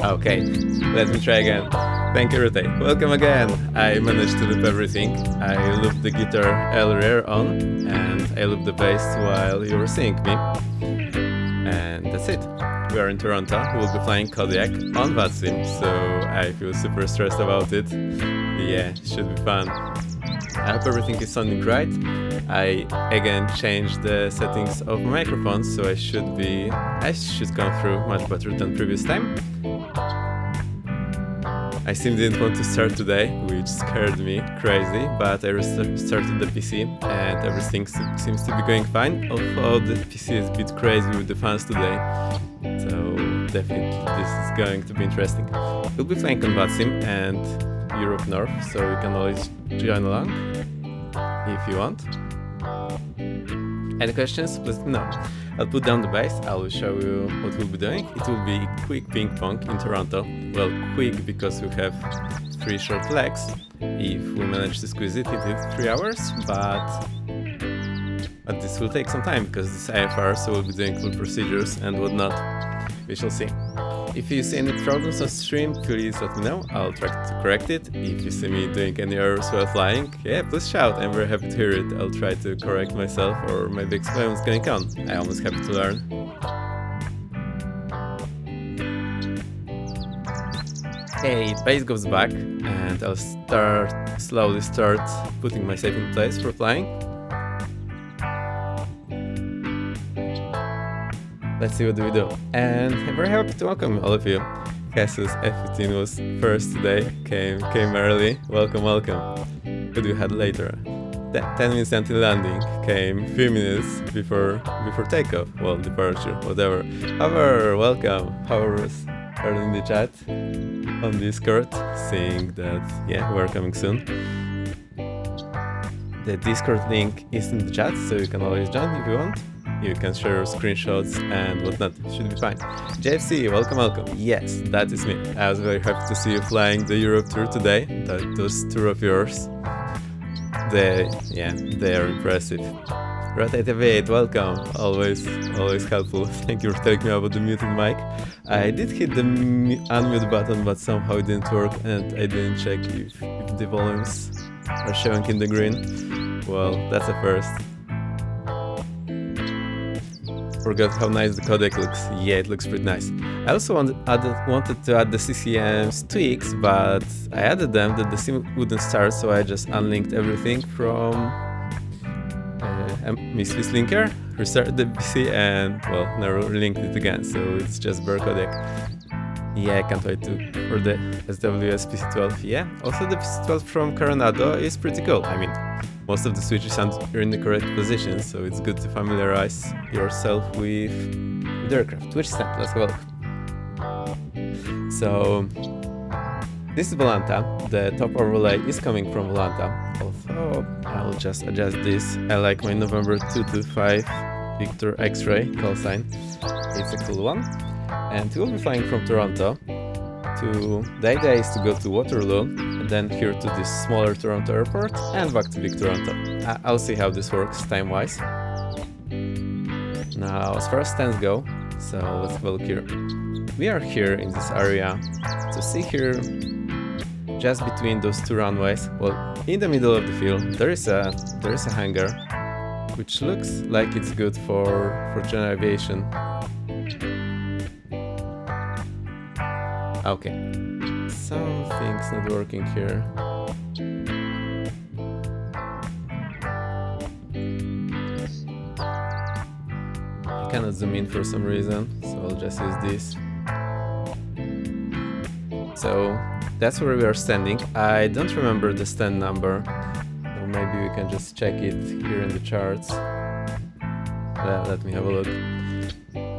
Okay, let me try again. Thank you, Rute. Welcome again. I managed to loop everything. I looped the guitar earlier on, and I looped the bass while you were singing me. And that's it. We are in Toronto. We'll be flying Kodiak on that sim, so I feel super stressed about it. Yeah, should be fun. I hope everything is sounding right. I again changed the settings of my microphone, so I should come through much better than previous time. I still didn't want to start today, which scared me crazy, but I restarted the PC and everything seems to be going fine, although the PC is a bit crazy with the fans today, so definitely this is going to be interesting. We'll be flying on VATSIM and Europe North, so you can always join along if you want. Any questions? Please let me know. I'll put down the bass, I will show you what we'll be doing. It will be quick ping-pong in Toronto. Well, quick because we have 3 short legs. If we manage to squeeze it, it is 3 hours, but this will take some time because it's IFR, so we'll be doing full procedures and whatnot. We shall see. If you see any problems on stream, please let me know, I'll try to correct it. If you see me doing any errors while flying, yeah, please shout, I'm very happy to hear it. I'll try to correct myself or maybe explain what's going on. I'm always happy to learn. Hey, base goes back and I'll slowly start putting myself in place for flying. Let's see what do we do. And I'm very happy to welcome all of you. Jesus F15 was first today, came early. Welcome. What do you had later? 10 minutes until landing, came few minutes before takeoff. Well, departure, whatever. However, welcome. However's heard in the chat on Discord, saying that yeah, we're coming soon. The Discord link is in the chat, so you can always join if you want. You can share screenshots and whatnot. Should be fine. JFC, welcome. Yes, that is me. I was very happy to see you flying the Europe tour today. Those tour of yours. They are impressive. Rat88, welcome. Always helpful. Thank you for telling me about the muted mic. I did hit the unmute button, but somehow it didn't work, and I didn't check if the volumes are showing in the green. Well, that's a first. Forgot how nice the Kodiak looks. Yeah, it looks pretty nice. I also wanted to add the CCM's tweaks, but I added them that the sim wouldn't start, so I just unlinked everything from Swiss Linker, restarted the PC, and well, never linked it again, so it's just bare Kodiak. Yeah, I can't wait for the SWS PC12. Yeah, also the PC12 from Coronado is pretty cool. I mean, most of the switches are in the correct position, so it's good to familiarize yourself with the aircraft. Which step? Let's go look. So, this is Volanta. The top overlay is coming from Volanta. Although, I'll just adjust this. I like my November 225 Victor X-ray call sign. It's a cool one. And we'll be flying from Toronto the idea is to go to Waterloo and then here to this smaller Toronto airport and back to big Toronto. I'll see how this works time-wise. Now, as far as stands go, so let's have a look here. We are here in this area. So see here, just between those 2 runways, well, in the middle of the field, there is a hangar, which looks like it's good for general aviation. Okay, something's not working here. I cannot zoom in for some reason, so I'll just use this. So that's where we are standing. I don't remember the stand number, so maybe we can just check it here in the charts. Let me have a look.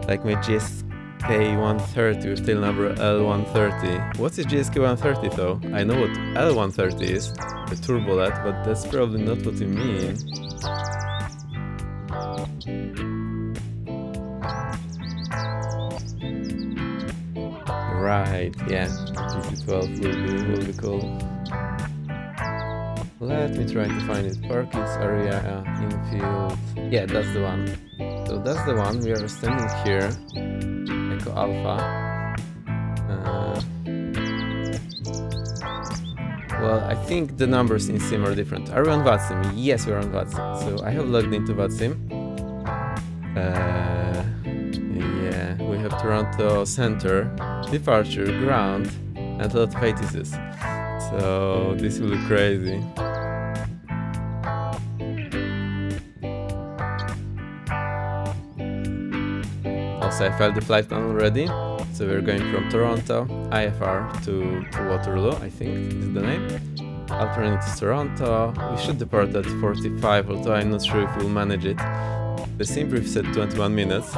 Like my GSK 130 with tail number L130. What's a GSK 130 though? I know what L130 is, the turbolet, but that's probably not what you mean. Right, yeah, PC12 will be cool. Let me try to find it. Parkings area, infield. Yeah, that's the one. So that's the one. We are standing here. Echo Alpha. Well, I think the numbers in Sim are different. Are we on VATSIM? Yes, we're on VATSIM. So I have logged into VATSIM. Yeah, we have Toronto Center, departure, ground, and a lot of ATCs. So this will be crazy. Also, I filed the flight plan already. So we're going from Toronto, IFR to Waterloo, I think is the name. Alternating to Toronto. We should depart at 45, although I'm not sure if we'll manage it. The sim brief said 21 minutes.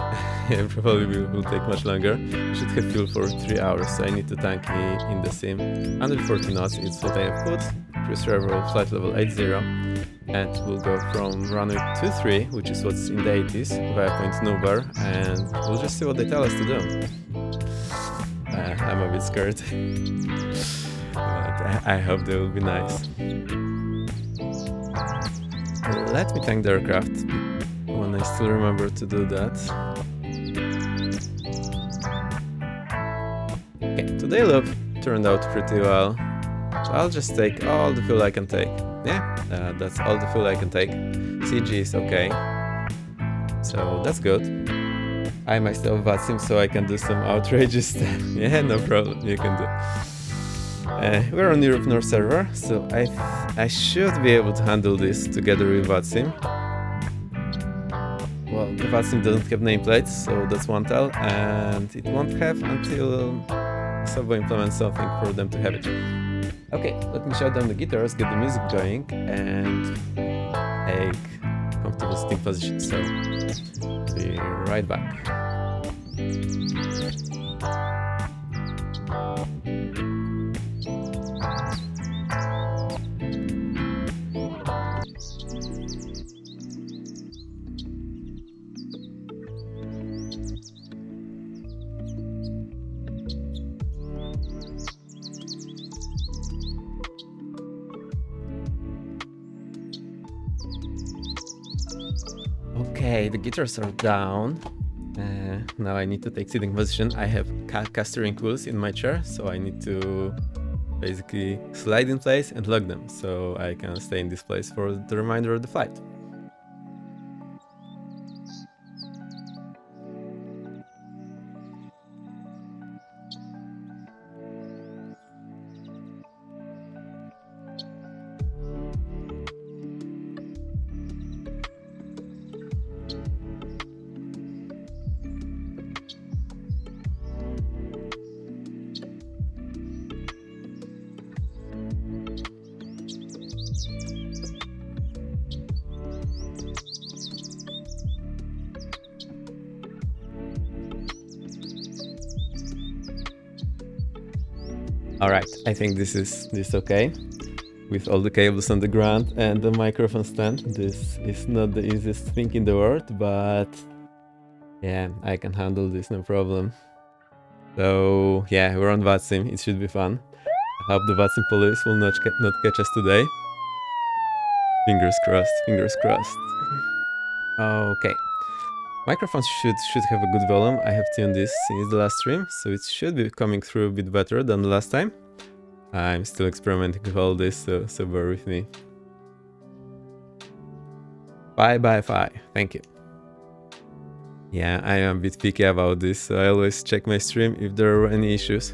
It probably will take much longer. We should have fuel for 3 hours, so I need to tank in the sim. 140 knots is what I have put. Cruise level, flight level 80. And we'll go from runway 23, which is what's in the 80s, via Point Nubar, and we'll just see what they tell us to do. I'm a bit scared, but I hope they will be nice. Let me tank the aircraft, when I still remember to do that. Okay, today loop turned out pretty well, so I'll just take all the fuel I can take. Yeah, that's all the fuel I can take. CG is okay, so that's good. I myself VATSIM, so I can do some outrageous stuff. Yeah, no problem, you can do. We're on Europe North server, so I should be able to handle this together with VATSIM. Well, the VATSIM doesn't have nameplates, so that's one tell, and it won't have until Subway implements something for them to have it. Okay, let me shut down the guitars, get the music going, and take comfortable sitting position. So, be right back. Okay, the guitars are down. Now I need to take sitting position. I have castering wheels in my chair, so I need to basically slide in place and lock them, so I can stay in this place for the remainder of the flight. Alright, I think this is okay. With all the cables on the ground and the microphone stand, this is not the easiest thing in the world, but yeah, I can handle this, no problem. So yeah, we're on VATSIM, it should be fun. I hope the VATSIM police will not catch us today. Fingers crossed, fingers crossed. Okay. Microphones should have a good volume. I have tuned this since the last stream, so it should be coming through a bit better than the last time. I'm still experimenting with all this, so bear with me. 5x5, thank you. Yeah, I am a bit picky about this, so I always check my stream if there are any issues.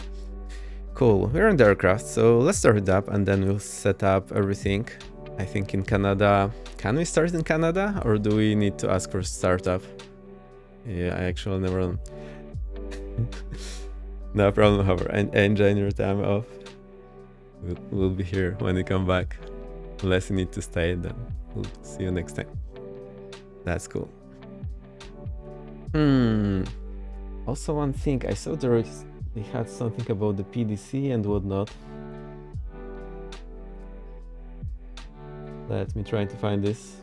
Cool, we're on the aircraft, so let's start it up and then we'll set up everything. I think in Canada... Can we start in Canada, or do we need to ask for startup? Yeah, I actually never... No problem, however. Enjoy your time off. We'll be here when you come back. Unless you need to stay, then we'll see you next time. That's cool. Also one thing, I saw they had something about the PDC and whatnot. Let me try to find this.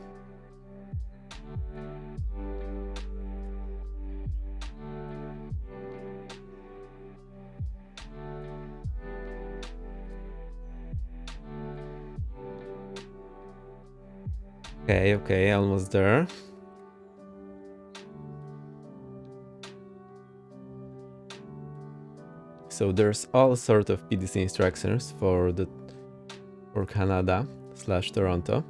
Okay, almost there. So there's all sort of PDC instructions for Canada / Toronto.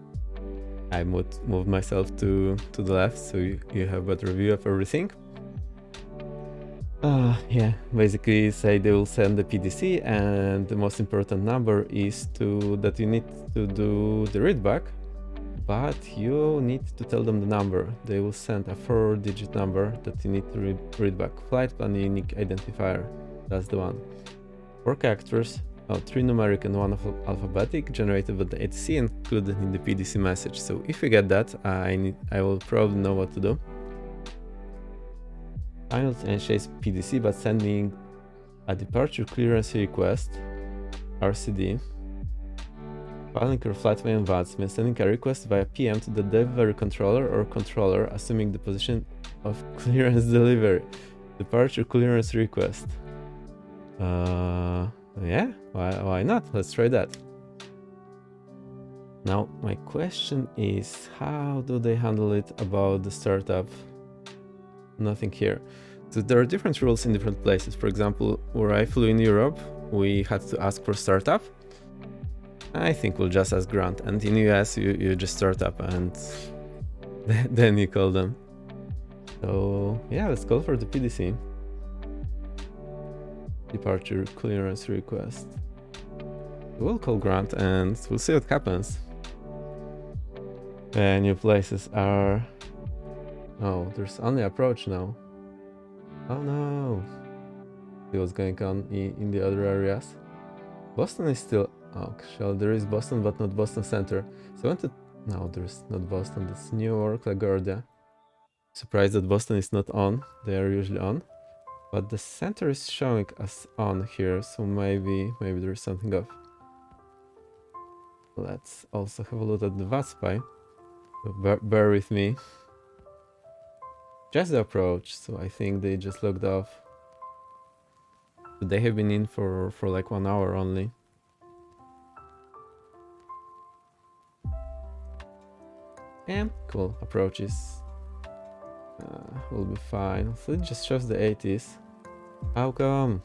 I moved myself to the left so you have a better view of everything. Yeah, basically say they will send the PDC, and the most important number is that you need to do the readback, but you need to tell them the number. They will send a 4-digit number that you need to read back. Flight plan unique identifier, that's the one. 4 characters, 3 numeric and 1 alphabetic, generated with the ATC and included in the PDC message. So if you get that, I will probably know what to do. Final and chase PDC, but sending a departure clearance request, RCD. Filing your flight way in VATS means sending a request via PM to the delivery controller or controller, assuming the position of clearance delivery. Departure clearance request. Yeah, why not? Let's try that. Now, my question is, how do they handle it about the startup? Nothing here. So there are different rules in different places. For example, where I flew in Europe, we had to ask for startup. I think we'll just ask Grant. And in US, you just start up and then you call them. So yeah, let's call for the PDC. Departure clearance request. We'll call Grant and we'll see what happens. New places are... Oh, there's only approach now. Oh no. See what's going on in the other areas. Boston is still... Oh, shell, there is Boston, but not Boston Center. So I want to... No, there's not Boston. That's New York, LaGuardia. Surprised that Boston is not on. They are usually on. But the center is showing us on here, so maybe there is something off. Let's also have a look at the VATSPY. So bear with me. Just the approach, so I think they just logged off. But they have been in for like 1 hour only. Yeah, cool. Approaches will be fine. So it just shows the 80s. How come?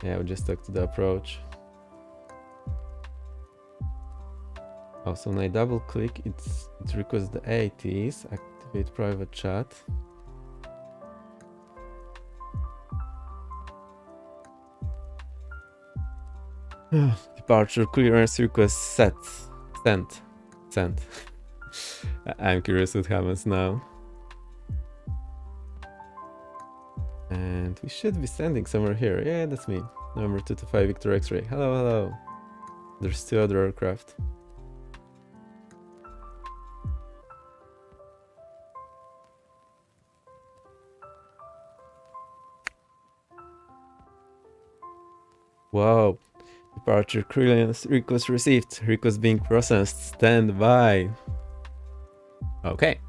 Yeah, we just stuck to the approach. Oh, so when I double click, it requests the 80s. Activate private chat. Departure clearance request set. Sent. I'm curious what happens now. And we should be sending somewhere here. Yeah, that's me. Number 225 Victor X-ray. Hello. There's 2 other aircraft. Wow. Departure clearance request received. Request being processed. Stand by. Okay.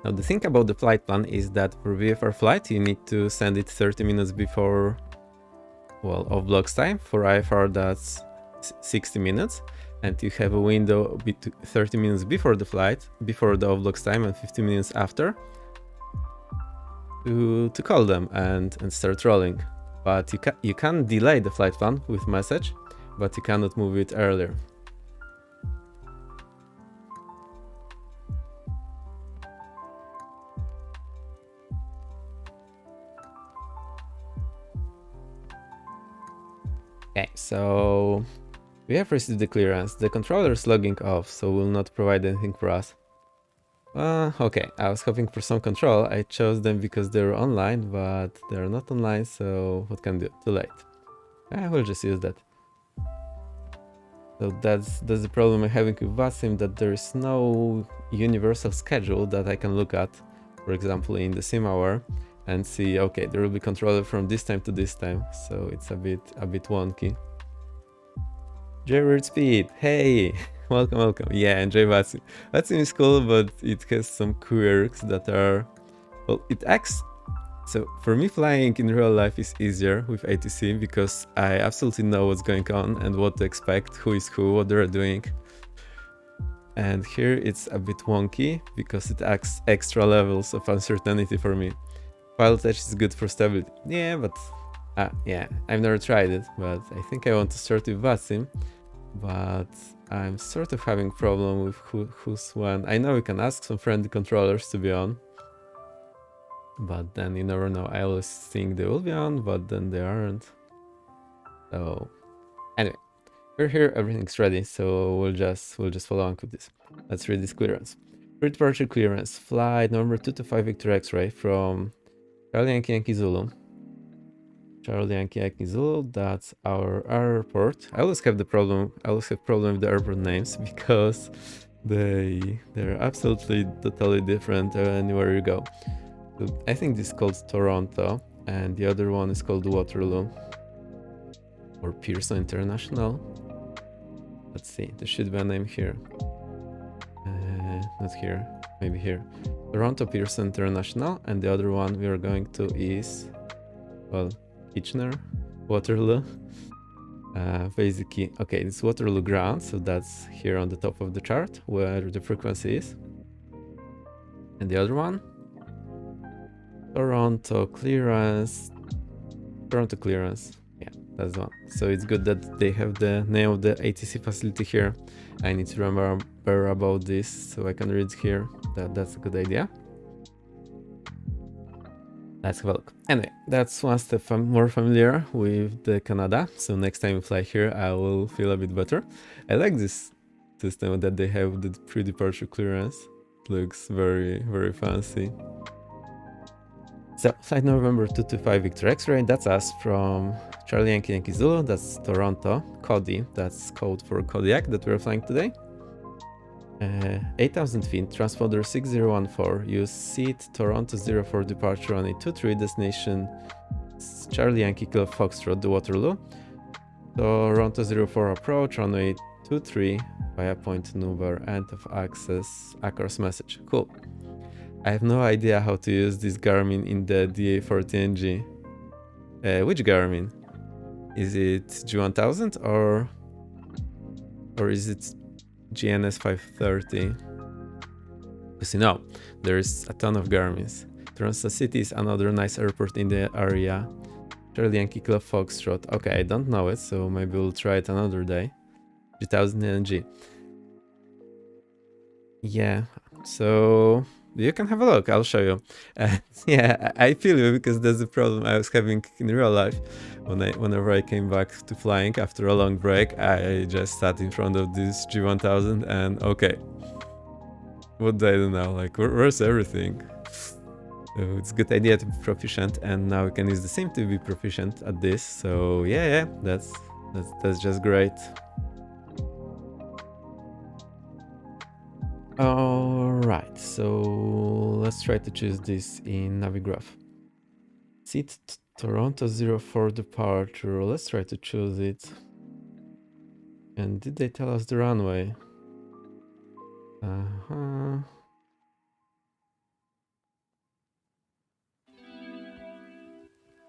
Now the thing about the flight plan is that for VFR flight you need to send it 30 minutes before, well, off blocks time. For IFR that's 60 minutes, and you have a window 30 minutes before the flight, before the off blocks time, and 15 minutes after to call them and start rolling. But you can delay the flight plan with message, but you cannot move it earlier. Okay, so we have received the clearance. The controller is logging off, so will not provide anything for us. Okay, I was hoping for some control. I chose them because they were online, but they're not online, so what can I do? Too late. I will just use that. So that's the problem I'm having with VATSIM, that there is no universal schedule that I can look at, for example, in the sim hour, and see, okay, there will be controller from this time to this time, so it's a bit wonky. Jayward Speed, hey! Welcome. Yeah, enjoy VATSIM. VATSIM is cool, but it has some quirks that are... Well, it acts... So, for me, flying in real life is easier with ATC, because I absolutely know what's going on and what to expect, who is who, what they're doing. and here it's a bit wonky because it adds extra levels of uncertainty for me. Pilot Edge is good for stability. Yeah, but yeah, I've never tried it, but I think I want to start with VATSIM. But I'm sort of having problem with who's when. I know we can ask some friendly controllers to be on, but then you never know. I always think they will be on, but then they aren't. So anyway, we're here, everything's ready, so we'll just follow on with this. Let's read this clearance. Pre-departure clearance, flight November 225 Victor X-ray from Charlie Yankee Yankee Zulu. Charlie Yankee Yankee Zulu, that's our airport. I always have problem with the airport names because they're absolutely totally different anywhere you go. So I think this is called Toronto, and the other one is called Waterloo or Pearson International. Let's see, there should be a name here. Not here, maybe here. Toronto Pearson International, and the other one we are going to is, well, Kitchener, Waterloo. Basically, okay, it's Waterloo ground, so that's here on the top of the chart where the frequency is. And the other one, Toronto clearance. Yeah, that's the one. So it's good that they have the name of the ATC facility here. I need to remember about this so I can read here. That's a good idea. Let's have a look. Anyway, that's one step more familiar with the Canada. So next time we fly here, I will feel a bit better. I like this system that they have the pre-departure clearance. It looks very, very fancy. So, flight November 225 Victor X-ray, that's us from Charlie Yankee Yankee Zulu, that's Toronto, Cody, that's code for Kodiak that we're flying today. 8,000 feet, transponder 6014, use seat Toronto 04 departure on a 23 destination Charlie Yankee Kilo Foxtrot, the Waterloo. Toronto 04 approach, runway 23 via point Nubar, end of access, across message. Cool. I have no idea how to use this Garmin in the DA14G. Which Garmin? Is it G1000 or is it GNS 530? Because you know, there's a ton of Garmins. Toronto City is another nice airport in the area. Charlie Yankee Kilo Foxtrot. Okay, I don't know it, so maybe we'll try it another day. 3000 NG. Yeah, so you can have a look, I'll show you. Yeah, I feel you because that's the problem I was having in real life. Whenever I came back to flying after a long break, I just sat in front of this G1000 and okay, what do I do now? Like, where's everything? So it's a good idea to be proficient, and now we can use the same to be proficient at this. So yeah, that's just great. Alright, so let's try to choose this in Navigraph. Seat Toronto 04 departure, let's try to choose it. And did they tell us the runway? I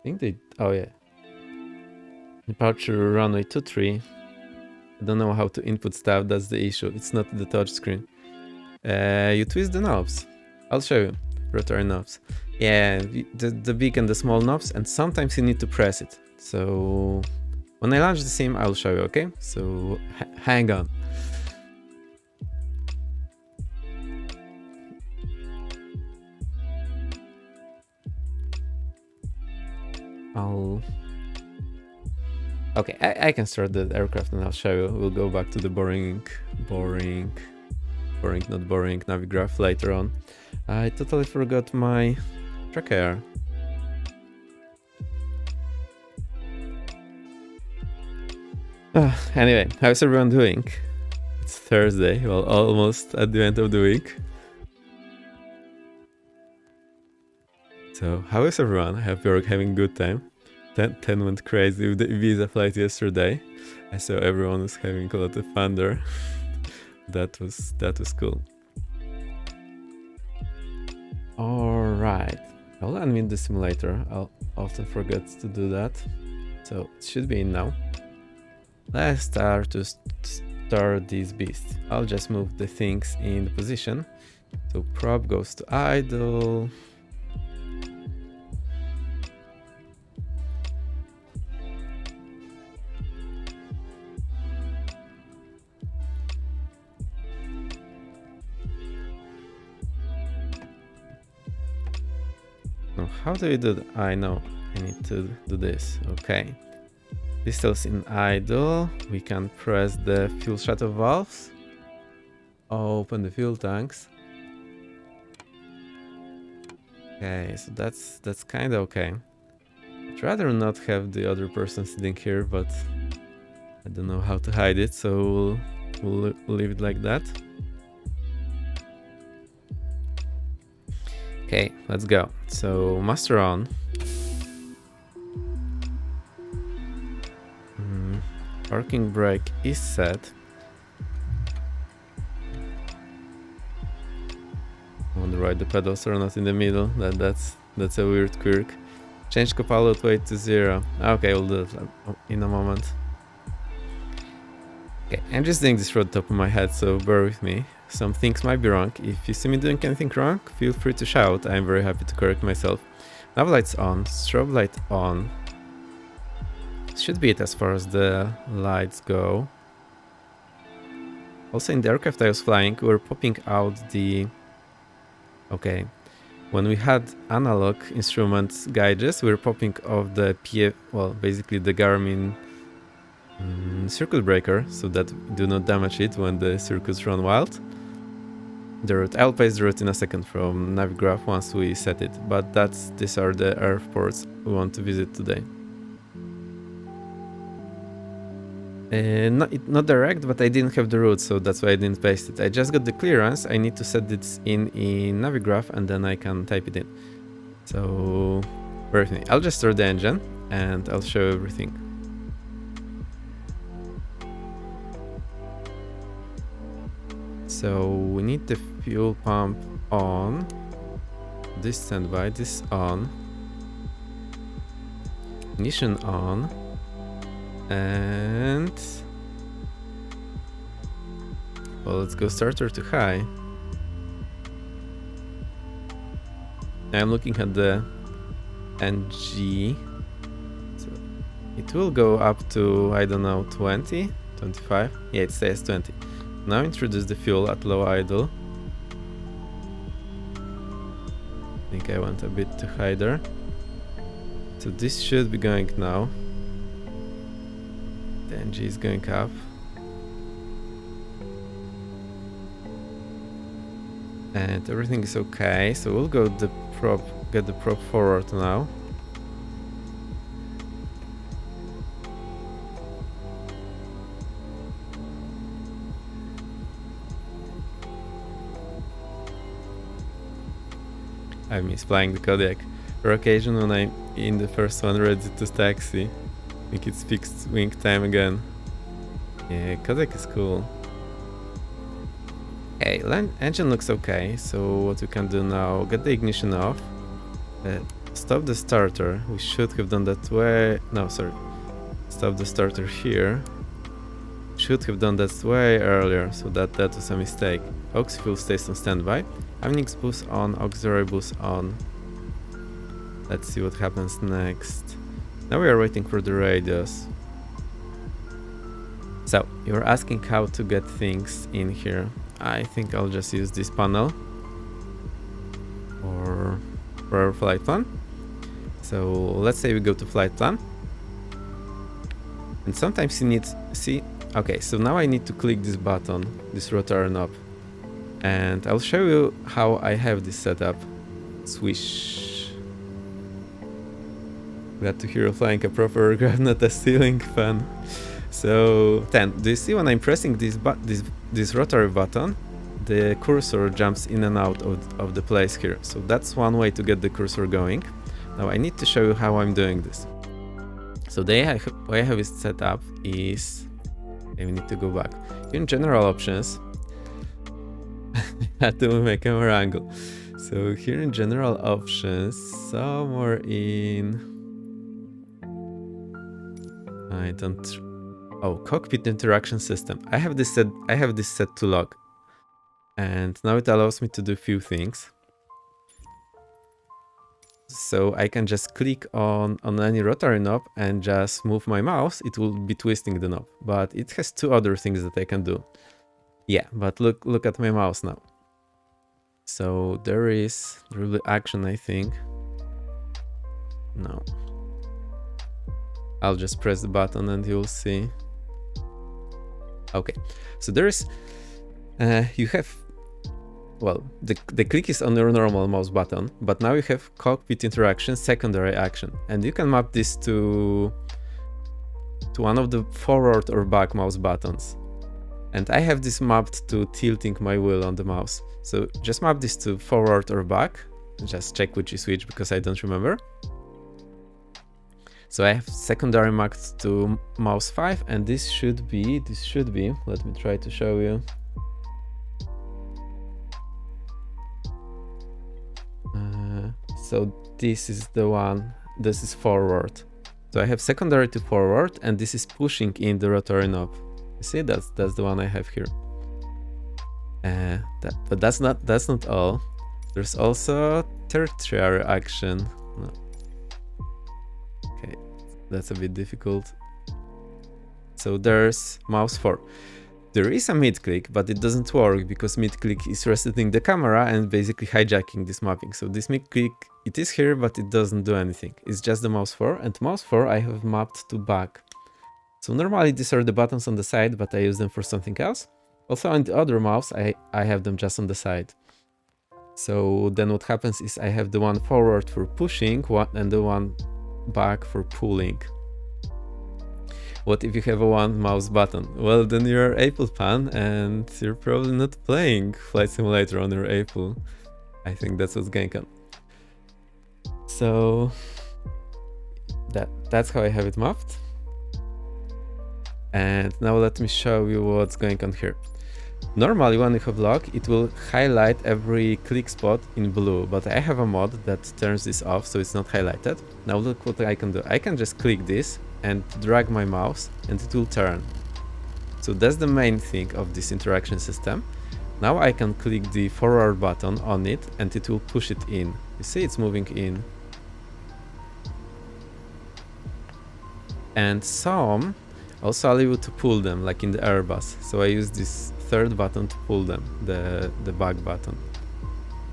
think they, oh yeah. Departure runway 23. I don't know how to input stuff, that's the issue, it's not the touch screen. You twist the knobs. I'll show you. Rotary knobs. Yeah, the big and the small knobs, and sometimes you need to press it. So when I launch the sim, I'll show you, okay? So hang on. Okay, I can start the aircraft and I'll show you. We'll go back to the boring, not boring Navigraph later on. I totally forgot my tracker. Anyway, how's everyone doing? It's Thursday, well, almost at the end of the week. So, how is everyone? I hope you're having a good time. 10 went crazy with the Ibiza flight yesterday. I saw everyone was having a lot of fun there. That was cool. Alright, I'll unmute the simulator. I'll often forget to do that. So it should be in now. Let's start to start this beast. I'll just move the things in the position. So prop goes to idle. Now, how do you do that? I know I need to do this. Okay. Pistols in idle. We can press the fuel shuttle valves. Open the fuel tanks. Okay, so that's kind of okay. I'd rather not have the other person sitting here, but I don't know how to hide it, so we'll leave it like that. Okay, let's go. So master on. Parking brake is set. I wonder why the pedals are not in the middle. That's a weird quirk. Change copilot weight to 0. Okay, we'll do it in a moment. Okay, I'm just doing this from the top of my head, so bear with me. Some things might be wrong. If you see me doing anything wrong, feel free to shout. I'm very happy to correct myself. Nav lights on, strobe light on. Should be it as far as the lights go. Also in the aircraft I was flying, we were popping out the... Okay, when we had analog instrument gauges, we were popping off the PF... Well, basically the Garmin circuit breaker, so that do not damage it when the circuits run wild. The route, I'll paste the route in a second from Navigraph once we set it, but these are the airports we want to visit today. Not direct, but I didn't have the route, so that's why I didn't paste it. I just got the clearance. I need to set this in Navigraph and then I can type it in. So, bear with me. I'll just start the engine and I'll show everything. So we need the fuel pump on. This standby, this on. Ignition on. And well, let's go starter to high. I'm looking at the NG, so it will go up to, I don't know, 20, 25. Yeah, it says 20. Now introduce the fuel at low idle. I think I went a bit too high there. So this should be going now. The NG is going up. And everything is okay, so we'll go get the prop forward now. I miss flying the Kodiak. For occasion when I'm in the first one ready to taxi. I think it's fixed wing time again. Yeah, Kodiak is cool. Okay, engine looks okay, so what we can do now, get the ignition off, stop the starter. We should have done that way, no sorry, stop the starter here. Should have done that way earlier, so that was a mistake. Aux fuel stays on standby. Avnix boost on, auxiliary boost on. Let's see what happens next. Now we are waiting for the radios. So, you're asking how to get things in here. I think I'll just use this panel for our flight plan. So, let's say we go to flight plan. And sometimes you need, see, okay, so now I need to click this button, this rotary knob. And I'll show you how I have this set up. Swish. Glad to hear you flying a proper aircraft, not a ceiling fan. So 10. Do you see when I'm pressing this rotary button, the cursor jumps in and out of the place here. So that's one way to get the cursor going. Now I need to show you how I'm doing this. So the way I have it set up is, okay, we need to go back. In general options, I had to move my camera angle. So here in general options, somewhere in, I don't Oh, cockpit interaction system. I have this set to log. And now it allows me to do a few things. So I can just click on any rotary knob and just move my mouse. It will be twisting the knob, but it has two other things that I can do. Yeah, but look at my mouse now. So there is really action, I think. No. I'll just press the button and you'll see. Okay, so there is, you have, well, the click is on your normal mouse button, but now you have cockpit interaction, secondary action, and you can map this to one of the forward or back mouse buttons. And I have this mapped to tilting my wheel on the mouse. So just map this to forward or back, just check which is which because I don't remember. So I have secondary mapped to mouse 5, and this should be, let me try to show you. So this is the one, this is forward. So I have secondary to forward, and this is pushing in the rotary knob. You see, that's the one I have here. But that's not all. There's also tertiary action. No. Okay, that's a bit difficult. So there's mouse 4. There is a mid-click, but it doesn't work because mid-click is resetting the camera and basically hijacking this mapping. So this mid-click, it is here, but it doesn't do anything. It's just the mouse 4, and mouse 4 I have mapped to back. So normally these are the buttons on the side, but I use them for something else. Also on the other mouse, I have them just on the side. So then what happens is I have the one forward for pushing and the one back for pulling. What if you have a one mouse button? Well, then you're Apple fan and you're probably not playing Flight Simulator on your Apple. I think that's what's going on. So that's how I have it mapped. And now let me show you what's going on here. Normally when you have log, it will highlight every click spot in blue, but I have a mod that turns this off so it's not highlighted. Now look what I can do. I can just click this and drag my mouse and it will turn. So that's the main thing of this interaction system. Now I can click the forward button on it and it will push it in. You see it's moving in. And some also allow you to pull them, like in the Airbus. So I use this third button to pull them, the back button.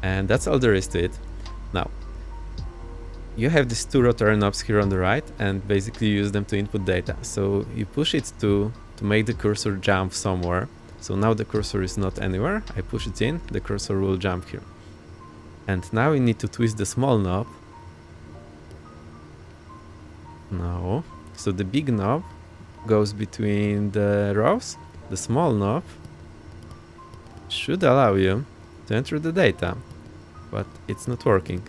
And that's all there is to it. Now, you have these two rotary knobs here on the right, and basically use them to input data. So you push it to make the cursor jump somewhere. So now the cursor is not anywhere. I push it in, the cursor will jump here. And now we need to twist the small knob. No. So the big knob goes between the rows. The small knob should allow you to enter the data, but it's not working.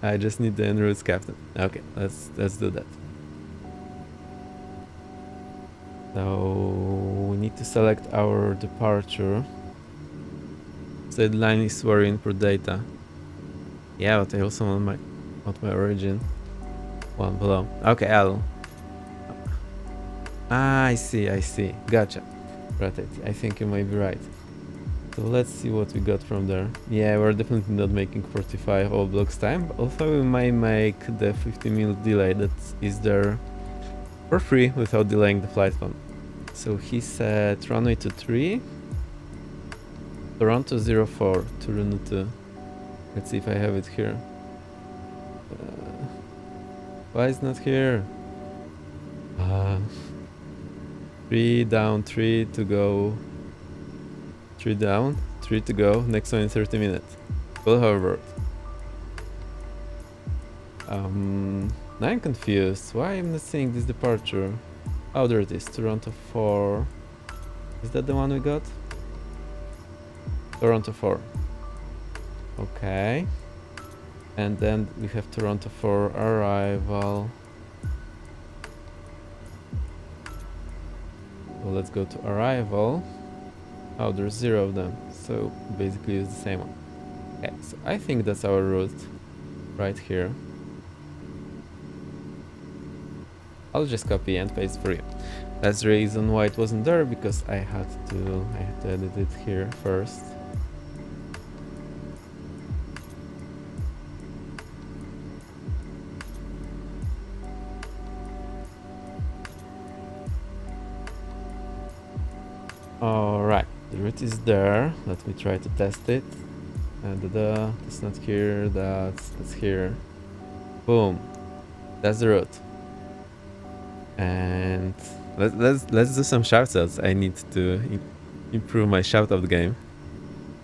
I just need the en route captain. Okay, let's do that. So we need to select our departure. So the line is where you input data. Yeah, but I also want my origin one below. Okay, I see. Gotcha. Right, I think you might be right. So let's see what we got from there. Yeah, we're definitely not making 45 all blocks time, but also we might make the 15-minute delay that is there for free without delaying the flight plan. So he said runway 23, Toronto 04 to runway 2. Let's see if I have it here. Why is it not here? 3 down, 3 to go. 3 down, 3 to go. Next one in 30 minutes. Full hoverboard. Now I'm confused. Why I'm not seeing this departure? Oh, there it is. Toronto 4. Is that the one we got? Toronto 4. Okay. And then we have Toronto 4 arrival. Well, let's go to arrival. Oh, there's 0 of them. So basically it's the same one. Okay, so I think that's our route right here. I'll just copy and paste for you. That's the reason why it wasn't there, because I had to edit it here first. Alright, the root is there. Let me try to test it. It's not here, that's here. Boom. That's the root. And let's do some shoutouts. I need to improve my shoutout game.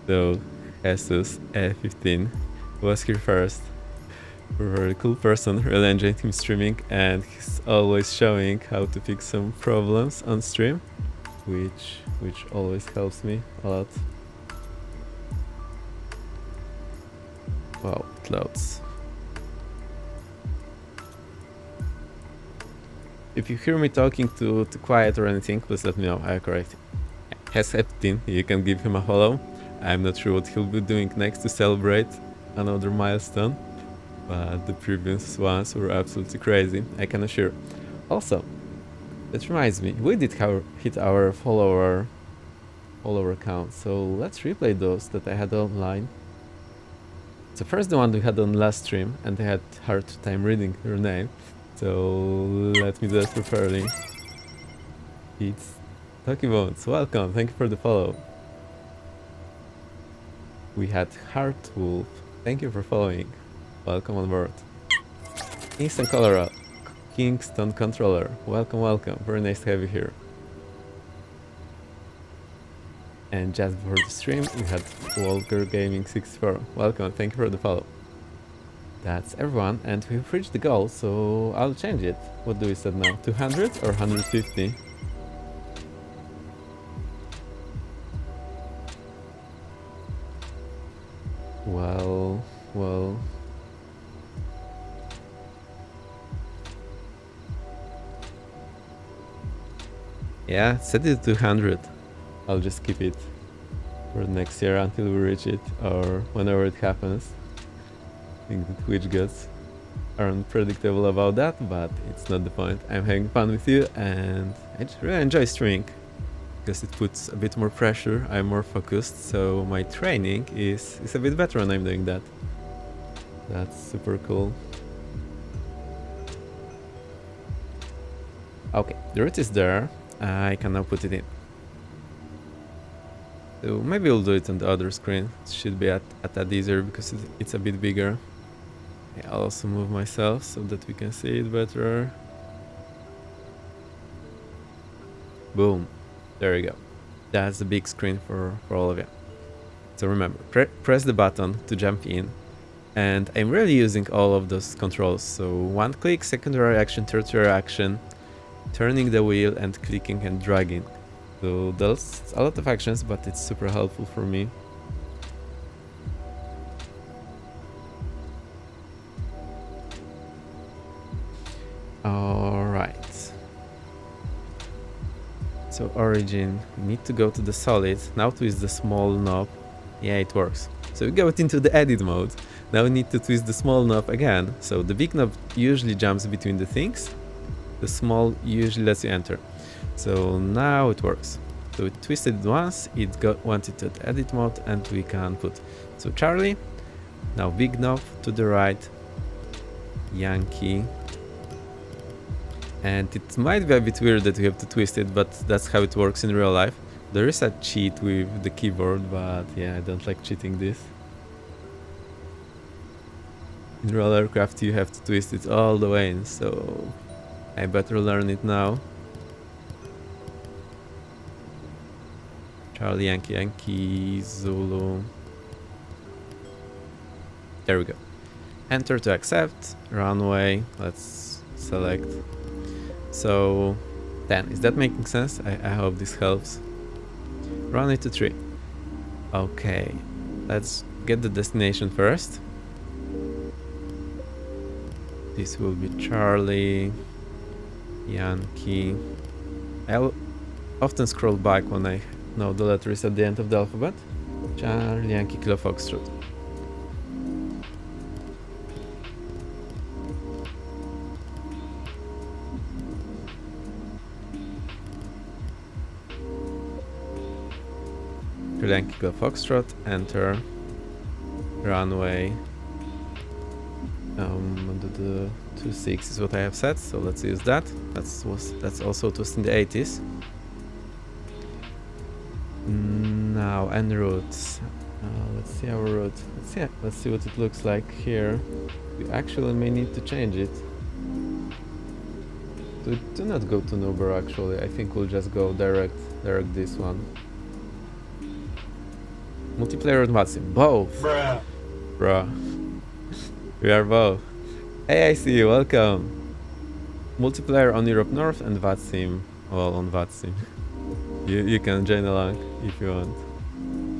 So Jesus A15 was here first. Very cool person, really enjoyed him streaming, and he's always showing how to fix some problems on stream, which always helps me a lot. Wow, it loads. If you hear me talking too quiet or anything, please let me know. I correct. Has 15, you can give him a follow. I'm not sure what he'll be doing next to celebrate another milestone, but the previous ones were absolutely crazy, I can assure. Also, that reminds me, we did hit our follower count, so let's replay those that I had online. So first the one we had on last stream, and I had hard time reading your name. So let me do that properly. It's Talking Bones, welcome, thank you for the follow. We had Heartwolf, thank you for following, welcome on board. Kingston Controller, welcome, very nice to have you here. And just before the stream we had Walker Gaming 64, welcome, thank you for the follow. That's everyone, and we've reached the goal, so I'll change it. What do we set now? 200 or 150? Well... Yeah, set it to 200. I'll just keep it for next year until we reach it, or whenever it happens. I think the Twitch gods are unpredictable about that, but it's not the point. I'm having fun with you, and I just really enjoy streaming because it puts a bit more pressure. I'm more focused, so my training is a bit better when I'm doing that. That's super cool. Okay, the root is there. I can now put it in. So maybe we'll do it on the other screen. It should be at that easier because it's a bit bigger. I'll also move myself so that we can see it better. Boom. There you go. That's the big screen for all of you. So remember, press the button to jump in. And I'm really using all of those controls. So one click, secondary action, tertiary action, turning the wheel and clicking and dragging. So there's a lot of actions, but it's super helpful for me. Alright. So origin, we need to go to the solid. Now twist the small knob. Yeah, it works. So we got into the edit mode. Now we need to twist the small knob again. So the big knob usually jumps between the things. The small usually lets you enter. So now it works. So we twisted it once, went into the edit mode, and we can put. So Charlie, now big knob to the right, Yankee. And it might be a bit weird that we have to twist it, but that's how it works in real life. There is a cheat with the keyboard, but yeah, I don't like cheating this. In real aircraft you have to twist it all the way in, so I better learn it now. Charlie, Yankee, Yankee, Zulu. There we go. Enter to accept, runway, let's select. So 10, is that making sense? I hope this helps. Runway to 3. Okay, let's get the destination first. This will be Charlie, Yankee. I'll often scroll back when I know the letters at the end of the alphabet. Charlie, Yankee, Kilo, Foxtrot. Yankee Golf Foxtrot, enter, runway, the 26 is what I have set, so let's use that. That's also it was in the 80s. Now, en route. Let's see our route. Let's see what it looks like here. We actually may need to change it. Do not go to Nuber actually. I think we'll just go direct this one. Multiplayer and Vatsim. Both. Bruh. We are both. Hey, I see you. Welcome. Multiplayer on Europe North and Vatsim. Well, on Vatsim. You can join along if you want.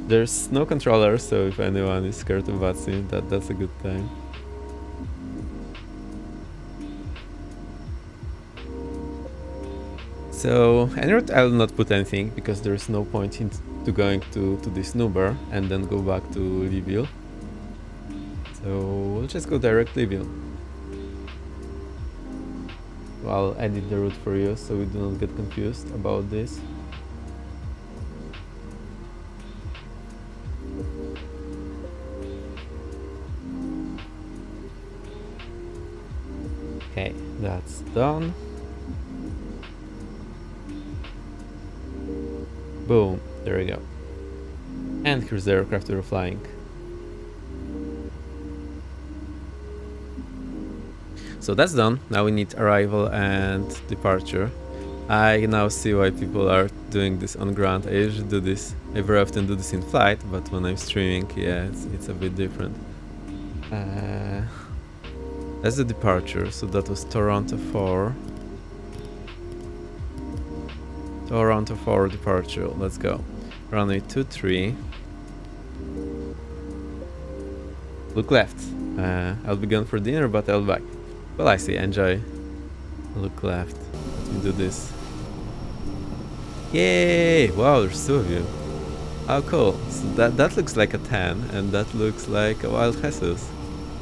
There's no controller, so if anyone is scared of Vatsim, that's a good time. So, en route I'll not put anything because there's no point into going to this Nuber and then go back to Libil. So we'll just go direct Libil. I'll edit the route for you so we do not get confused about this. Okay, that's done. Boom, there we go. And here's the aircraft we're flying. So that's done. Now we need arrival and departure. I now see why people are doing this on ground. I usually do this, I very often do this in flight, but when I'm streaming, yeah, it's a bit different. That's the departure, so that was Toronto 4. Toronto 4 departure, let's go. Runway 23. Look left. I'll be gone for dinner, but I'll be back. Well, I see, enjoy. Look left. Let me do this. Yay! Wow, there's two of you. How cool. So that looks like a 10, and that looks like a Wild Jesus.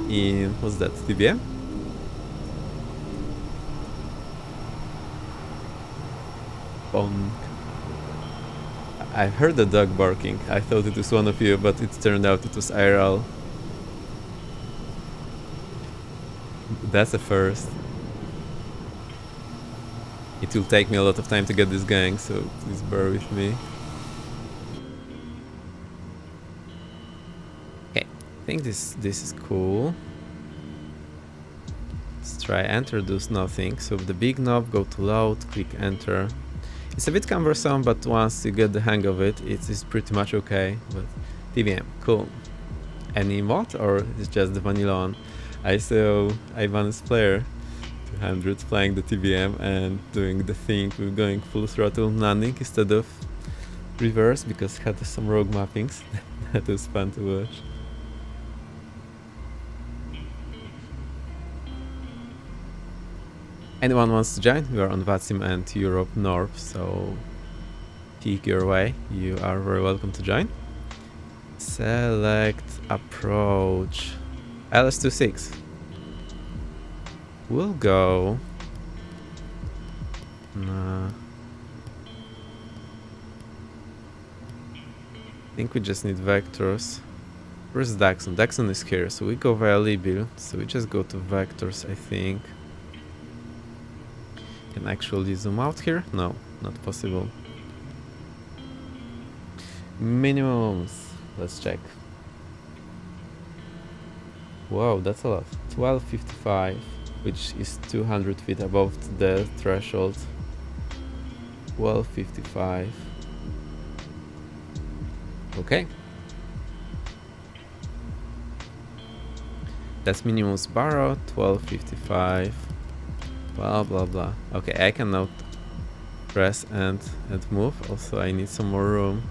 In, what's that, TBM? Bonk. I heard the dog barking. I thought it was one of you, but it turned out it was IRL. That's a first. It will take me a lot of time to get this going, so please bear with me. Okay, I think this is cool. Let's try enter, does nothing. So with the big knob, go to load, click enter. It's a bit cumbersome, but once you get the hang of it, it's pretty much okay. But TVM, cool. Any mod or it's just the vanilla one? I saw Ivan's player 200 playing the TVM and doing the thing with going full throttle landing instead of reverse because it had some rogue mappings. That was fun to watch. Anyone wants to join? We are on Vatsim and Europe North, so peek your way. You are very welcome to join. Select approach. LS26. We'll go. Nah. I think we just need vectors. Where's Daxon? Daxon is here, so we go via Libil. So we just go to vectors, I think. Can actually zoom out here? No, not possible. Minimums. Let's check. Wow, that's a lot. 1255, which is 200 feet above the threshold. 1255. Okay. That's minimum barrow, 1255. Blah blah blah. Okay, I can now press and move. Also, I need some more room.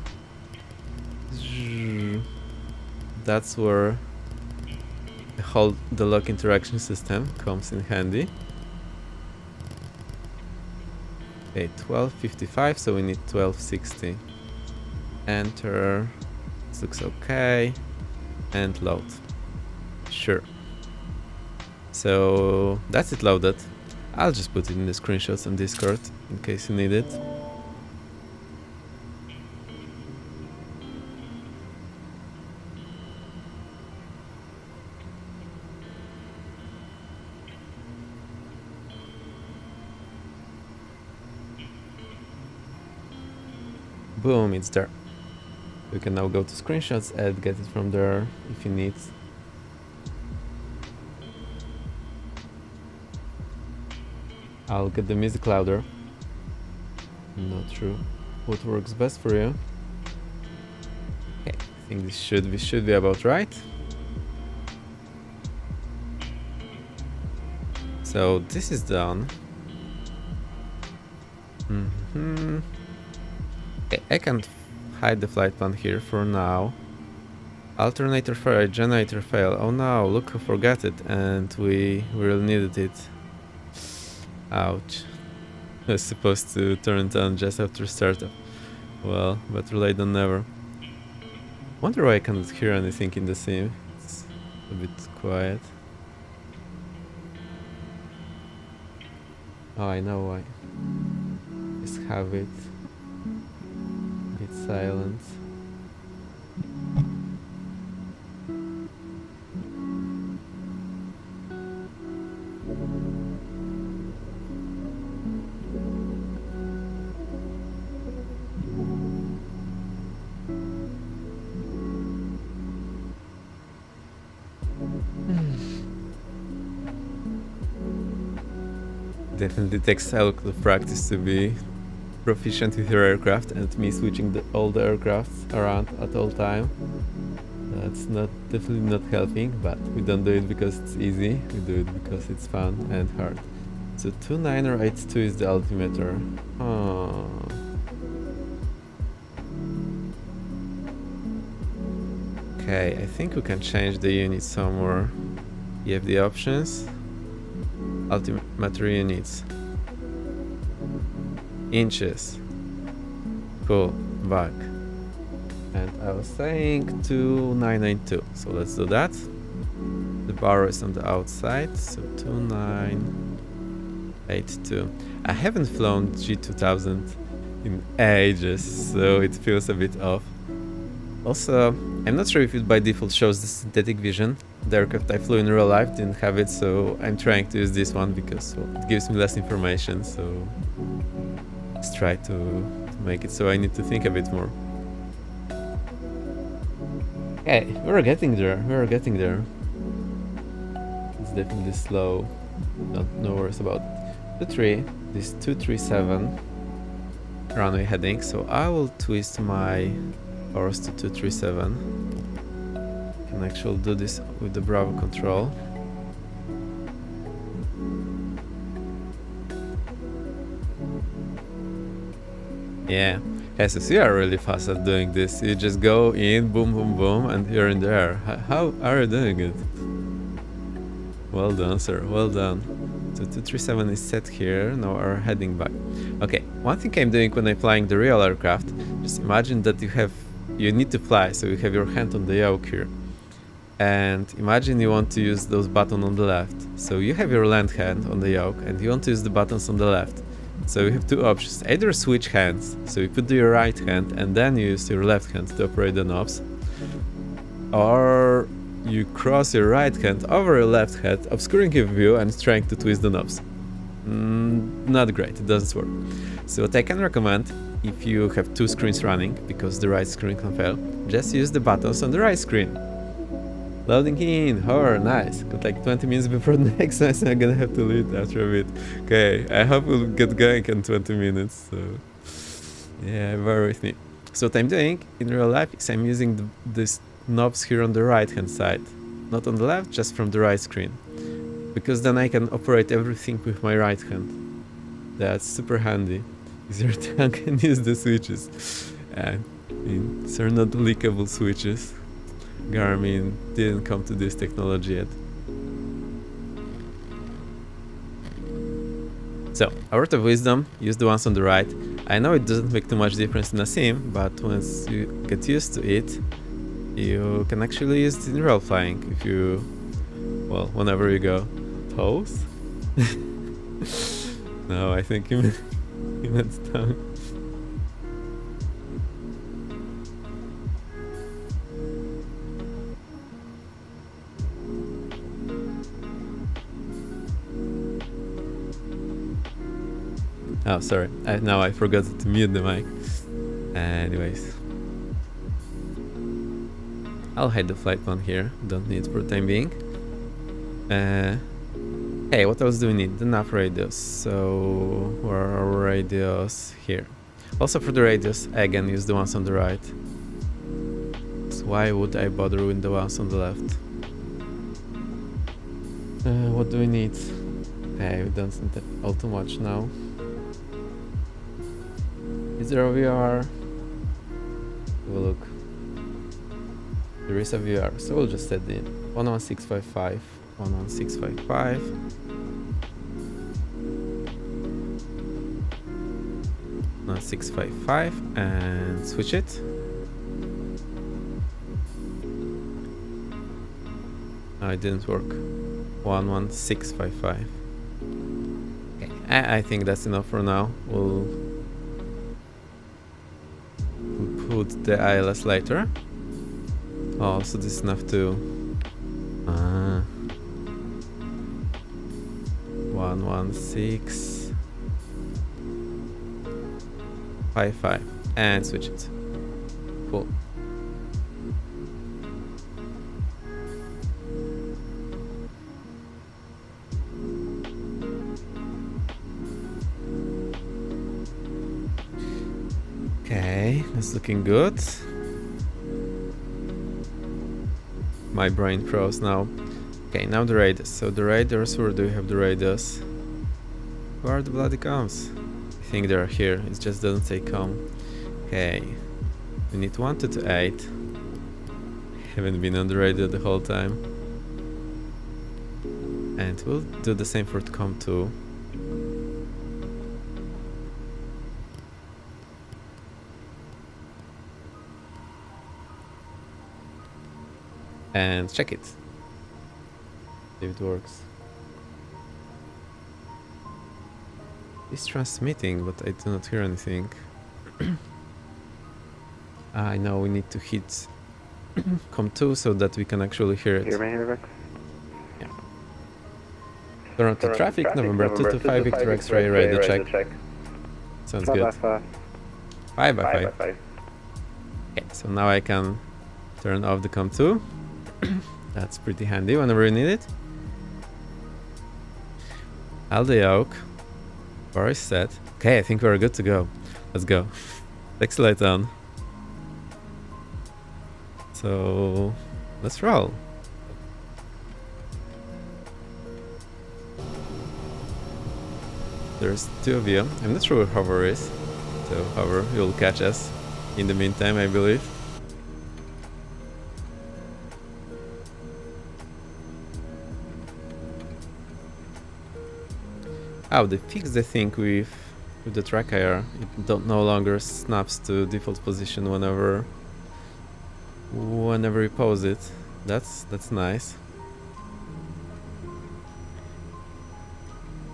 That's where the lock interaction system comes in handy. Okay, 1255, so we need 1260. Enter. This looks okay. And load. Sure. So that's it loaded. I'll just put it in the screenshots on Discord in case you need it. Boom, it's there. You can now go to screenshots and get it from there if you need. I'll get the music louder. Not sure what works best for you. Okay, I think this should be about right. So this is done. Okay, I can't hide the flight plan here for now. Alternator fail, generator fail. Oh no, look who forgot it, and we really needed it. Ouch. I was supposed to turn it on just after startup. Well, better late than never. Wonder why I cannot hear anything in the sim. It's a bit quiet. Oh, I know why. Just have it a bit silent. Definitely takes a lot of practice to be proficient with your aircraft, and me switching all the aircrafts around at all time. That's definitely not helping, but we don't do it because it's easy, we do it because it's fun and hard. So 2982 is the altimeter. Okay, I think we can change the unit somewhere. You have the options. Altimeter units. Inches. Cool, back. And I was saying 2992. So let's do that. The bar is on the outside, so 2982. I haven't flown G2000 in ages, so it feels a bit off. Also, I'm not sure if it by default shows the synthetic vision. The aircraft I flew in real life didn't have it, so I'm trying to use this one because it gives me less information, so let's try to make it so I need to think a bit more. Okay, we're getting there, It's definitely slow, no worries about it. 23, this 237 runway heading, so I will twist my course to 237. Can actually do this with the Bravo control. Yeah, so you are really fast at doing this. You just go in, boom, boom, boom, and you're in the air. How are you doing it? Well done, sir, well done. So 237 is set here, now we're heading back. Okay, one thing I'm doing when I'm flying the real aircraft, just imagine that you need to fly, so you have your hand on the yoke here. And imagine you want to use those buttons on the left. So you have your land hand on the yoke and you want to use the buttons on the left. So you have two options. Either switch hands, so you put your right hand and then you use your left hand to operate the knobs. Or you cross your right hand over your left hand, obscuring your view and trying to twist the knobs. Not great, it doesn't work. So what I can recommend, if you have two screens running, because the right screen can fail, just use the buttons on the right screen. Loading in, hover, nice. Got like 20 minutes before the next one, so I'm gonna have to leave after a bit. Okay, I hope we'll get going in 20 minutes, so yeah, bear with me. So what I'm doing in real life is I'm using these knobs here on the right hand side, not on the left, just from the right screen, because then I can operate everything with my right hand. That's super handy. Use your tongue and use the switches. These are not leakable switches. Garmin didn't come to this technology yet. So, a word of wisdom, use the ones on the right. I know it doesn't make too much difference in a sim, but once you get used to it, you can actually use it in real flying if you, well, whenever you go. Toes? No, I think you meant tongue. Oh, sorry. Now I forgot to mute the mic. Anyways, I'll hide the flight plan here. Don't need it for the time being. Hey, what else do we need? The nav radius. So where are our radius? Here. Also for the radius, again, use the ones on the right. So why would I bother with the ones on the left? What do we need? Hey, we don't need that all too much now. Is there a VR? Have a look. There is a VR, so we'll just set in 11655, 11655. 11655 and switch it. No, it didn't work. 11655. Okay, I think that's enough for now. We'll put the ILS later. Oh, so this is enough to 11655 and switch it. Cool. Okay, that's looking good. My brain froze now. Okay, now the radius. So the radius, where do we have the radius? Where are the bloody comms? I think they're here. It just doesn't say com. Okay, we need 128. Haven't been on the radio the whole time. And we'll do the same for com2. And check it. If it works. It's transmitting, but I do not hear anything. I know we need to hit com2 so that we can actually hear it. Hear me, Rex? Yeah. Toronto traffic, November 225 Victor X-ray, radio check. Sounds good. 5 by 5. Okay, so now I can turn off the com2. That's pretty handy whenever you need it. Aldo yoke. Bar is set. Okay, I think we're good to go. Let's go. Takes light on. So let's roll. There's two of you. I'm not sure where Hover is. So Hover, you'll catch us in the meantime, I believe. Oh, they fixed the thing with the track IR. It no longer snaps to default position whenever you pause it. That's nice.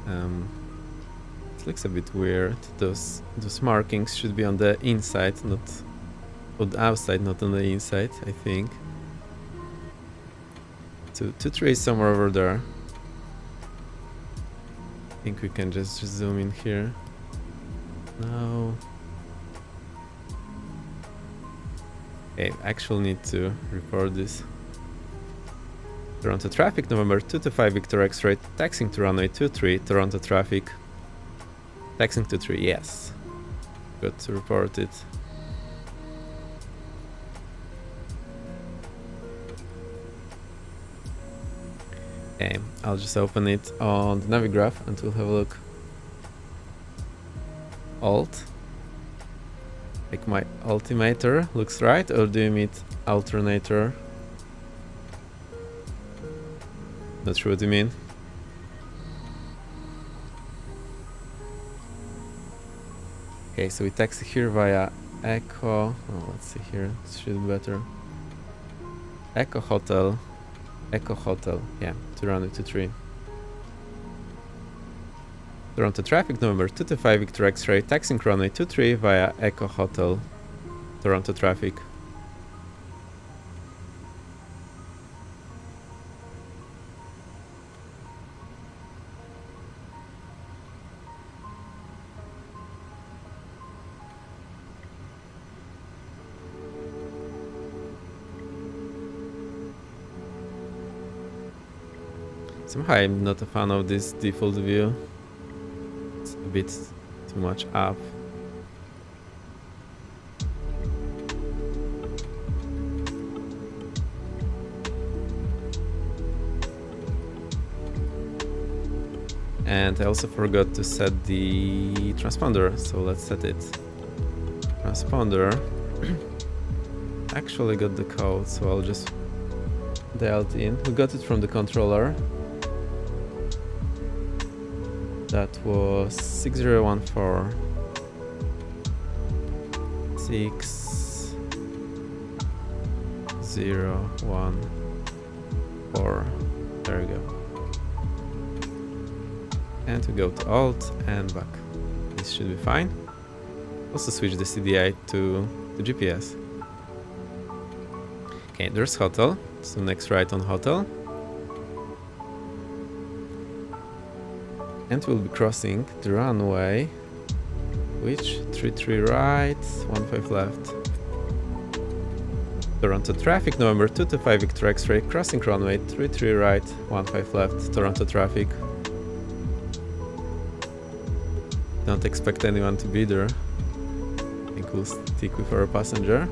It looks a bit weird. Those markings should be on the inside, not on the outside, not on the inside, I think. 2-3 is somewhere over there. I think we can just zoom in here. No. Okay, I actually need to report this. Toronto traffic, November 225 Victor X-ray, taxiing to runway 23, Toronto traffic. Taxiing to 3, yes. Good to report it. Okay, I'll just open it on the Navigraph and we'll have a look. Alt. Like my altimeter looks right, or do you mean alternator? Not sure what you mean. Okay, so we taxi here via Echo. Oh, let's see here. This should be better. Echo Hotel. Echo Hotel. Yeah, to runway 23. Toronto traffic, November 225 Victor X-ray, taxiing runway 23 via Echo Hotel. Toronto traffic. Somehow I'm not a fan of this default view. It's a bit too much up. And I also forgot to set the transponder, so let's set it. Transponder. Actually got the code, so I'll just dial it in. We got it from the controller. That was 6014 6014. There we go. And we go to Alt and back. This should be fine. Also switch the CDI to GPS. Okay, there's hotel. So next right on hotel. And we'll be crossing the runway. Which 33 right, 15 left. Toronto traffic, November 225 Victor X-ray, crossing runway 33 right, 15 left, Toronto traffic. Don't expect anyone to be there. I think we'll stick with our passenger.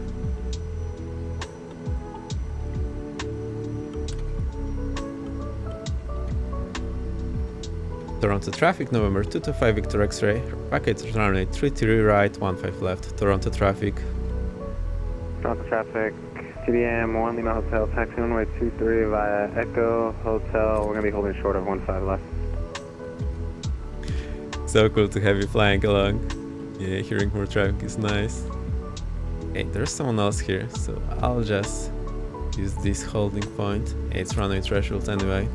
Toronto traffic, November 225 Victor X-ray, package runway 33 right, 15 left, Toronto traffic. Toronto traffic, CDM 1 Lima Hotel, taxi runway 23 via Echo Hotel. We're going to be holding short of 15 left. So cool to have you flying along. Yeah, hearing more traffic is nice. Hey, there's someone else here, so I'll just use this holding point. Hey, it's runway threshold anyway.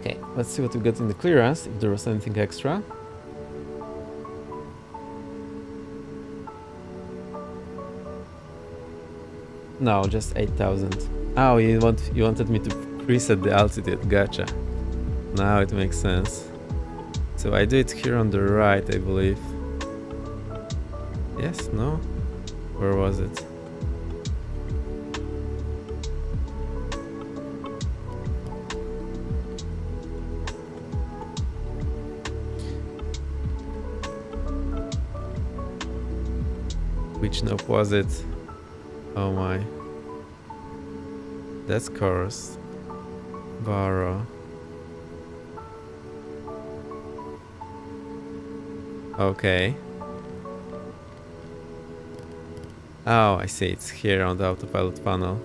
Okay, let's see what we got in the clearance, if there was anything extra. No, just 8,000. Oh, you wanted me to preset the altitude. Gotcha. Now it makes sense. So I do it here on the right, I believe. Yes? No? Where was it? Which knob was it? Oh my. That's course. Barrow. Okay. Oh, I see. It's here on the autopilot panel.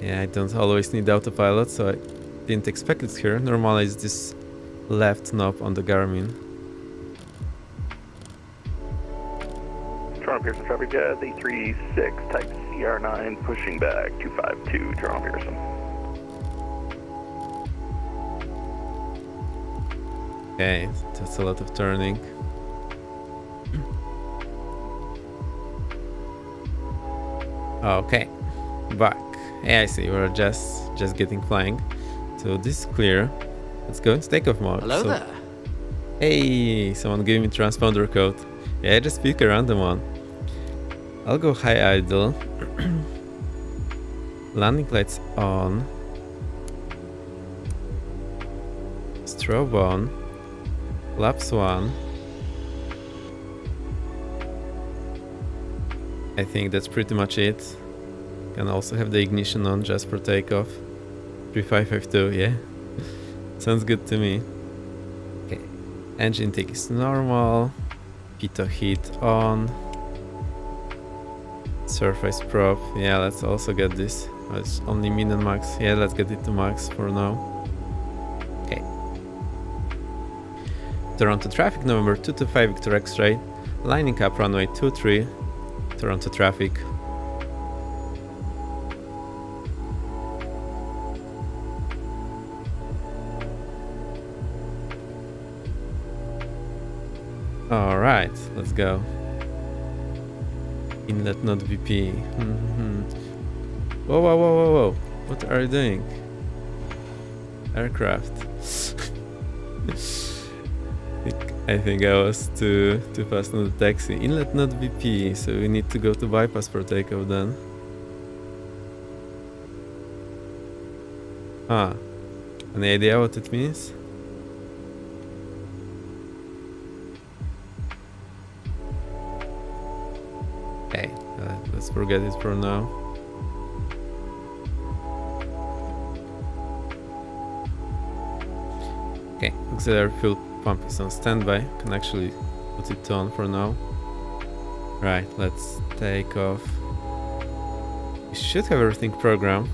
Yeah, I don't always need autopilot, so I didn't expect it here. Normally it's this left knob on the Garmin. Toronto Pearson traffic jazz 836 type CR9 pushing back 252 Toronto Pearson. Okay, that's a lot of turning. Okay, back. Yeah, I see. We're just getting flying. So this is clear. Let's go into takeoff mode. Hello there. Hey, someone gave me transponder code. Yeah, just pick a random one. I'll go high idle. Landing lights on. Strobe on. Laps 1. I think that's pretty much it. Can also have the ignition on just for takeoff. 3552, yeah. Sounds good to me. Okay. Engine intake is normal. Pitot heat on. Surface prop. Yeah, let's also get this. Oh, it's only min and max. Yeah, let's get it to max for now. Okay. Toronto traffic, November 225 Victor X-ray. Lining up runway 23. Toronto traffic. Alright, let's go. Inlet not VP. Whoa, whoa, whoa, whoa, whoa. What are you doing? Aircraft. I think I was too fast on the taxi. Inlet not VP, so we need to go to bypass for takeoff then. Ah, any idea what it means? Okay, let's forget it for now. Okay, auxiliary fuel pump is on standby. Can actually put it on for now. Right, let's take off. We should have everything programmed.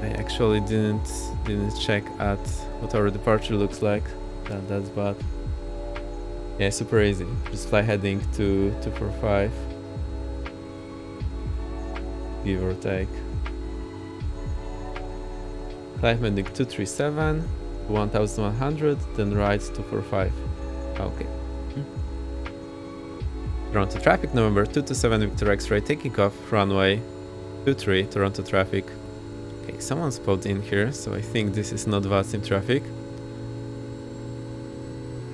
I actually didn't check at what our departure looks like. That's bad. Yeah, super easy. Just fly heading to 245. Give or take. Climb heading 237. 1100, then right 245. Okay. Toronto traffic, November 227 Victor X-ray, taking off, runway 23, Toronto traffic. Okay, someone spotted in here, so I think this is not VATSIM traffic.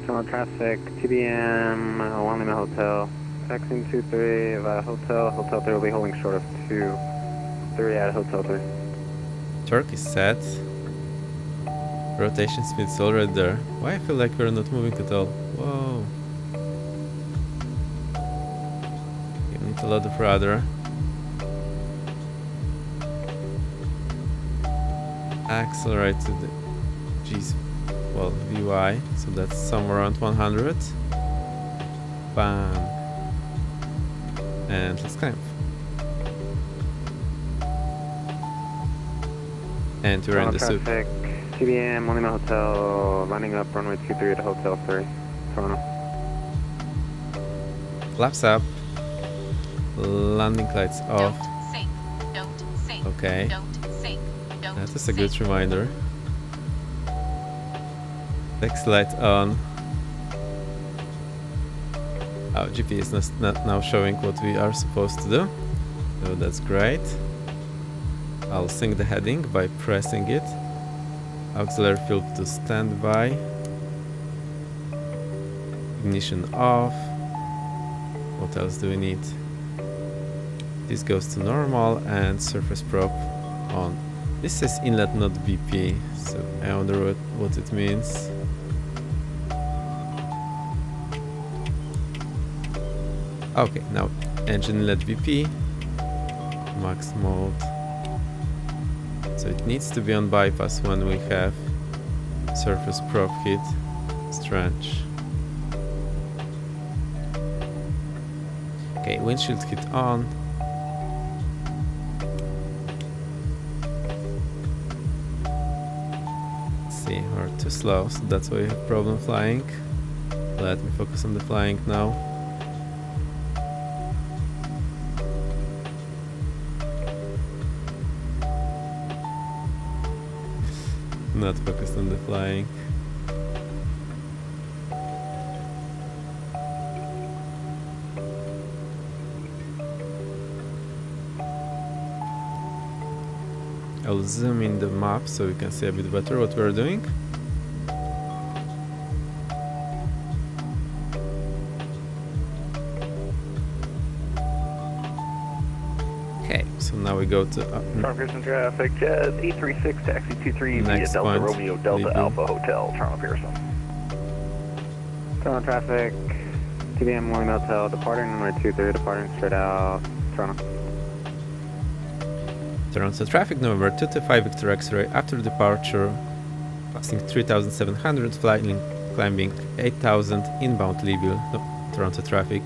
Toronto traffic, TDM, 1 Lima Hotel, taxiing 23 via Hotel. Hotel 3 will be holding short of 23 at Hotel 3. Torque is set. Rotation speed is already there. Why I feel like we're not moving at all? Whoa. You need a lot of rudder. Accelerate to the VY, so that's somewhere around 100. Bam. And let's climb. And we're in the soup. TDM, 1 Lima Hotel, landing up runway 23 to Hotel 3, Toronto. Flaps up. Landing lights off. Don't sink. Don't sink. Okay. Don't sink. Don't That is a good sink. reminder. Taxi light on. Our GPS is not now showing what we are supposed to do. So that's great. I'll sync the heading by pressing it. Auxiliary fuel to standby. Ignition off. What else do we need? This goes to normal and surface prop on. This says inlet not BP, so I wonder what it means. Okay, now engine inlet BP. Max mode. So it needs to be on bypass when we have surface prop hit. Strange. Okay, windshield hit on. Let's see, we're too slow, so that's why we have problem flying. Let me focus on the flying now. Not focused on the flying. I'll zoom in the map so we can see a bit better what we're doing. Okay, so now we go to Toronto Pearson traffic, Jazz 836, taxi 23 via Next Delta point, Romeo Delta leaving. Alpha Hotel, Toronto Pearson. Toronto traffic, TDM, 1 Lima Hotel, departing runway 23, departing straight out, Toronto. Toronto traffic, November 225 Victor X-ray, after departure, passing 3,700, flying, climbing 8,000, inbound Libil, Toronto traffic.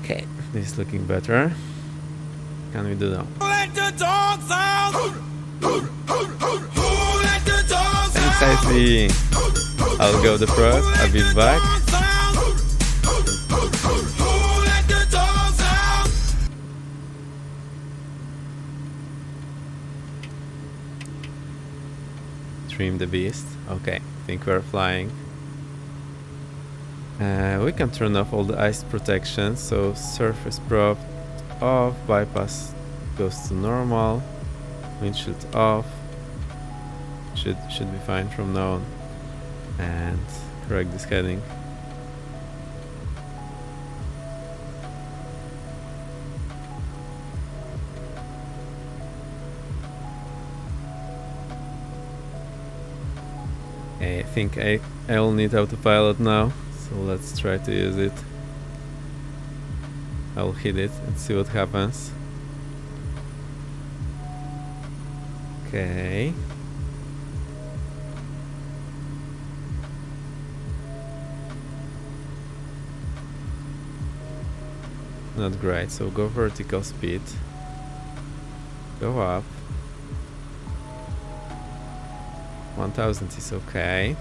Okay, this is looking better. Can we do that? Let the dogs out! Let the dogs Precisely. I'll go the front, a bit back. Let the dogs out! Trim the beast. Okay, I think we're flying. We can turn off all the ice protection, so surface prop off, bypass goes to normal, windshield off. Should be fine from now on. And correct this heading. Okay, I think I'll need autopilot now, so let's try to use it. I'll hit it and see what happens. Okay. Not great, so go vertical speed. Go up. 1000 is okay.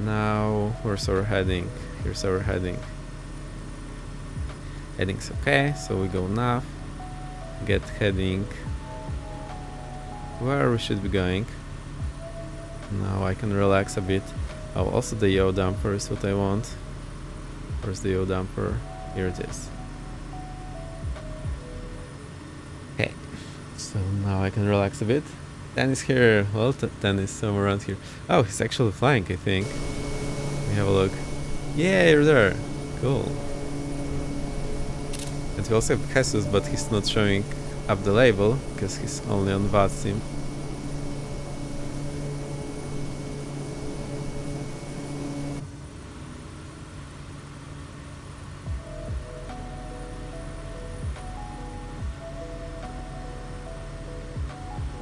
Now, where's our heading? Here's our heading. Heading's okay, so we go nav. Get heading. Where we should be going. Now I can relax a bit. Oh, also the yaw damper is what I want. Where's the yaw damper? Here it is. Okay, so now I can relax a bit. Dan is here. Well, Dan is somewhere around here. Oh, he's actually flying, I think. Let me have a look. Yeah, you're there. Cool. And we also have Jesus, but he's not showing up the label because he's only on VAD sim.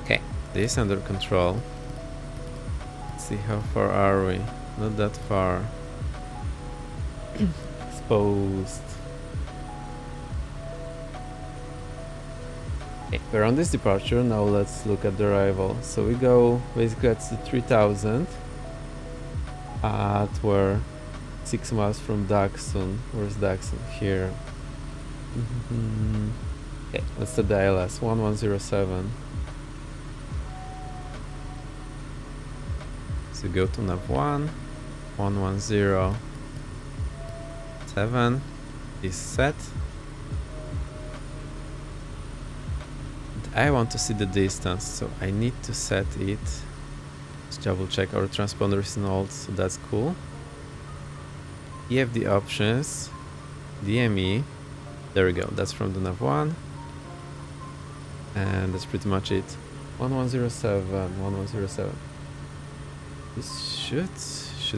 Okay, this is under control. Let's see how far are we? Not that far. Exposed. Okay, we're on this departure. Now let's look at the arrival. So we go basically at the 3000 at where 6 miles from Daxon. Where's Daxon? Here. Okay, that's the ILS 1107. So go to nav 1 1107 is set. I want to see the distance, so I need to set it. Let's double check our transponder is null, so that's cool. You have the options, DME, there we go, that's from the nav 1. And that's pretty much it. 1107. This should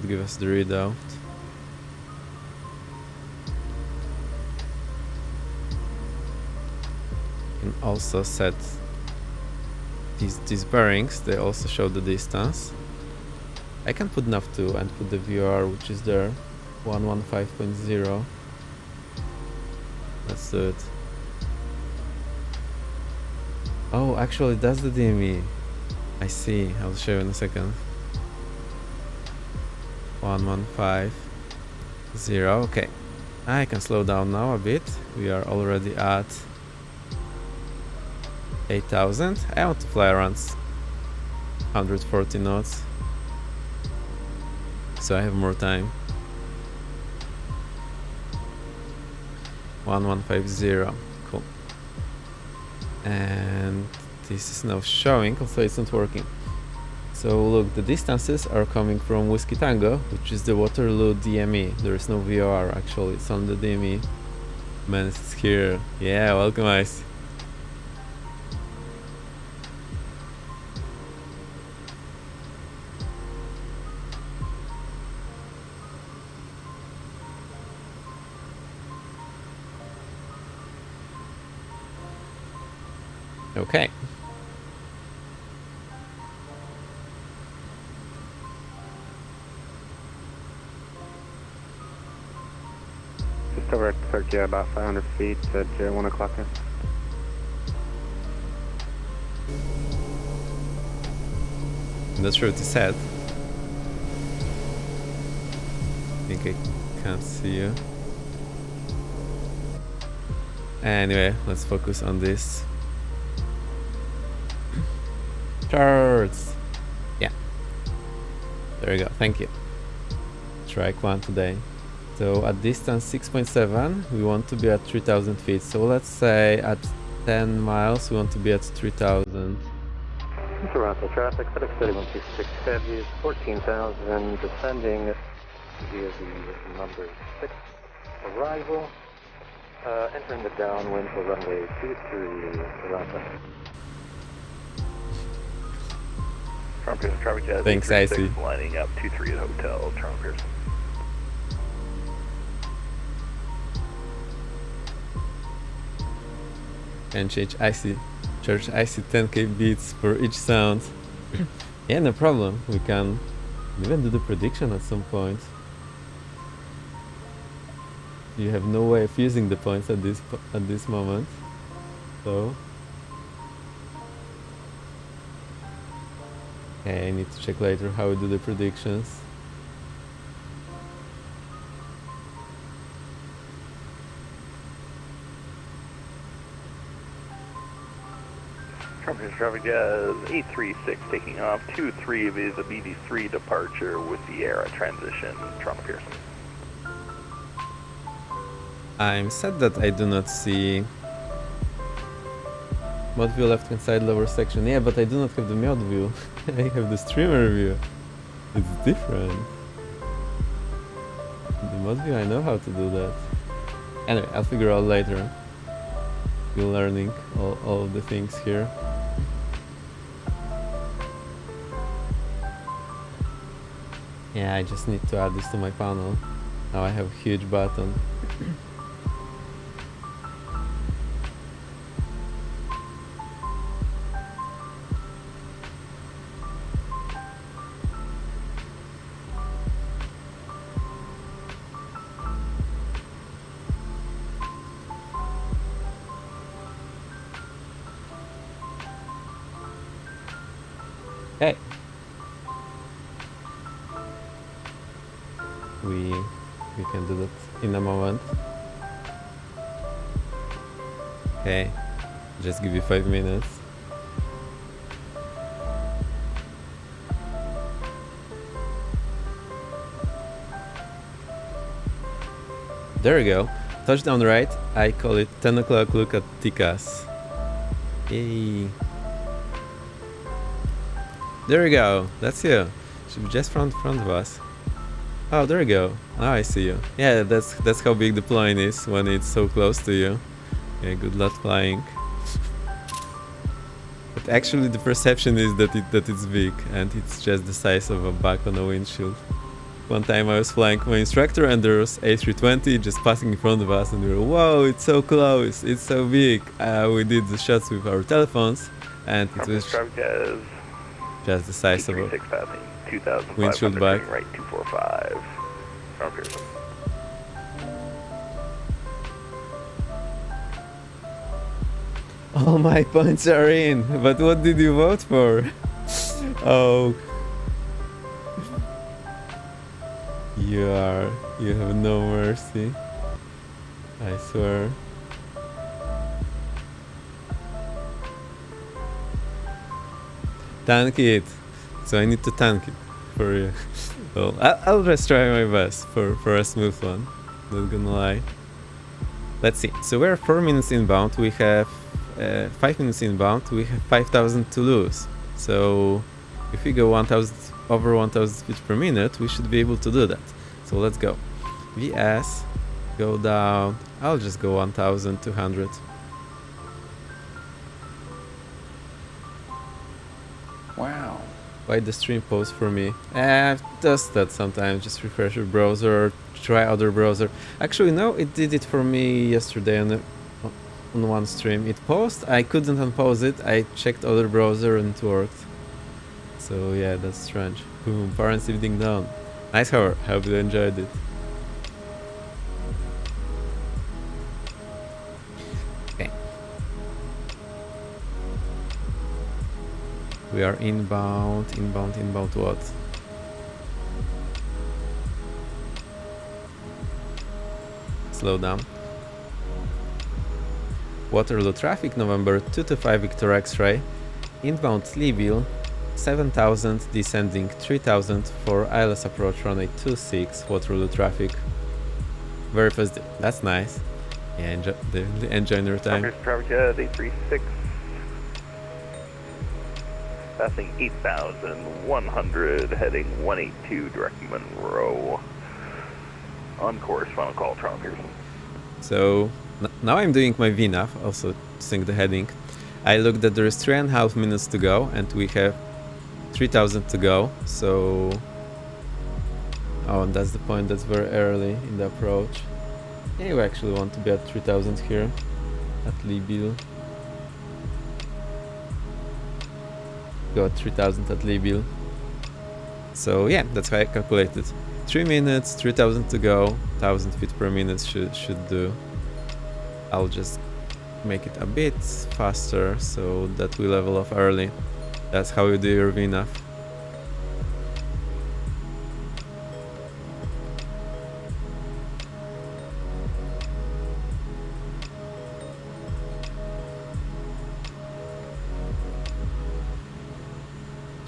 give us the readout. Can also set these bearings, they also show the distance. I can put nav2 and put the VOR, which is there, 115.0. Let's do it. Oh, actually that's the DME. I see, I'll show you in a second. 1150. Okay, I can slow down now a bit. We are already at 8000. I want to fly around 140 knots, so I have more time. 1150. Cool. And this is now showing, also it's not working. So look, the distances are coming from Whiskey Tango, which is the Waterloo DME. There is no VOR actually, it's on the DME. Man, it's here. Yeah, welcome Ice. Okay. Just over at Turkey, about 500 feet at 1 o'clock. I'm not sure what to said. I think I can't see you. Anyway, let's focus on this. Charts! Yeah. There we go, thank you. Strike 1 today. So at distance 6.7, we want to be at 3000 feet. So let's say at 10 miles, we want to be at 3000. Toronto traffic, FedEx 3126 Heavy is 14,000, descending via the number 6 arrival, entering the downwind for runway 23 Toronto. Toronto Pearson traffic jazz. Thanks, 836, Icy. lining up 23 at hotel, Toronto Pearson. And change IC, charge IC 10k beats for each sound. Yeah, no problem. We can even do the prediction at some point. You have no way of using the points at this moment, so okay, I need to check later how we do the predictions. Toronto Pearson traffic jazz 836 taking off 23 is a BD3 departure with the ERA transition, Toronto Pearson. I'm sad that I do not see mod view left hand side lower section. Yeah, but I do not have the mod view. I have the streamer view. It's different. The mod view, I know how to do that. Anyway, I'll figure out later. Still learning all of the things here. Yeah, I just need to add this to my panel. Now I have a huge button. Hey. We can do that in a moment. Okay, just give you 5 minutes. There we go. Touchdown right. I call it 10 o'clock look at Tikas. Yay. There we go. That's you. Should be just front of us. Oh, there we go. Now I see you. Yeah, that's how big the plane is when it's so close to you. Yeah, good luck flying. But actually the perception is that it's big and it's just the size of a bug on a windshield. One time I was flying my instructor and there was A320 just passing in front of us and we were, whoa, it's so close, it's so big. We did the shots with our telephones and it was just the size of a windshield bug. Right 245. Toronto Pearson. All my points are in, but what did you vote for? Oh. You have no mercy. I swear. Tank it. So I need to tank it for you. Well, I'll just try my best for a smooth one. Not gonna lie. Let's see. So we're 4 minutes inbound. We have 5 minutes inbound. We have 5,000 to lose. So if we go 1,000 over 1,000 feet per minute, we should be able to do that. So let's go. VS, go down. I'll just go 1,200. Wow. Why the stream pause for me? Does that sometimes. Just refresh your browser, try other browser. Actually, no, it did it for me yesterday on one stream. It paused, I couldn't unpause it. I checked other browser and it worked. So yeah, that's strange. Boom, parents evening down. Nice hour, hope you enjoyed it. Okay. We are inbound what? Slow down. Waterloo traffic, November 225 Victor X-ray. Inbound Leeville, 7,000, descending 3,000 for ILS approach runway 26, Waterloo traffic. Very positive, that's nice. Yeah, enjoy your time. Traffic 836. Passing 8,100, heading 182, directing Monroe. On course, final call, Toronto Pearson. So now I'm doing my VNAV, also sync the heading. I looked that there is 3.5 minutes to go and we have 3,000 to go, so... Oh, and that's the point, that's very early in the approach. Yeah, we actually want to be at 3,000 here, at Libil. Got 3,000 at Libil. So yeah, that's how I calculated. 3 minutes, 3,000 to go, 1,000 feet per minute should do. I'll just make it a bit faster so that we level off early. That's how you do your VNAV.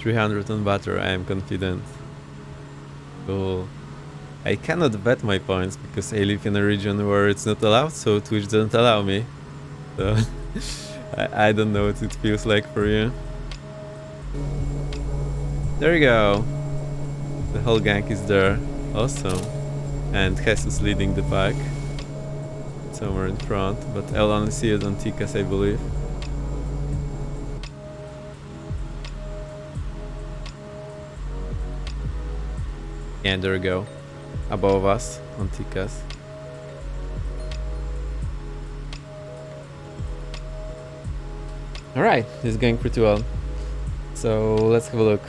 $300 on butter, I am confident. Cool. I cannot bet my points because I live in a region where it's not allowed, so Twitch doesn't allow me. So I don't know what it feels like for you. There you go. The whole gang is there. Awesome. And Jesus leading the pack. Somewhere in front, but I'll only see it on Tikas, I believe. And there we go. Above us on Tikas. Alright, this is going pretty well. So let's have a look.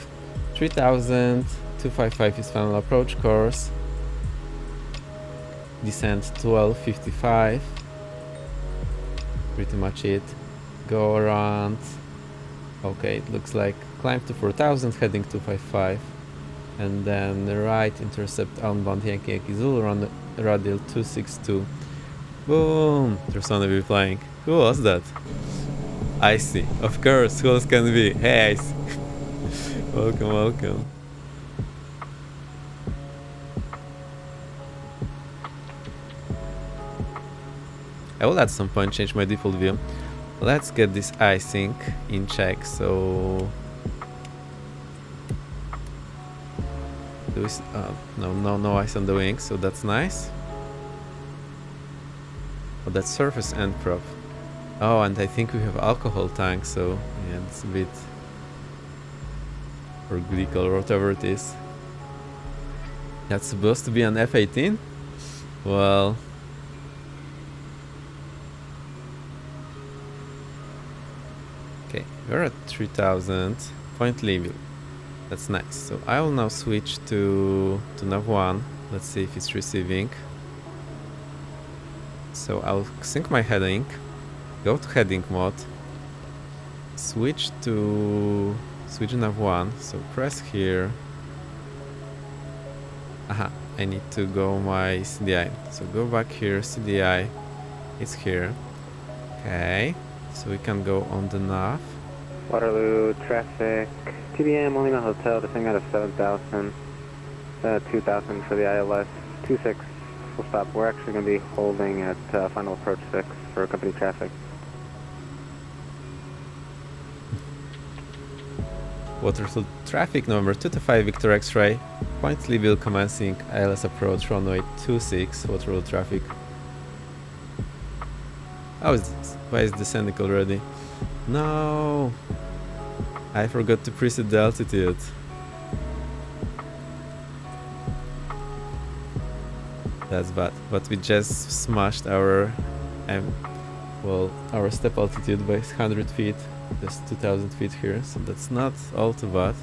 3,255 is final approach course. Descent 1255. Pretty much it. Go around. Okay, it looks like climb to 4,000, heading 255. And then the right, intercept outbound Yankee Yankee Zulu, run radial 262. Boom! There's one of you flying. Who was that? Icy. Of course, who else can it be? Hey Icy. Welcome, welcome. I will at some point change my default view. Let's get this icing in check, so... No ice on the wings, so that's nice. Oh, that's surface end prop. Oh, and I think we have alcohol tank, so yeah, it's a bit... or glycol, or whatever it is. That's supposed to be an F-18? Well... Okay, we're at 3,000. Point level. That's nice. So I will now switch to nav 1. Let's see if it's receiving. So I'll sync my heading. Go to heading mode. Switch nav 1. So press here. Aha, I need to go my CDI. So go back here, CDI. It's here. Okay. So we can go on the nav. Waterloo traffic, TBM, Molina Hotel, descending out of 7,000, 2,000 for the ILS, 26, full stop. We're actually going to be holding at final approach 6 for company traffic. Waterloo traffic, November 225, Victor X-ray, point level commencing, ILS approach, runway 26, Waterloo traffic. Oh, why is descending already? No! I forgot to preset the altitude. That's bad. But we just smashed our our step altitude by 100 feet. There's 2,000 feet here, so that's not all too bad.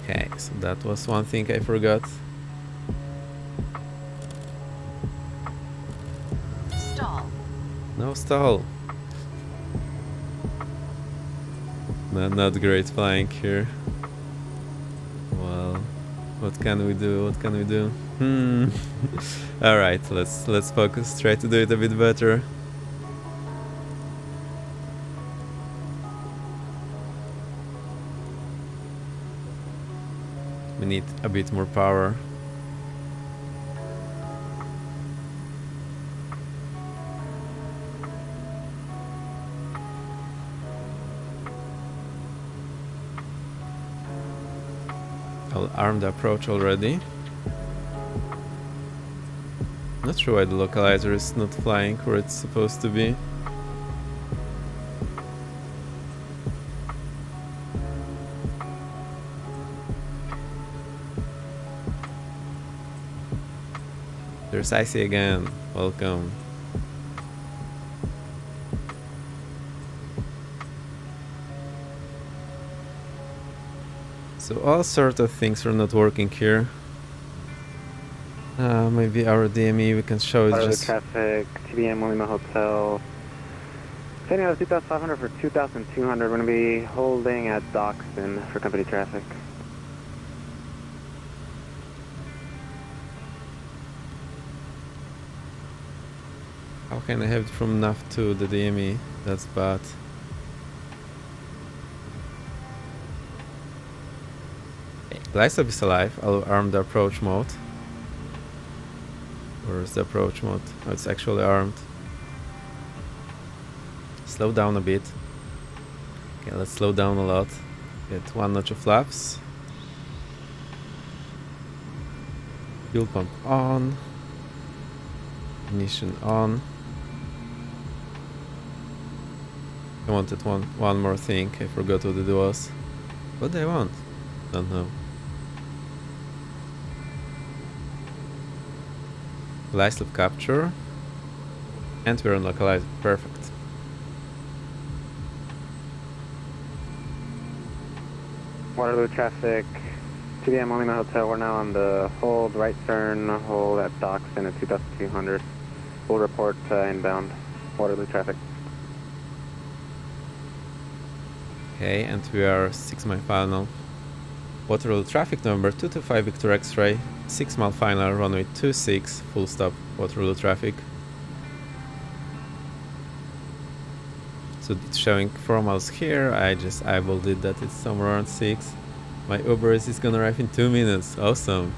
Okay, so that was one thing I forgot. Stall. No stall. Not great flying here. Well, what can we do? What can we do? All right, let's focus. Try to do it a bit better. We need a bit more power. I'll arm the approach already. Not sure why the localizer is not flying where it's supposed to be. There's Icy again. Welcome. So all sort of things are not working here. Maybe our DME we can show it just... traffic, TBM Lima Hotel. Standing out of 2,500 for 2,200. We're going to be holding at Doxton for company traffic. How can I have it from NAV to the DME? That's bad. Okay, Glidestop is alive. I'll arm the approach mode. Where's the approach mode? Oh, it's actually armed. Slow down a bit. Okay, let's slow down a lot. Get one notch of flaps. Fuel pump on. Ignition on. I wanted one more thing. I forgot what it was. What do I want? Don't know. Glidestop capture. And we're on localizer. Perfect. Waterloo traffic, TBM Lima Hotel. We're now on the hold, right turn, hold at Doxton at 2,200. We'll report inbound Waterloo traffic. Okay, and we are 6 mile final. Waterloo traffic number 225 Victor X-ray, 6 mile final, runway 26, full stop, Waterloo traffic. So it's showing 4 miles here. I just eyeballed it that it's somewhere around 6. My Uber is gonna arrive in 2 minutes. Awesome.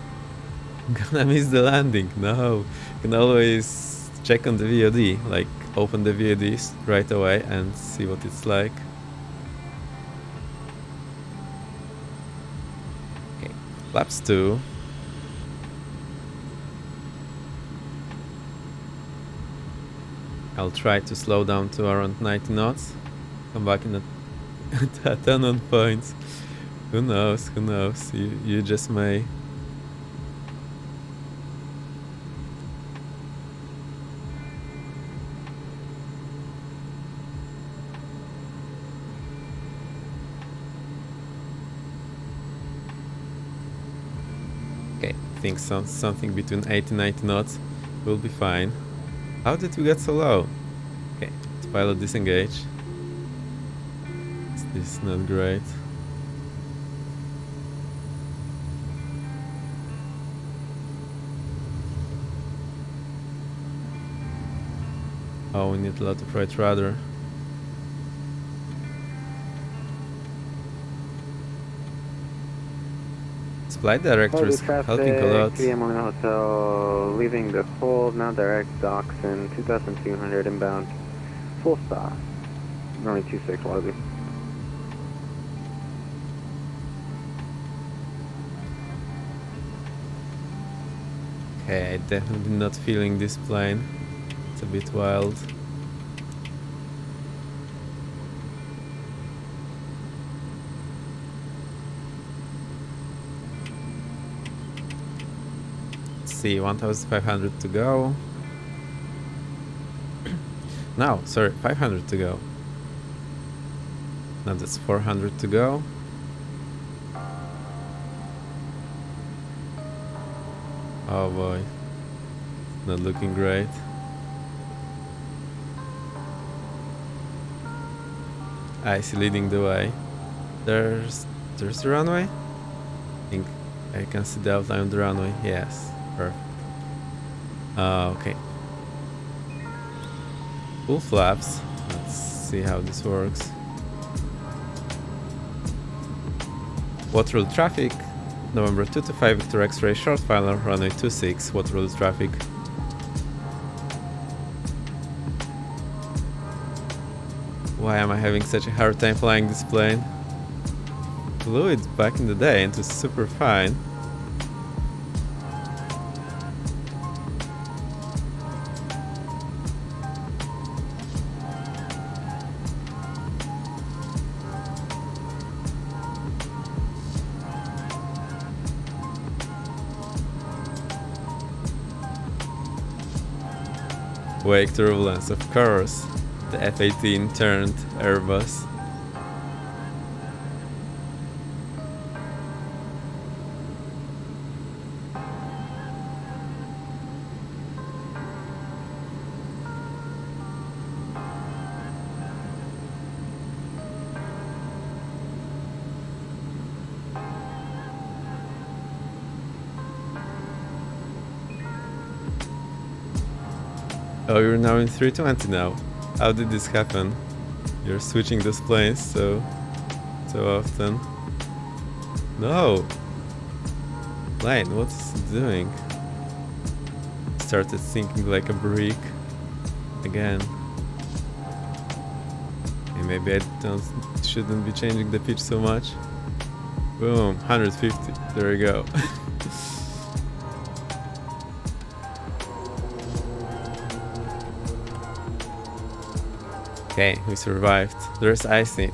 I'm gonna miss the landing. No. You can always check on the VOD. Like, open the VOD right away and see what it's like. Okay. Flaps 2. I'll try to slow down to around 90 knots. Come back in at 10 on points. Who knows? Who knows? You just may. Okay, I think something between 80 and 90 knots will be fine. How did we get so low? Okay, let's pilot disengage. This is not great. Oh, we need a lot of right rudder. Flight director is helping a lot. TBM Lima Hotel, leaving the hold, now direct Doxton, 2,200 inbound, full stop. Runway 26 Waterloo. Okay, definitely not feeling this plane. It's a bit wild. See, 1,500 to go. No, sorry, 500 to go. Now that's 400 to go. Oh boy, not looking great. Icy leading the way. There's the runway. I think I can see the outline of the runway. Yes. Perfect. Okay. Full flaps. Let's see how this works. Waterloo traffic. November 225 Victor X-ray short final, runway 26. Waterloo traffic. Why am I having such a hard time flying this plane? flew it back in the day and it was super fine. Wake turbulence, of course. The F-18 turned Airbus. Oh, you're now in 320 now. How did this happen? You're switching those planes so often. No! Plane, what's it doing? Started sinking like a brick. Again. Okay, maybe I shouldn't be changing the pitch so much. Boom, 150. There we go. Okay, we survived. There's icy.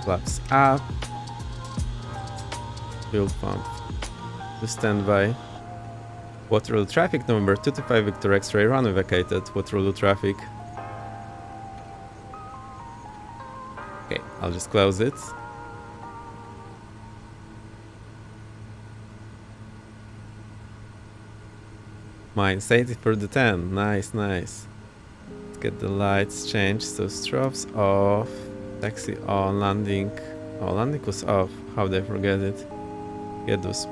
Flaps up. Fuel pump to standby. Waterloo traffic, November 225 Victor X-ray, runway vacated. Waterloo traffic. Okay, I'll just close it. Minus 80 for the 10. Nice, nice. Let's get the lights changed. So strobes off. Taxi on. Landing. Oh, landing was off. How did I forget it? Get those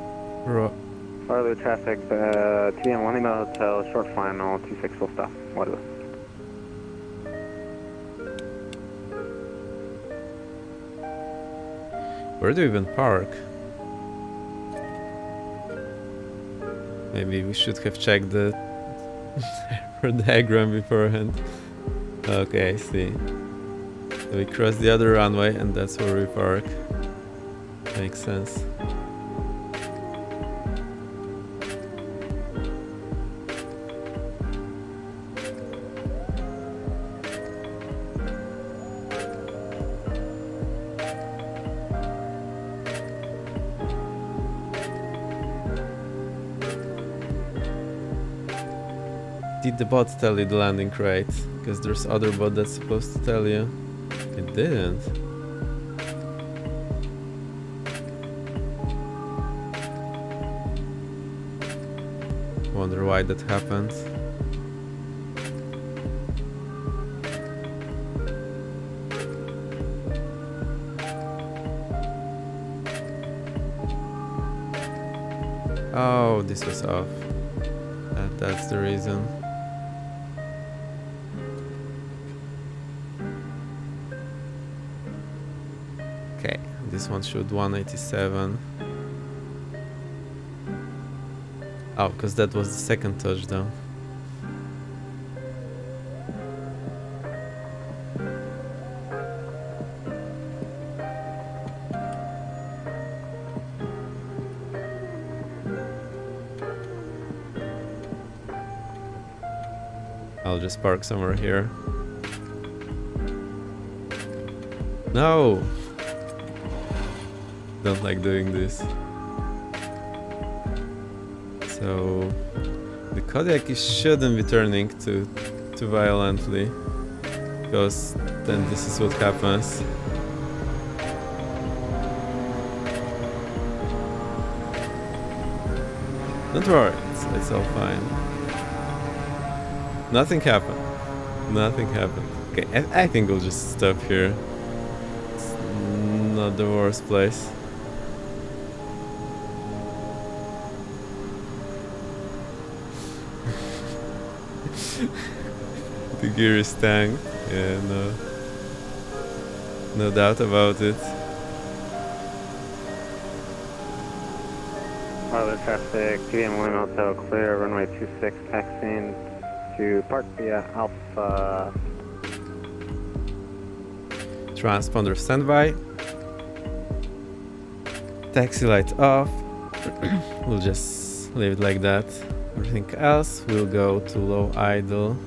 Waterloo traffic, TM Lima Hotel, short final, 26 full stop. Waterloo. Where do we even park? Maybe we should have checked the diagram beforehand. Okay, I see. So we cross the other runway and that's where we park. Makes sense. Did the bot tell you the landing rate? Because there's other bot that's supposed to tell you. It didn't. Wonder why that happened. Oh, this was off. That's the reason. Okay, this one showed 187. Oh, because that was the second touchdown. I'll just park somewhere here. No! Don't like doing this. So the Kodiak shouldn't be turning too violently, because then this is what happens. Don't worry, it's all fine. Nothing happened. Nothing happened. Okay, I think we'll just stop here. It's not the worst place. The gear is tanked. Yeah, no doubt about it. Waterloo traffic, TM Lima Hotel, clear, runway 26, taxiing. to park via Alpha. Transponder standby. Taxi light off. We'll just leave it like that. Everything else will go to low idle.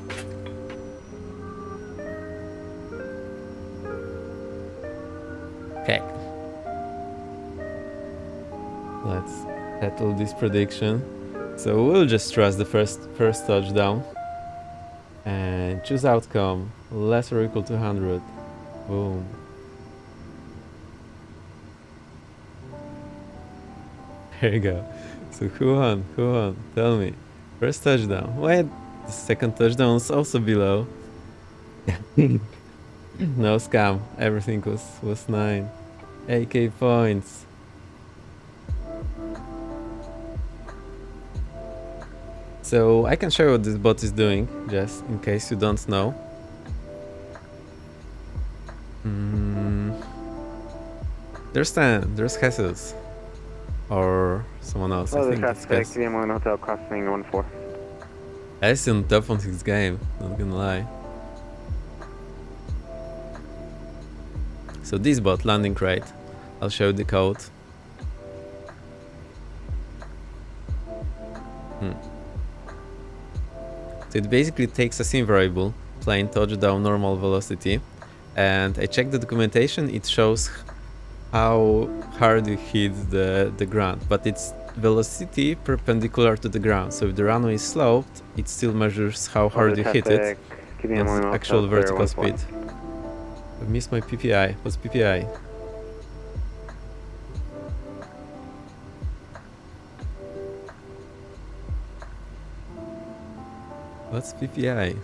Okay. Let's settle this prediction. So we'll just trust the first touchdown and choose outcome less or equal to 100. Boom. There you go. So who won? Who won? Tell me. First touchdown. Wait, the second touchdown is also below. No scam. Everything was 9. AK points. So I can show you what this bot is doing, just in case you don't know. There's Stan, there's Jesus. Or someone else. I think it's Jesus. DM1 Hotel crossing 1-4. I still on top on his game, not gonna lie. So this bot, landing crate. I'll show you the code. So it basically takes a sim variable, plane touchdown normal velocity, and I checked the documentation, it shows how hard you hit the ground, but it's velocity perpendicular to the ground, so if the runway is sloped, it still measures how hard you hit it, not actual vertical speed. I missed my PPI. What's PPI? What's PPI?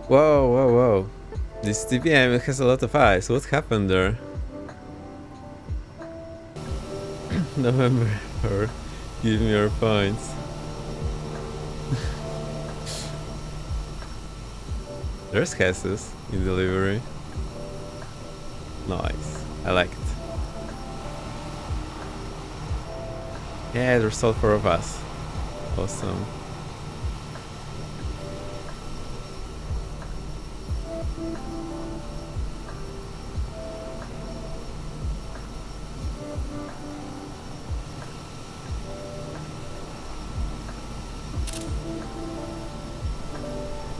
Whoa, whoa, whoa. This TPM has a lot of eyes. What happened there? November, or give me your points. There's Jesus in delivery. Nice. I like it. Yeah, there's all 4 of us. Awesome.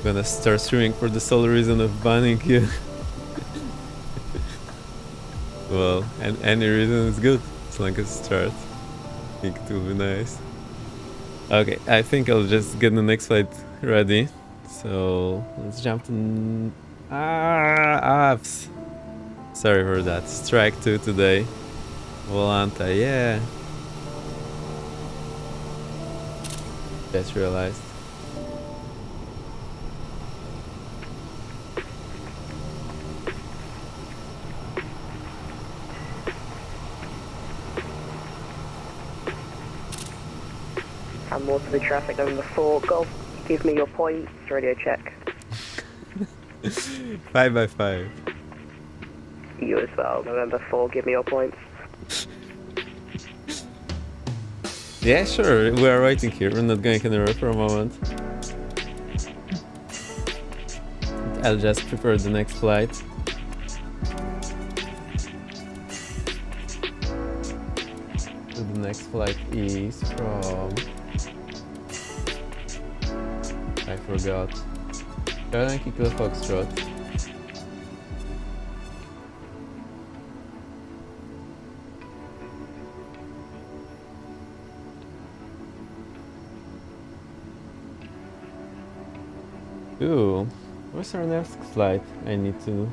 Gonna start streaming for the sole reason of banning you. Well, and any reason is good, as long as it starts. I think it will be nice. Okay, I think I'll just get the next flight ready. So let's jump to apps. Sorry for that. Strike 2 today. Volanta, yeah. Just realized. And more to the traffic November 4. Golf, give me your points. Radio check. 5 by 5. You as well. November 4, give me your points. Yeah, sure. We are waiting here. We're not going anywhere for a moment. I'll just prepare the next flight. So the next flight is from... I forgot. Yankee Kilo Foxtrot. Ooh, where's our next flight? I need to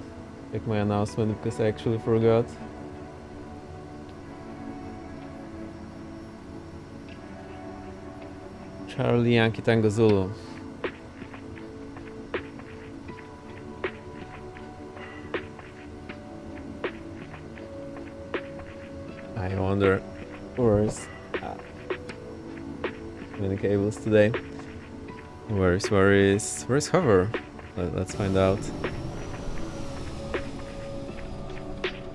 check my announcement because I actually forgot. Charlie Yankee Tango Zulu. I wonder where's many cables today. Where's hover? Let's find out.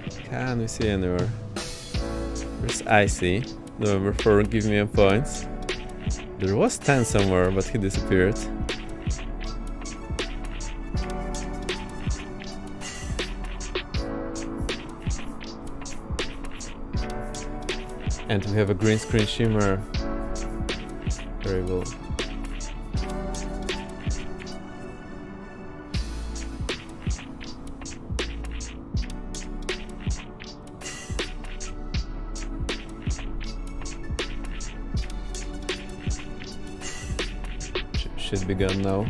Can we see anywhere? Where's Icy? November 4, give me a point. There was 10 somewhere, but he disappeared. And we have a green screen shimmer. Terrible. Should be gone now.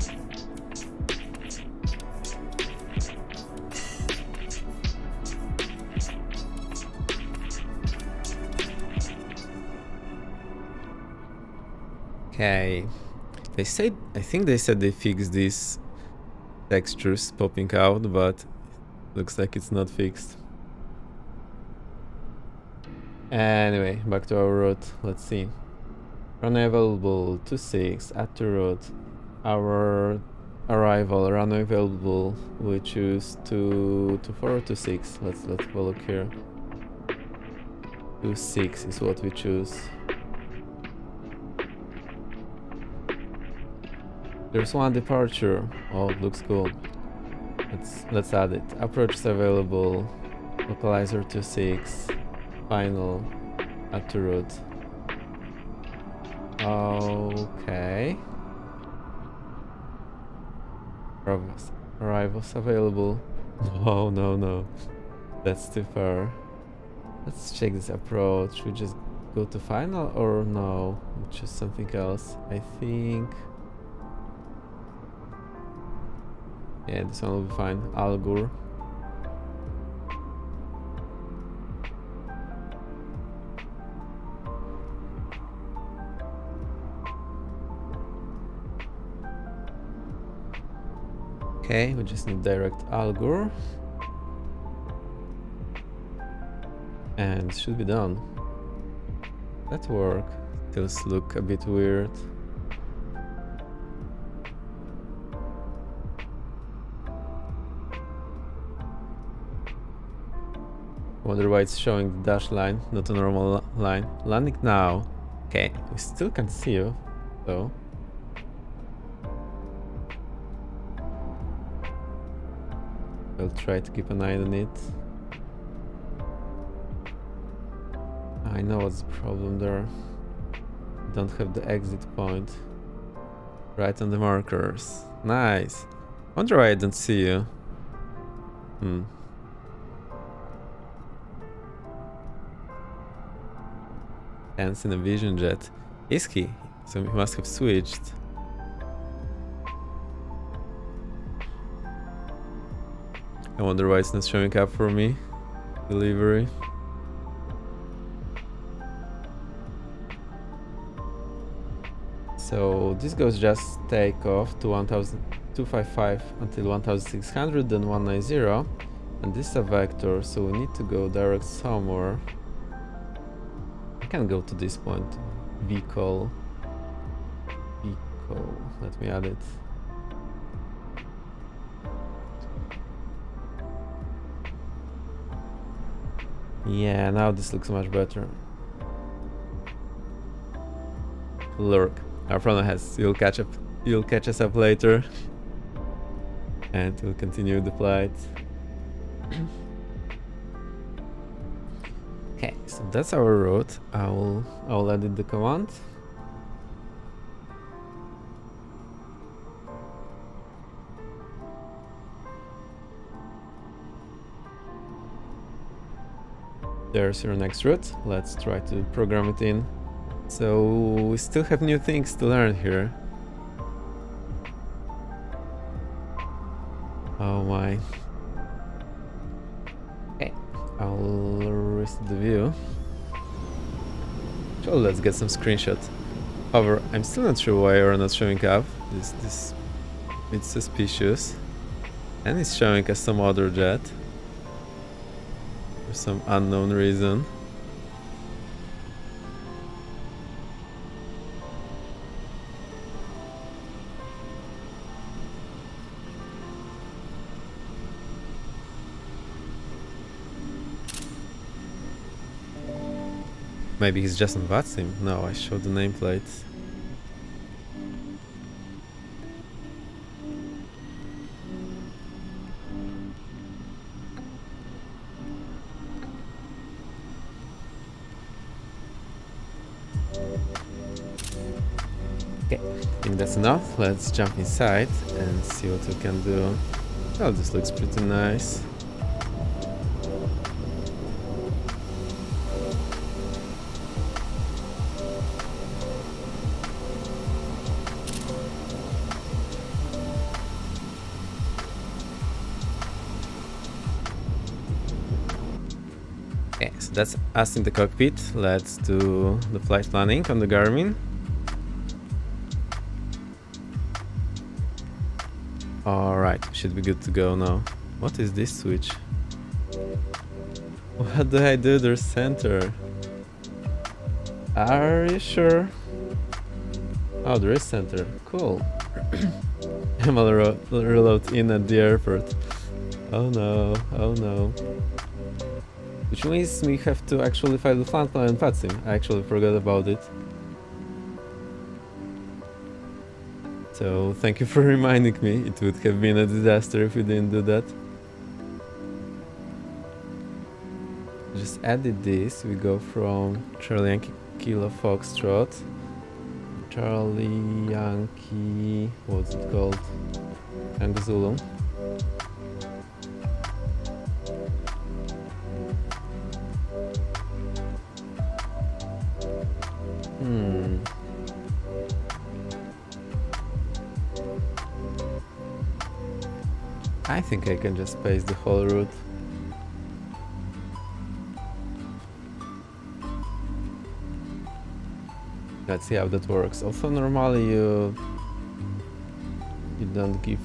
Okay. I think they said they fixed these textures popping out, but looks like it's not fixed. Anyway, back to our route. Let's see. Runway available 26 at the route. Our arrival, runway available. We choose 4 or 6. Let's have a look here. 26 is what we choose. There's one departure. Oh, it looks cool. Let's add it. Approach is available. Localizer 26. Final at the route. Okay. Arrivals available. No. That's too far. Let's check this approach. We just go to final or no? We choose something else. I think. Yeah, this one will be fine. Algur. Okay, we just need direct Algur. And it should be done. That work. Those look a bit weird. Wonder why it's showing the dash line, not a normal line. Landing now. Okay, we still can't see you, though. I'll try to keep an eye on it. I know what's the problem there. Don't have the exit point. Right on the markers. Nice. Wonder why I don't see you. Ends in a vision jet. Is he? So he must have switched. I wonder why it's not showing up for me. Delivery. So this goes just take off to 1255 until 1600, then 190. And this is a vector, so we need to go direct somewhere. I can go to this point. Vehicle. Let me add it. Yeah, now this looks much better. Lurk. Our front has. You'll catch us up later. And we'll continue the flight. Okay, so that's our route. I'll edit the command. There's your next route. Let's try to program it in. So we still have new things to learn here. Oh my. Okay, I'll reset the view. So let's get some screenshots. However, I'm still not sure why you're not showing up. This it's suspicious. And it's showing us some other jet. For some unknown reason. Maybe he's just on VATSIM. No, I showed the nameplate. Okay, I think that's enough. Let's jump inside and see what we can do. Oh, this looks pretty nice. Okay, so that's us in the cockpit. Let's do the flight planning on the Garmin. Alright, should be good to go now. What is this switch? What do I do? There's center. Are you sure? Oh, there is center. Cool. I'm all reload in at the airport. Oh no, oh no. Which means we have to actually file the flight plan and VATSIM. I actually forgot about it. So thank you for reminding me. It would have been a disaster if we didn't do that. Just added this. We go from Charlie Yankee Kilo Foxtrot. Charlie Yankee... what's it called? Tango Zulu. I think I can just paste the whole route. Let's see how that works. Also, normally you don't give.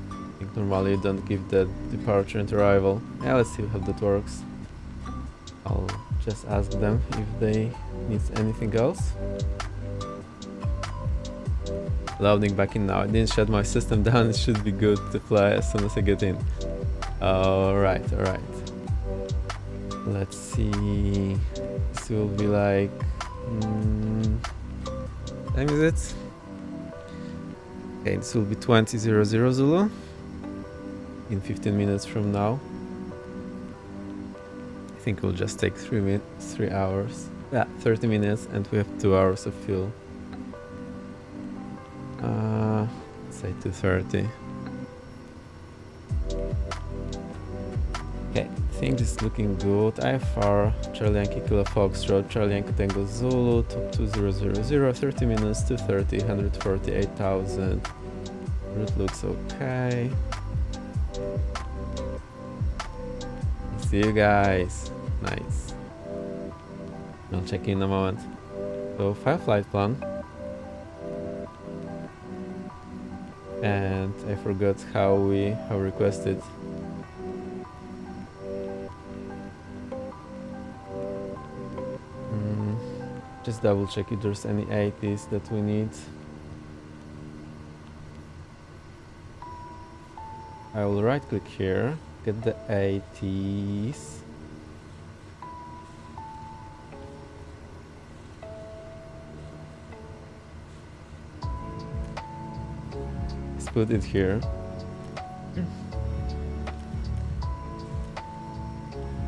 I think normally you don't give the departure and arrival. Yeah, let's see how that works. I'll just ask them if they need anything else. Loading back in now. I didn't shut my system down. It should be good to fly as soon as I get in. Alright, alright. Let's see. This will be like... time is it? Okay, this will be 20:00 Zulu. In 15 minutes from now. I think it will just take 3 hours. Yeah, 30 minutes and we have 2 hours of fuel. Say 2:30. Okay, I think this is looking good. IFR, Charlie Yankee Kilo Foxtrot, Charlie Yankee Tango Zulu, 2000, 30 minutes, 230, 148,000. Route looks okay. See you guys. Nice. I'll check in a moment. So, flight plan. And I forgot how we requested. Just double check if there's any 80s that we need. I will right click here, get the 80s. Put it here.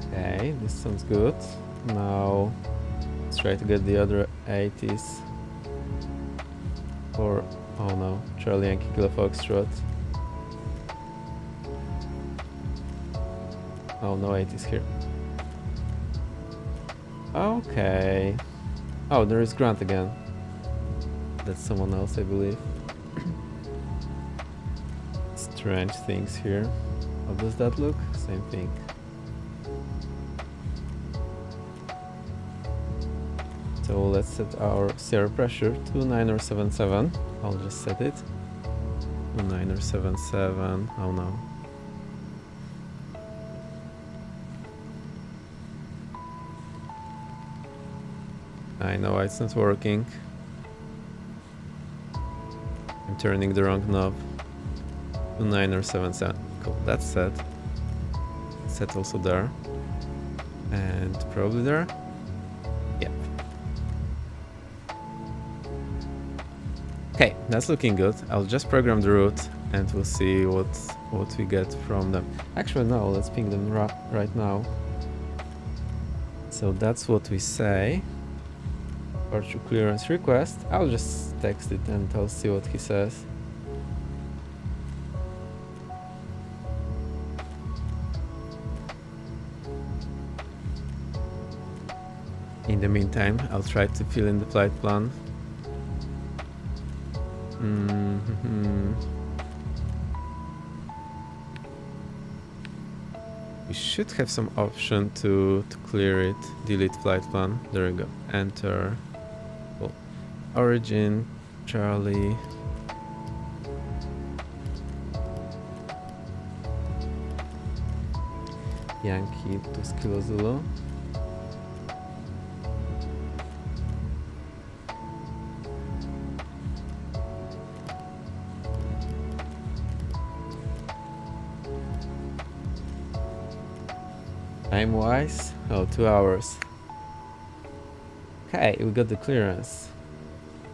Okay, this sounds good. Now let's try to get the other 80s. Or oh no, Charlie Yankee Kilo Foxtrot. Oh, no 80s here. Okay. Oh, there is Grant again. That's someone else, I believe. Strange things here. How does that look? Same thing. So let's set our Sierra pressure to 9077. I'll just set it to 9077. Oh no. I know it's not working. I'm turning the wrong knob. 9077. Cool, that's set. Set also there. And probably there. Okay, that's looking good. I'll just program the route and we'll see what we get from them. Actually, no, let's ping them right now. So that's what we say. Departure clearance request. I'll just text it and I'll see what he says. In the meantime, I'll try to fill in the flight plan. We should have some option to clear it. Delete flight plan. There we go. Enter. Cool. Origin, Charlie. Yankee to Kilo Zulu. Time wise, 2 hours. Okay, we got the clearance.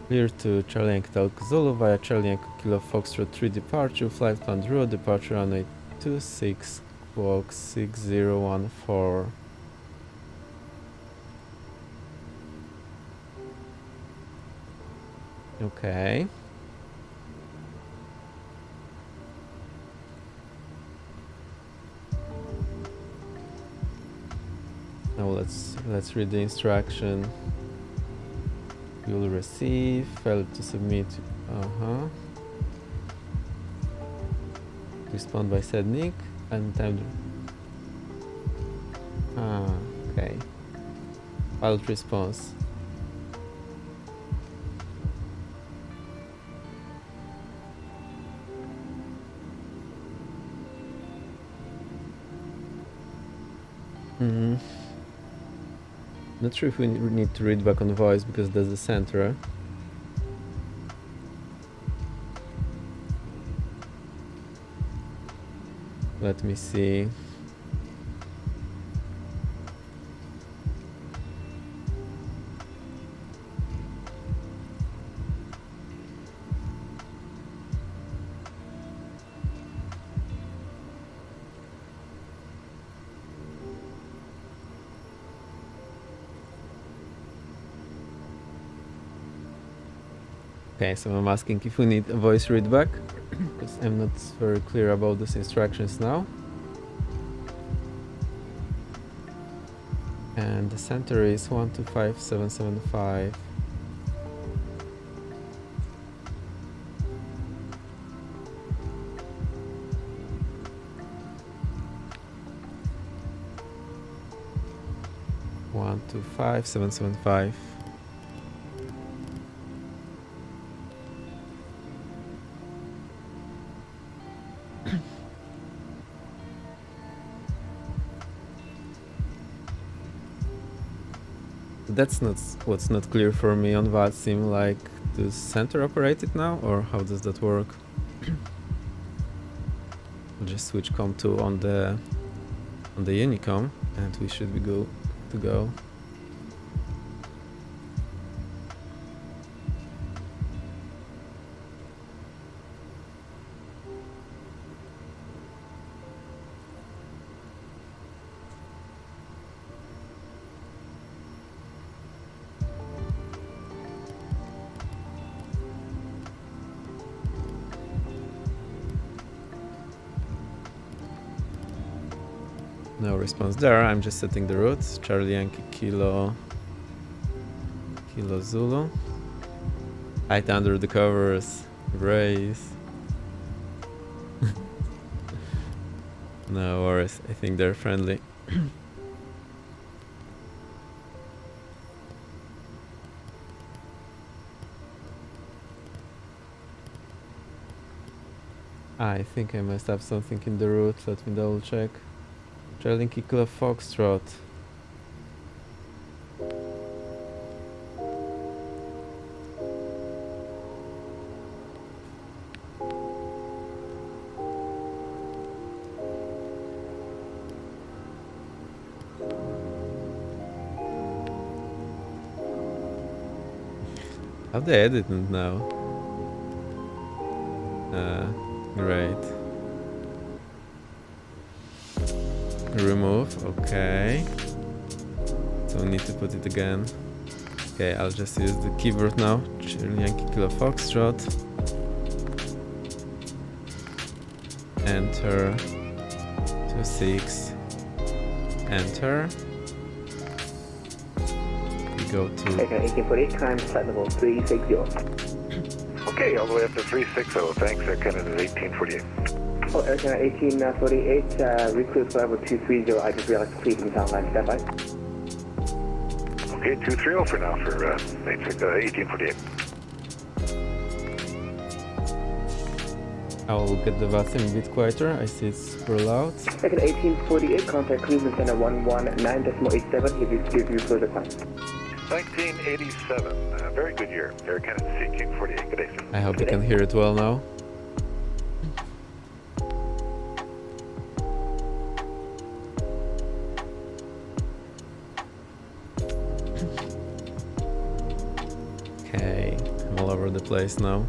Clear to Charlie Yankee Delta Zulu via Charlie Yankee Kilo Foxtrot 3 departure, flight plan route, departure runway 26 squawk 6014. Okay. Now let's read the instruction. You will receive, fail to submit. Respond by said nick and time. Okay. Failed response. Not sure if we need to read back on voice because there's the center. Let me see. Okay, so I'm asking if we need a voice readback because I'm not very clear about these instructions now. And the center is 125775. One, 2, 5, 7, 7, 5. That's not what's not clear for me on VATSIM. Like, does center operate it now, or how does that work? We'll just switch COM2 on the Unicom, and we should be good to go. No response there. I'm just setting the route. Charlie Yankee Kilo Zulu. Hide under the covers. Race. No worries. I think they're friendly. I think I must have something in the route. Let me double check. Charlie Yankee Kilo Foxtrot. How they edit it now? Great. Remove, okay. So we need to put it again. Okay, I'll just use the keyboard now. Yankee Kilo Foxtrot. Enter. 26. Enter. We go to... Taken 1848, climb flight level 360. Okay, all the way up to 360. Thanks, Air Canada 1848. Oh, Air Canada 1848, recruit flight level 230. I just realized completing sound line. Stand by. Okay, 230 for now for 1848. I will get the volume a bit quieter. I see it's super loud. Taken 1848, contact Cleveland Center 119.87. Give you further climb. 1987, very good year. Air Canada 1848. Good day, sir. I hope you can hear it well now. Okay, I'm all over the place now.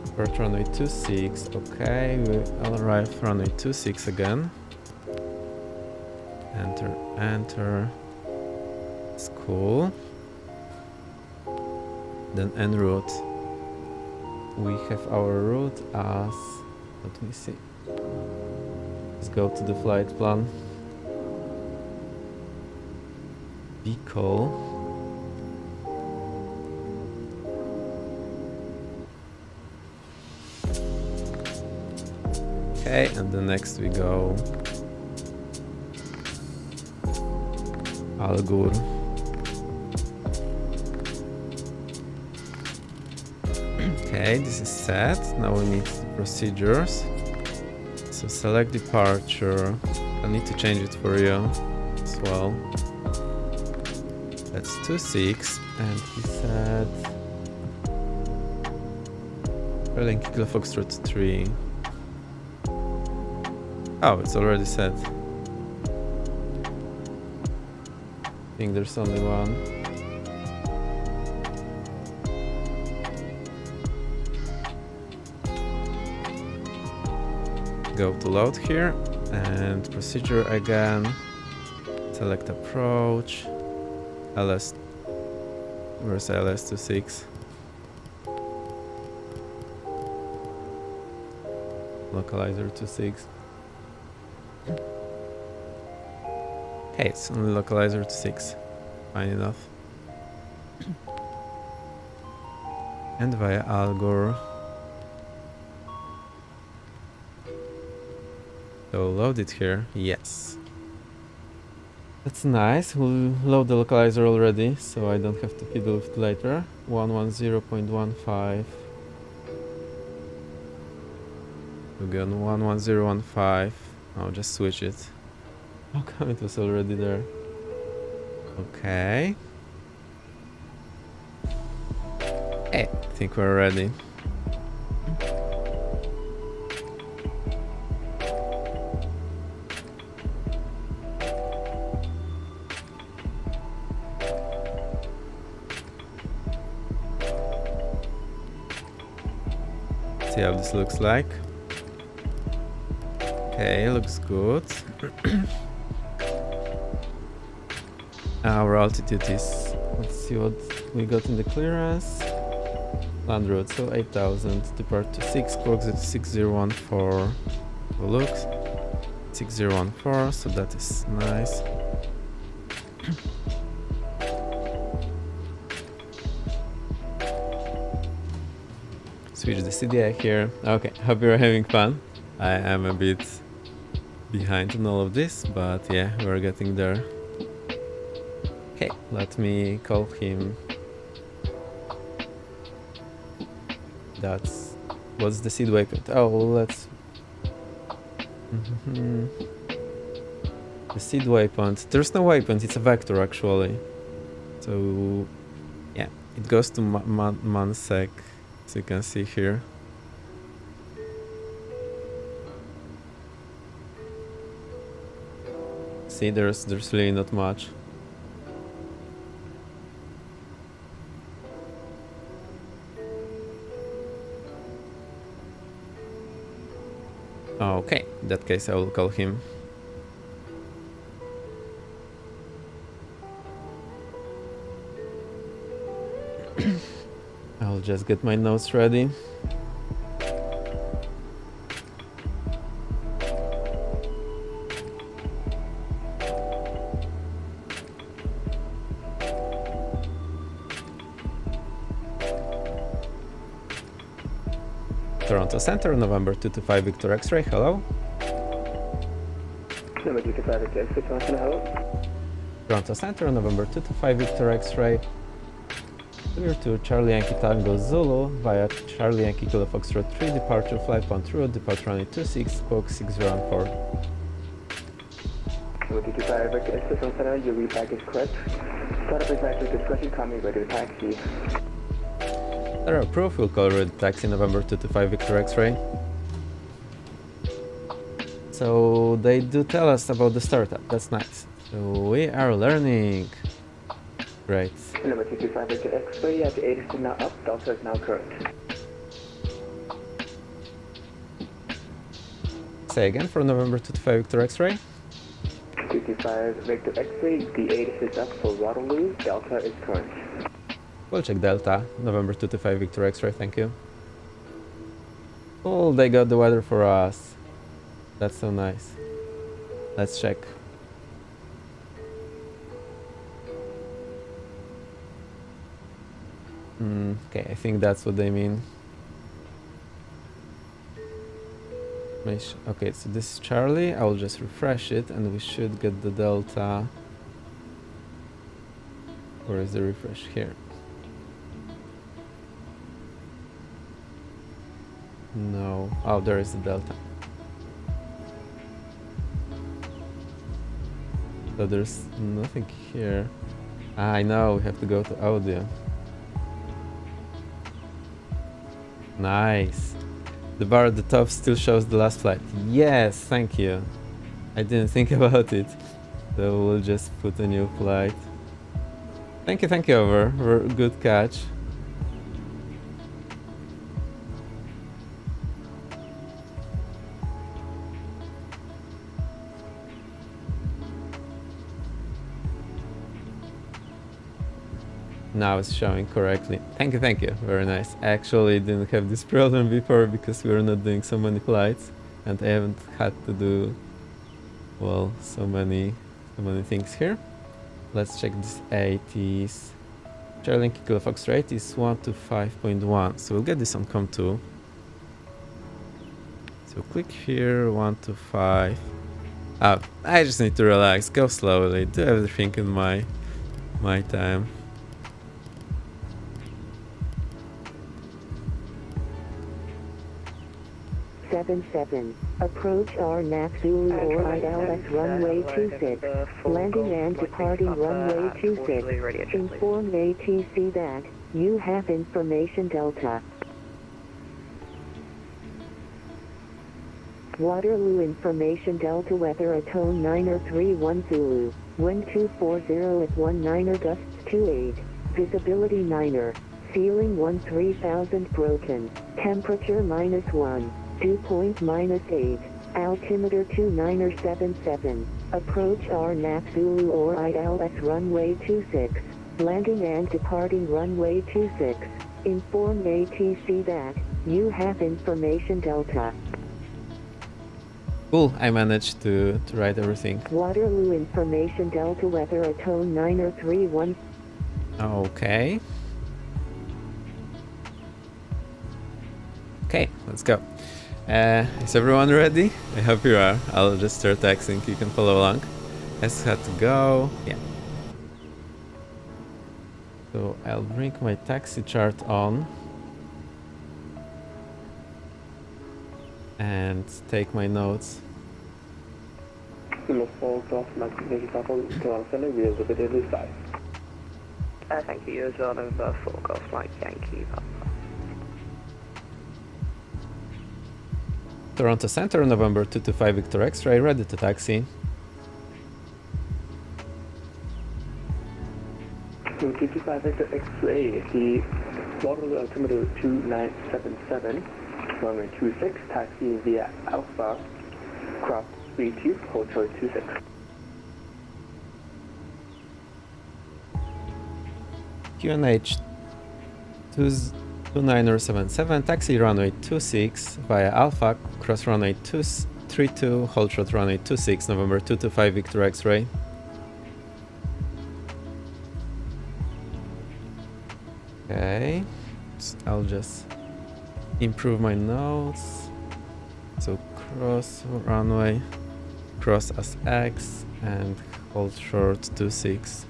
Approach runway 26, okay, I'll arrive runway 26 again. Enter, enter. It's cool. Then en route. We have our route as, let me see. Let's go to the flight plan. Vehicle. Okay, and then next we go Algur. Okay, this is set. Now we need the procedures. So select departure. I need to change it for you as well. That's 26, and he said Berlin Kilo Foxtrot 3. Oh, it's already set. I think there's only one. Go to load here and procedure again. Select approach. LS. Where's LS26? Localizer 26. Okay, it's only localizer to 6. Fine enough. And via Algor. So load it here. Yes. That's nice. We'll load the localizer already, so I don't have to fiddle with it later. 110.15. We'll go on 11015. I'll just switch it. How come it was already there? Okay. Hey, I think we're ready. See how this looks like. Okay, looks good. Our altitude is, let's see what we got in the clearance. Land route, so 8000. Depart to 6, exit 6014. Look, 6014, so that is nice. Switch the CDI here. Okay, hope you're having fun. I am a bit behind on all of this, but yeah, we're getting there. Okay, let me call him. That's... what's the seed waypoint? Oh, let's... The seed waypoint. There's no waypoint, it's a vector actually. So... yeah, it goes to Mansek, as you can see here. See, there's really not much. Okay, in that case I will call him. I'll just get my notes ready. Toronto Center, November 225 Victor X-ray, hello. Number 225 Victor X-ray, Toronto, hello. Toronto Center, November 225 Victor X-ray. Clear to Charlie Yankee Tango Zulu via Charlie Yankee Kilo Foxtrot 3, departure flight on route, departure runway 26, squawk 6014. Number 225 Victor X-ray, Toronto, your repack is correct. Start up repack with discretion, call me ready to taxi. There are proof, we'll call ready taxi November 225 Victor X-ray. So they do tell us about the startup, that's nice. So we are learning. Great. Number 225 Victor X-ray, the 8 is now up, Delta is now correct. Say again for November 225 Victor X-ray. 225 Victor X-ray, the 8 is up for Waterloo, Delta is current. We'll check Delta, November 225 Victor X-ray, thank you. Oh, they got the weather for us. That's so nice. Let's check. Okay, I think that's what they mean. Okay, so this is Charlie. I will just refresh it and we should get the Delta. Where is the refresh? Here. No. Oh, there is the Delta. So there's nothing here. I know, we have to go to audio. Nice. The bar at the top still shows the last flight. Yes, thank you. I didn't think about it. So we'll just put a new flight. Thank you, over. Good catch. Now it's showing correctly. Thank you. Very nice. Actually didn't have this problem before because we were not doing so many flights and I haven't had to do, well, so many things here. Let's check this 80s. Charlie Kilo Fox rate is 125.1. So we'll get this on COM2. So click here, 125. I just need to relax, go slowly, do everything in my time. 77. Approach RNAV Zulu or ILS runway 26. Landing and departing runway 26. Inform ATC that you have information Delta. Waterloo information Delta weather at tone 931 Zulu. Wind 240 at 19er gusts 28. Visibility 9er. Ceiling 13,000 broken. Temperature -1. Dew point -8. Altimeter 2977. Approach RNAV Zulu or ILS runway 26. Landing and departing runway 26. Inform ATC that you have information Delta. Cool, I managed to write everything. Waterloo information Delta weather at tone 931. Okay. Okay, let's go. Is everyone ready? I hope you are. I'll just start taxing, you can follow along. Has had to go, yeah. So I'll bring my taxi chart on. And take my notes. Thank you, you're on over 4 Golf Mike Yankee. Toronto Center, November 225 Victor X-ray, ready to taxi. 225 Victor X-ray, the Waterloo altimeter 2977, runway 26, taxi via Alpha, cross 32, hold short 26. QNH 2977, taxi runway 26 via Alpha, cross runway 232, hold short runway 26, November 225 Victor X-ray. Okay, I'll just improve my notes. So cross runway, cross as X and hold short 26.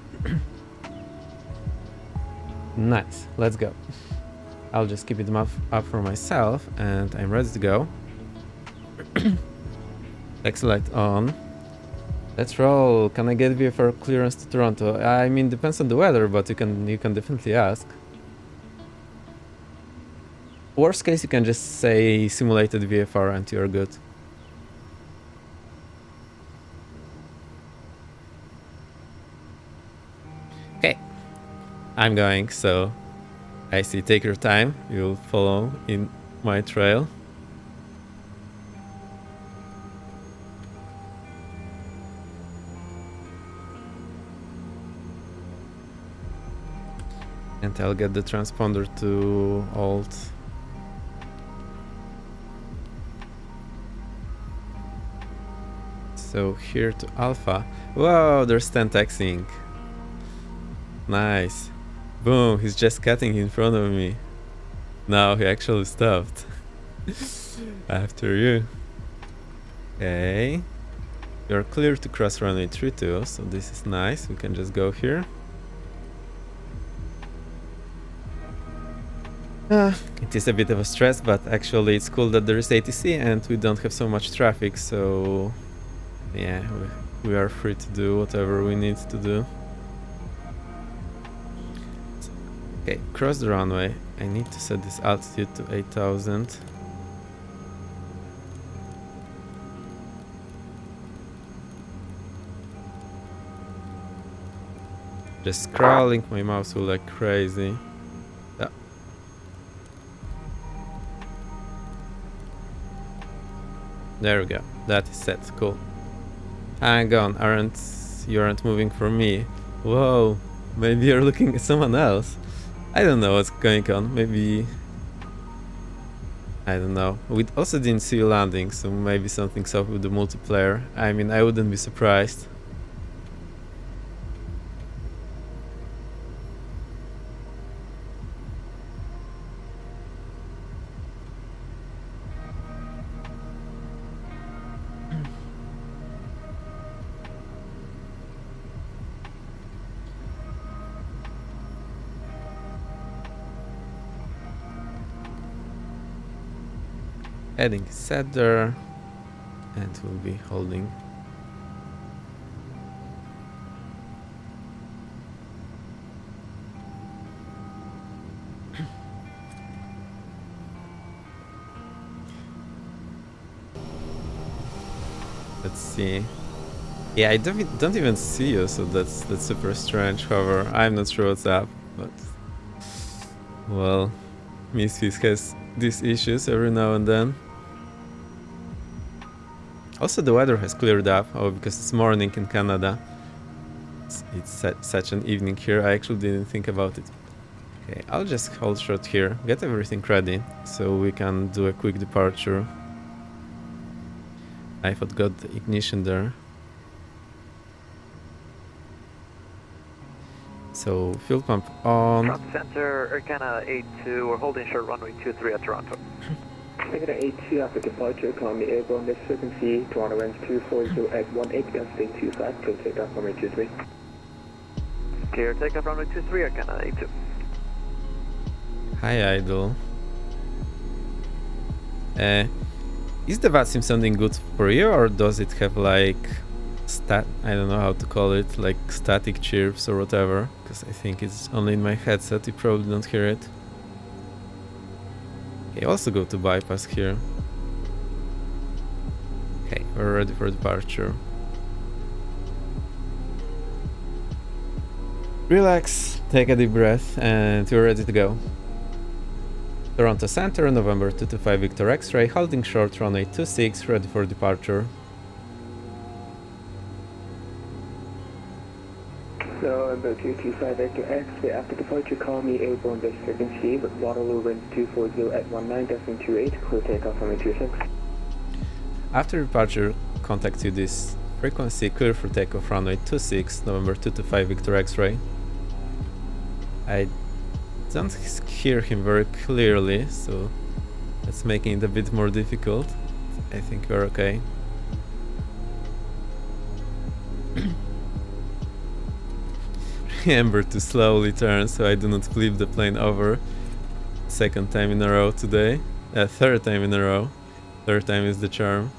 Nice, let's go. I'll just keep it up for myself and I'm ready to go. X-light on. Let's roll. Can I get VFR clearance to Toronto? I mean, depends on the weather, but you can definitely ask. Worst case, you can just say simulated VFR and you're good. Okay, I'm going, so I see, take your time, you'll follow in my trail. And I'll get the transponder to alt. So here to Alpha. Whoa, there's 10 taxiing. Nice. Boom, he's just cutting in front of me. Now he actually stopped. After you. Okay. You're clear to cross runway 32, so this is nice. We can just go here. It is a bit of a stress, but actually it's cool that there is ATC and we don't have so much traffic, so yeah, we are free to do whatever we need to do. Okay, cross the runway. I need to set this altitude to 8,000. Just scrolling my mouse will like crazy. There we go. That is set. Cool. Hang on, you aren't moving for me. Whoa, maybe you're looking at someone else. I don't know what's going on. Maybe I don't know. We also didn't see you landing, so maybe something's up with the multiplayer. I mean, I wouldn't be surprised. Heading is set there, and we'll be holding. Let's see. Yeah, I don't even see you, so that's super strange. However, I'm not sure what's up, but well, Misfits has these issues every now and then. Also, the weather has cleared up. Oh, because it's morning in Canada. It's such an evening here. I actually didn't think about it. Okay, I'll just hold short here, get everything ready, so we can do a quick departure. I forgot the ignition there. So, fuel pump on. Front center, Arcana 82, we're holding short runway 23 at Toronto. Negative 82 after departure, economy airborne, this frequency, Toronto winds 240 at 18, density 25, clear takeoff runway 23. Clear takeoff runway 23, Arcana 82. Hi, Idol. Is the VATSIM sounding good for you, or does it have like I don't know how to call it, like static chirps or whatever? Because I think it's only in my headset, you probably don't hear it. Okay, also go to bypass here. Okay, we're ready for departure. Relax, take a deep breath, and you're ready to go. Toronto Center, November 225 Victor X-ray, holding short runway 26, ready for departure. November 225 Victor X, after departure call me airborne this frequency with Waterloo winds 240 at 19.28, clear takeoff runway 26. After departure, contact you this frequency, clear for takeoff runway 26, November 225 Victor X-ray. I don't hear him very clearly, so that's making it a bit more difficult. I think we're okay. Remember to slowly turn so I do not flip the plane over. Second time in a row today. Third time in a row. Third time is the charm.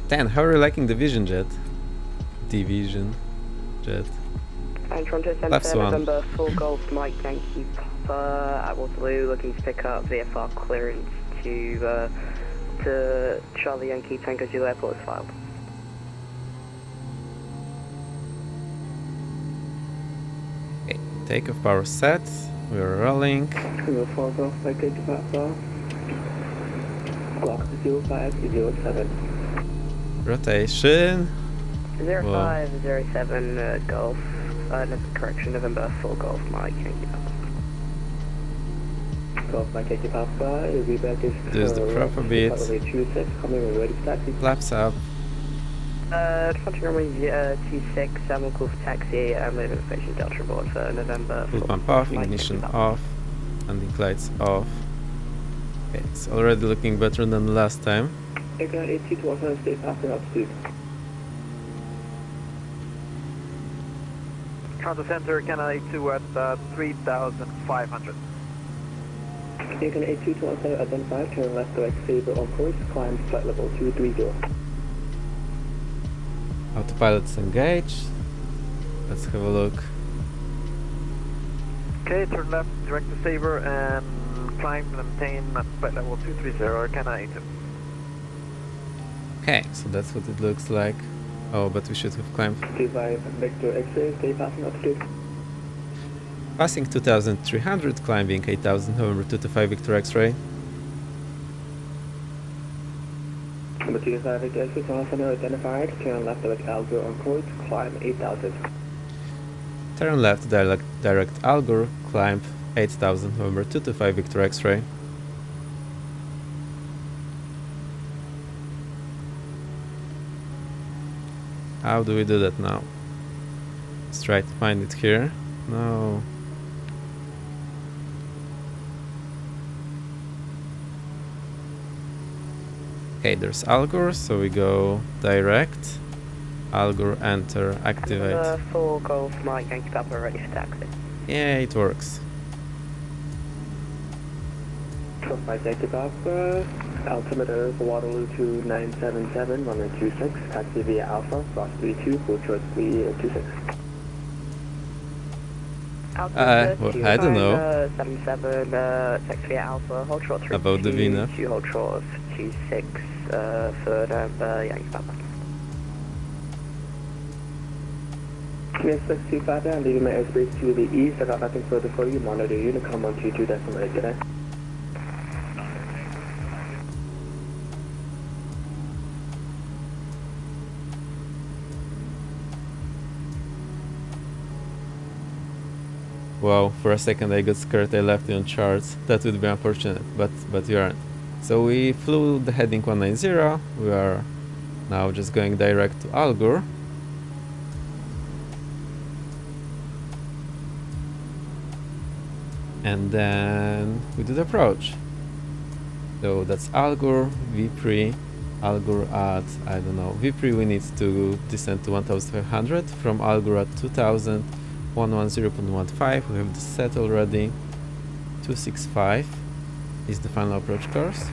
Dan, how are you liking the Vision Jet? Division Jet. And Toronto Left Centre, one. November 4 Golf Mike Yankee Papa at Waterloo, looking to pick up VFR clearance to Charlie Yankee Tango Zulu Airport as filed. Okay, takeoff power set. We're rolling. 4 Golf Mike Yankee Papa. Clock 0507. Rotation. 0507 Golf, correction, November 4 Golf Mike Yankee Papa. Golf Mike Yankee Papa, your feedback is There's the proper beat. 26, coming when ready to taxi. Flaps up. Departure runway 26, we'll call for taxi and leaving station Delta aboard for November Fuel 4 pump off, Mike ignition Yankee Papa. off, landing lights off. Okay, it's already looking better than the last time. Aircraft 82 to 100, stay passing altitude. Toronto Center, Canada 82 at 3,500. Aircraft 82 to 100, identified, turn left direct saber on course, climb flight level 230. Autopilot's engaged. Let's have a look. Okay, turn left, direct to Sabre, and climb and maintain at flight level 230, Canada 82. Okay, so that's what it looks like. Oh, but we should have climbed. 25 Victor X-ray, stay passing altitude. Passing 2,300, climbing 8,000, November 225 Victor X-ray. Number 25 Victor X-ray, Toronto Center identified, turn left direct Alger on course, climb 8,000. Turn left, direct Algor, climb 8,000, November 225 Victor X-ray. How do we do that now? Let's try to find it here. No. Okay, there's Algor, so we go direct. Algor, enter, activate. November 4 Golf Mike Yankee Papa, ready for taxi. Yeah, it works. Golf Mike Yankee Papa, altimeter for Waterloo 2977, runway 26, taxi via Alpha, cross 32, full choice 326. Well, I don't know. 77, taxi via Alpha, hold short 3 About the VNAV. hold short 26 for November Yankee Papa. Yes, 625 down, leaving my airspace to the east. I got nothing further for you. Monitor Unicom 122.8 today. Wow, for a second I got scared I left you on charts. That would be unfortunate, but you aren't. So we flew the heading 190. We are now just going direct to Algor. And then we do the approach. So that's Algor, Vipri, Algor at, I don't know, Vipri we need to descend to 1500, from Algor at 2000, 110.15, we have the set already, 265 is the final approach course.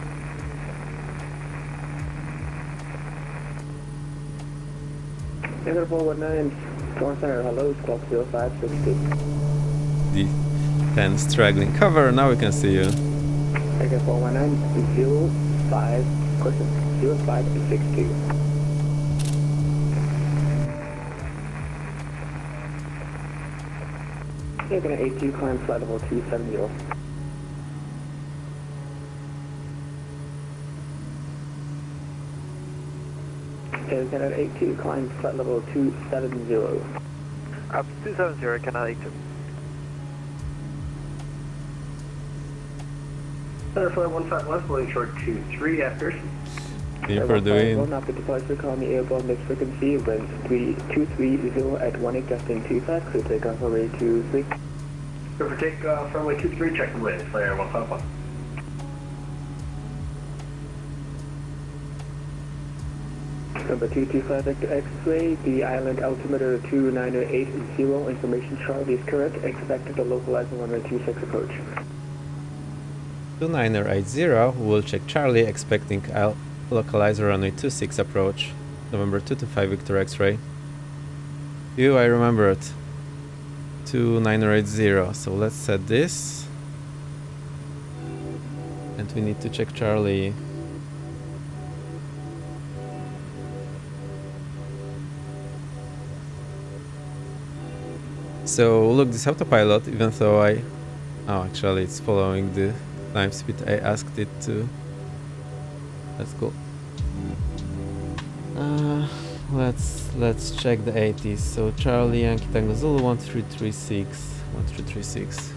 Negative 419, Toronto Center, hello, squawk 0562. The 10 straggling cover, now we can see you. Negative 419, 05, question 0562. Taking an 82, climb flight level 270. Air Canada 82, climb flight level 270. 270, Air Canada 82. Flight 151, flying short 23 after. For doing. After departure, call me airborne mixed frequency, winds 230 at 18 gusting 25, clear takeoff runway 23. Clear for takeoff, runway 23, check the wind, flare 151. Number 225 Victor X-ray, the island altimeter 2980, information Charlie is correct, expected to localize on runway 26 approach. 2980, we'll check Charlie, expecting localizer runway 26 approach. November 225 Victor X-ray. You, I remembered. 2980, so let's set this. And we need to check Charlie. So look, this autopilot, even though oh, actually it's following the climb speed I asked it to. That's cool. Let's check the 80s. So Charlie Yankee Tango Zulu 1336. 1336.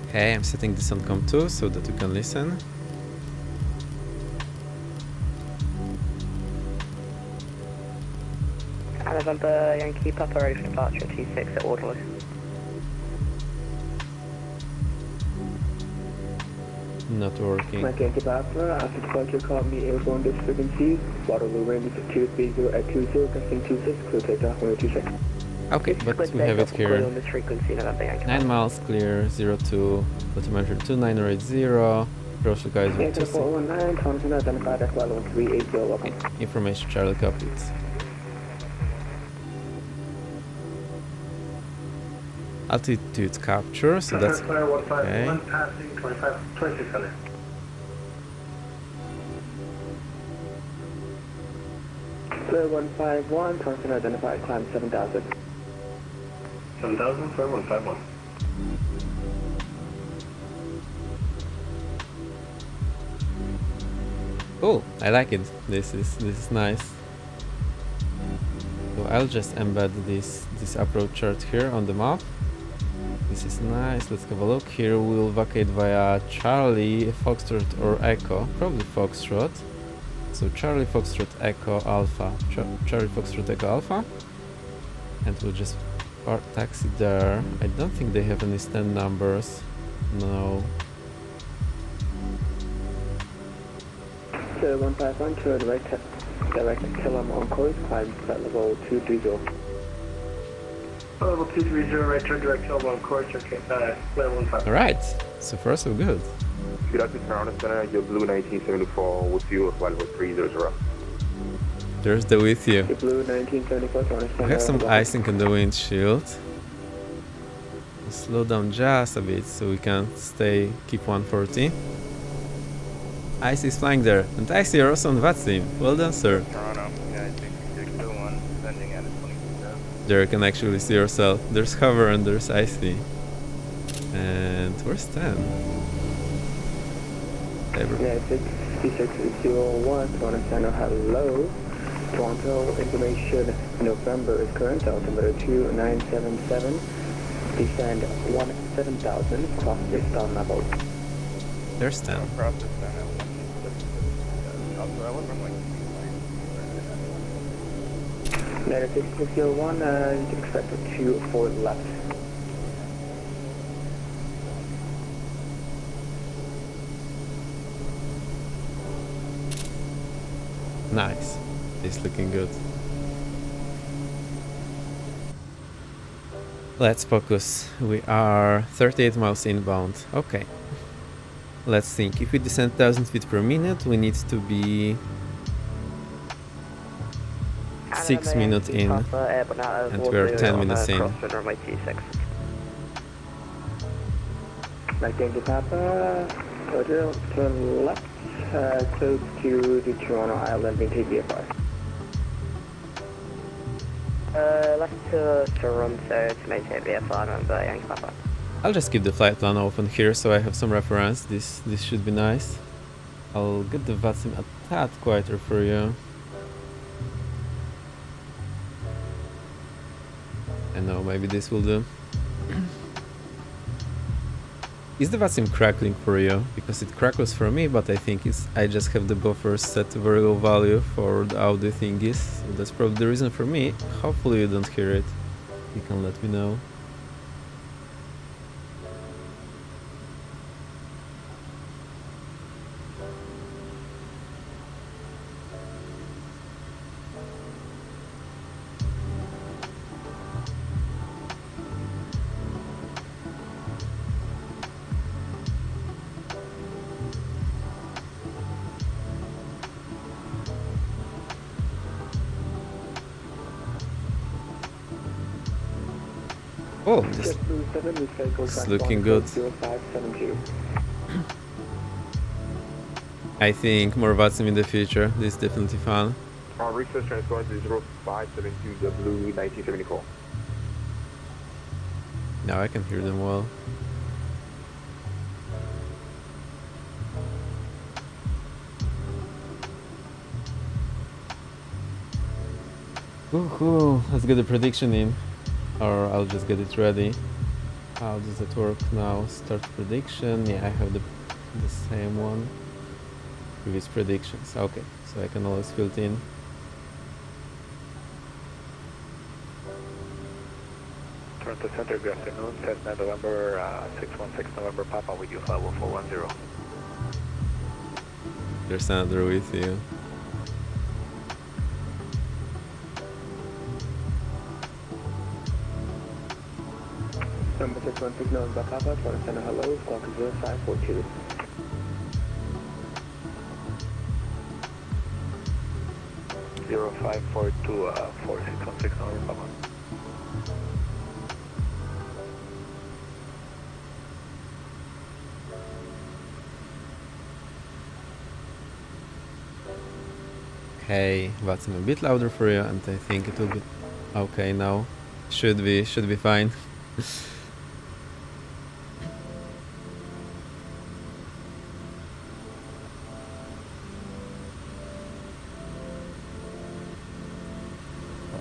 Okay, I'm setting this on COM2 so that you can listen. November Yankee Papa ready for departure 26 at Waterloo. Not working. Mike Yankee Papa, after departure call me airborne this frequency, Waterloo range 230 at 20, gusting 26, clear takeoff runway 26. Okay, but we have it here. On this frequency, November Yankee 9 miles clear, 02, altimeter 2980, gross localizer 26. 419, Thompson identified as well 380, welcome. Information Charlie copied. Altitude capture, so that's okay. Passing 2600. Clear 151, Thompson identified, climb 7000. 7000, flare 151. Cool, I like it. This is nice. So I'll just embed this approach chart here on the map. This is nice. Let's have a look. Here we'll vacate via Charlie, Foxtrot or Echo. Probably Foxtrot. So Charlie, Foxtrot, Echo, Alpha. Charlie, Foxtrot, Echo, Alpha. And we'll just taxi there. I don't think they have any stand numbers. No. Clear 151, turn direct Killam on course, climb flight level 230. Level 230, right turn direct Killam on course, okay, flare 151. Alright, so far so good. Good afternoon, Toronto Center, your Blue 1974 with you at flight level 300. There's the with you. The Blue 1974, Toronto Center. We have some icing on the windshield. We'll slow down just a bit so we can keep 140. Ice is flying there, and Ice, you're also on VATSIM. Well done, sir. Toronto, yeah, I think 601, sending at 22. There you can actually see yourself. There's hover and there's Icy. And where's 10? Yeah, 6601, Toronto Center, hello. Toronto information, November is current, altimeter 2977, descend 17,000, cross this down level. There's 10. Cross this down at 1. Also, I went from like 6601, you can expect a 2 forward left. Nice. It's looking good. Let's focus. We are 38 miles inbound. Okay. Let's think. If we descend 1000 feet per minute, we need to be 6 minutes in, and we are 10 minutes in. Like Yankee Papa, turn left, close to the Toronto Island, maintain IFR. Left to Toronto to maintain IFR, November Yankee Papa. I'll just keep the flight plan open here so I have some reference. This should be nice. I'll get the VATSIM a tad quieter for you. I know, maybe this will do. Is the VATSIM crackling for you? Because it crackles for me, but I think I just have the buffer set to very low value for the audio thingies. So that's probably the reason for me. Hopefully you don't hear it. You can let me know. Oh, this is looking good. I think more VATSIM in the future. This is definitely fun. Research transport to 0572 W 1974. Now I can hear them well. Woohoo! Let's get the prediction in. Or I'll just get it ready. How does it work now? Start prediction. Yeah, I have the same one. Previous predictions. Okay, so I can always fill it in. Toronto Center, good afternoon. Cessna November 616 November Papa with you, level 410. There's another with you. Number 616 November Papa, Toronto Center, hello, squawk 0542. Zero 542 4616 November Papa. Okay, VATSIM a bit louder for you, and I think it will be okay now. Should be fine.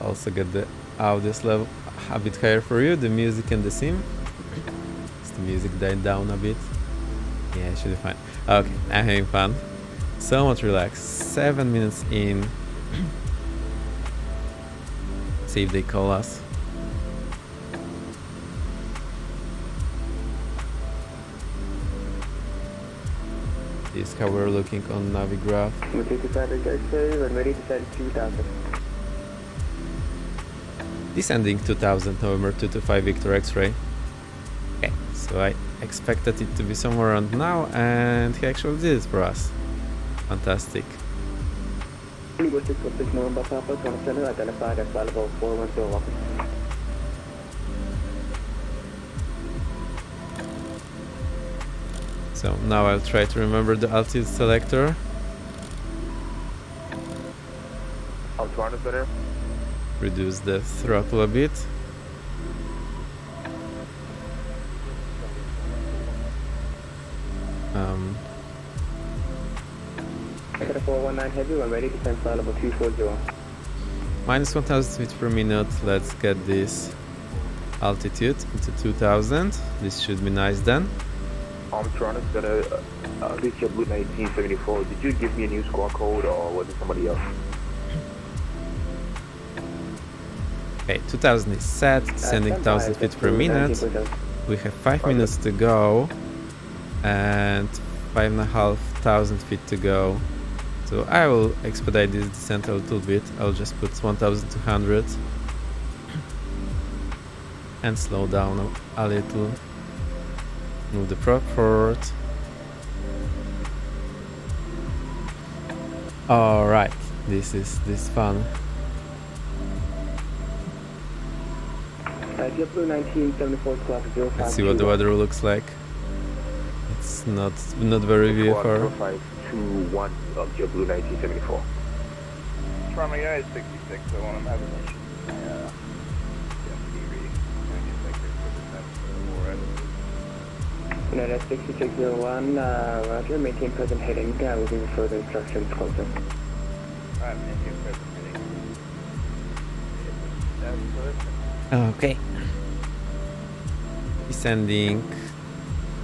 Also get the audio level a bit higher for you, the music and the sim. The music died down a bit. Yeah, it should be fine. Okay, I'm having fun. So much relaxed. 7 minutes in. See if they call us. This is how we're looking on Navigraph. We'll take the traffic X-ray, when ready to send 2000. Descending 2000, November 225 Victor X-ray. Okay, so I expected it to be somewhere around now, and he actually did it for us. Fantastic. Linguistic 6 November Papa, Toronto Center, identified as valuable 410 welcome. So now I'll try to remember the altitude selector. Toronto Center. Reduce the throttle a bit. I got a 419 heavy, when ready to send flight level 240. Minus 1000 feet per minute. Let's get this altitude into 2000. This should be nice then. Toronto Center, this is your Blue 1974. Did you give me a new squawk code or was it somebody else? Okay, 2000 is set, sending 1000 feet per minute. We have 5 minutes to go and 5,500 feet to go. So I will expedite this descent a little bit. I'll just put 1200 and slow down a little. Move the prop forward. Alright, this is fun. JetBlue 1974 clock 05. Let's see what the weather looks like. It's not very VFR. 0521 of JetBlue 1974. Trauma guy is 66, I want him to have a mission. United 6601, roger, maintain present heading, looking for further instructions closer. Alright, maintain present heading. That's good. Okay. Descending.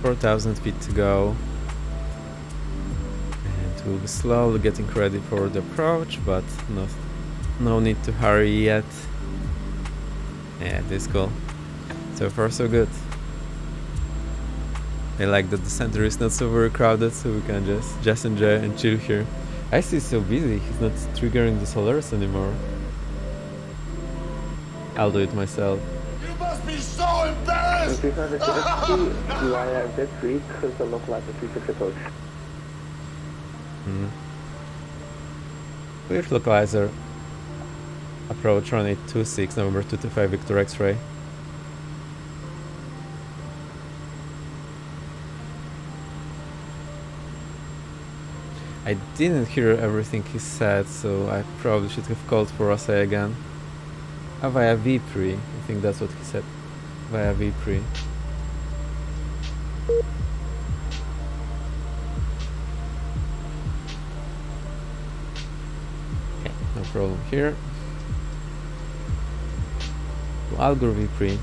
4,000 feet to go. And we'll be slowly getting ready for the approach, but no need to hurry yet. Yeah, this is cool. So far so good. I like that the center is not so very crowded, so we can just enjoy and chill here. Ice is so busy, he's not triggering the solars anymore. I'll do it myself. You must be so embarrassed! via Z3, close the localizer 36 approach. Clear localizer. Approach runway 26, November 225 Victor X-ray. I didn't hear everything he said, so I probably should have called for Rossi again. Via V3, I think that's what he said. Via V3. Okay, no problem here. Algor V3.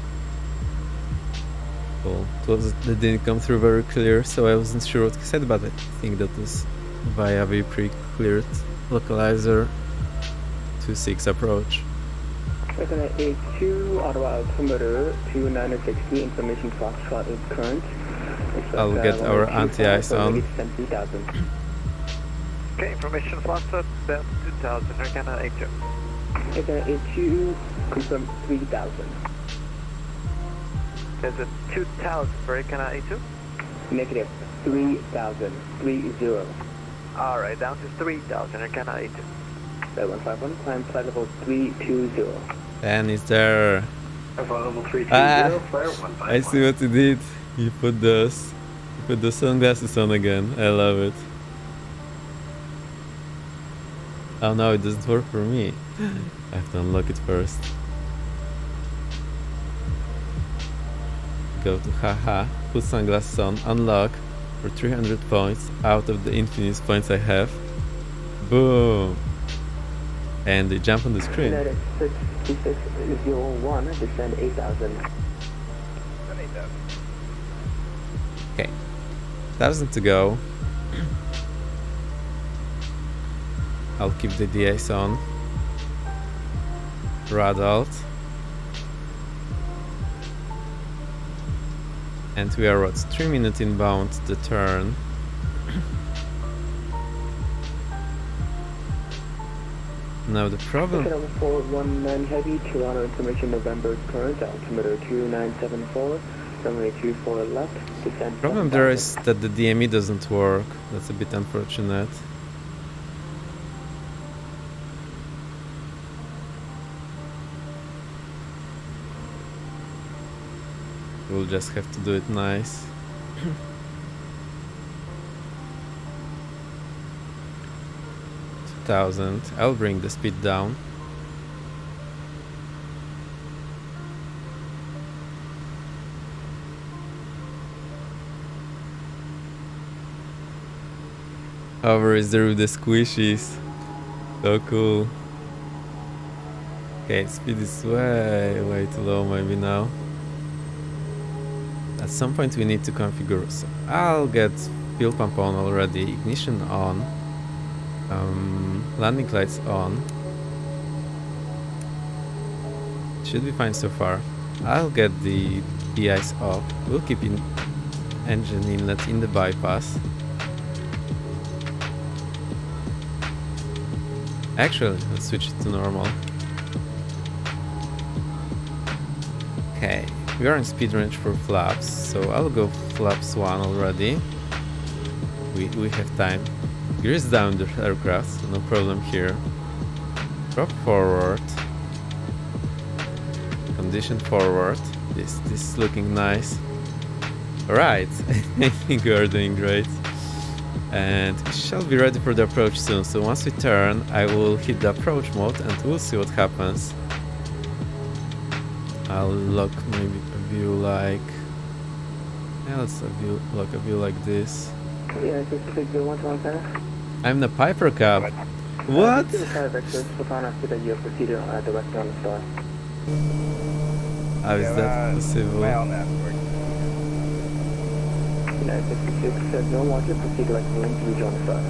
Cool. That didn't come through very clear, so I wasn't sure what he said, but I think that was via V3 cleared localizer 26 approach. Second A2, Ottawa altimeter 2960, information Foxtrot is current. I'll get our anti-ice on. Okay, information Foxtrot, down 2000, Arcana A2. Second A2, confirm 3000. There's a 2000 for Arcana A2? Negative 3000, 30. Alright, down to 3000, Arcana A2. 7151, climb flight level 320. And is there... Level 320, flare 151. I see what he did. He put the sunglasses on again. I love it. Oh no, it doesn't work for me. I have to unlock it first. Go to haha, put sunglasses on, unlock for 300 points out of the infinite points I have. Boom! And they jump on the screen. 6601, descend 8000. Okay, 1,000 to go. I'll keep the DAs on. Rad alt. And we are at 3 minutes inbound the turn. Now the problem... Level 419 heavy, Toronto information November current, altimeter 2974, runway 24 left, descend. Problem there is that the DME doesn't work. That's a bit unfortunate. We'll just have to do it nice. I'll bring the speed down. Hover is there with the squishies. So cool. Okay, speed is way too low maybe now. At some point we need to configure, so I'll get fuel pump on already, ignition on, landing lights on. Should be fine so far. I'll get the de-ice off. We'll keep engine inlet in the bypass. Actually, let's switch it to normal. Okay. We are in speed range for flaps, so I'll go flaps 1 already. We have time. Gears down the aircraft, so no problem here. Drop forward. Condition forward. This is looking nice. Alright, I think we are doing great. And we shall be ready for the approach soon, so once we turn, I will hit the approach mode and we'll see what happens. I'll lock maybe a view like Yeah, let's look a view like this. Yeah, 661 to I'm the Piper Cub. What? How is that possible? Mail network. 966 says no launcher, proceed directly into reach on the star.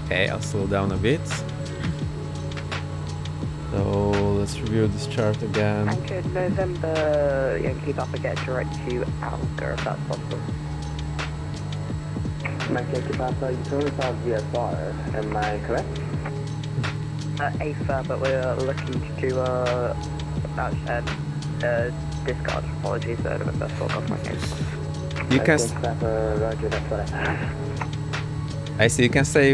Okay, I'll slow down a bit. So let's review this chart again. Anchor November, Yankee Papa, get direct to Alger if that's possible. Mike Yankee Papa, you currently have VFR, am I correct? IFR, but we're looking to do discard. Apologies, November, full off my case. You can. Yankee Papa, roger, that's what I have. I see. You can say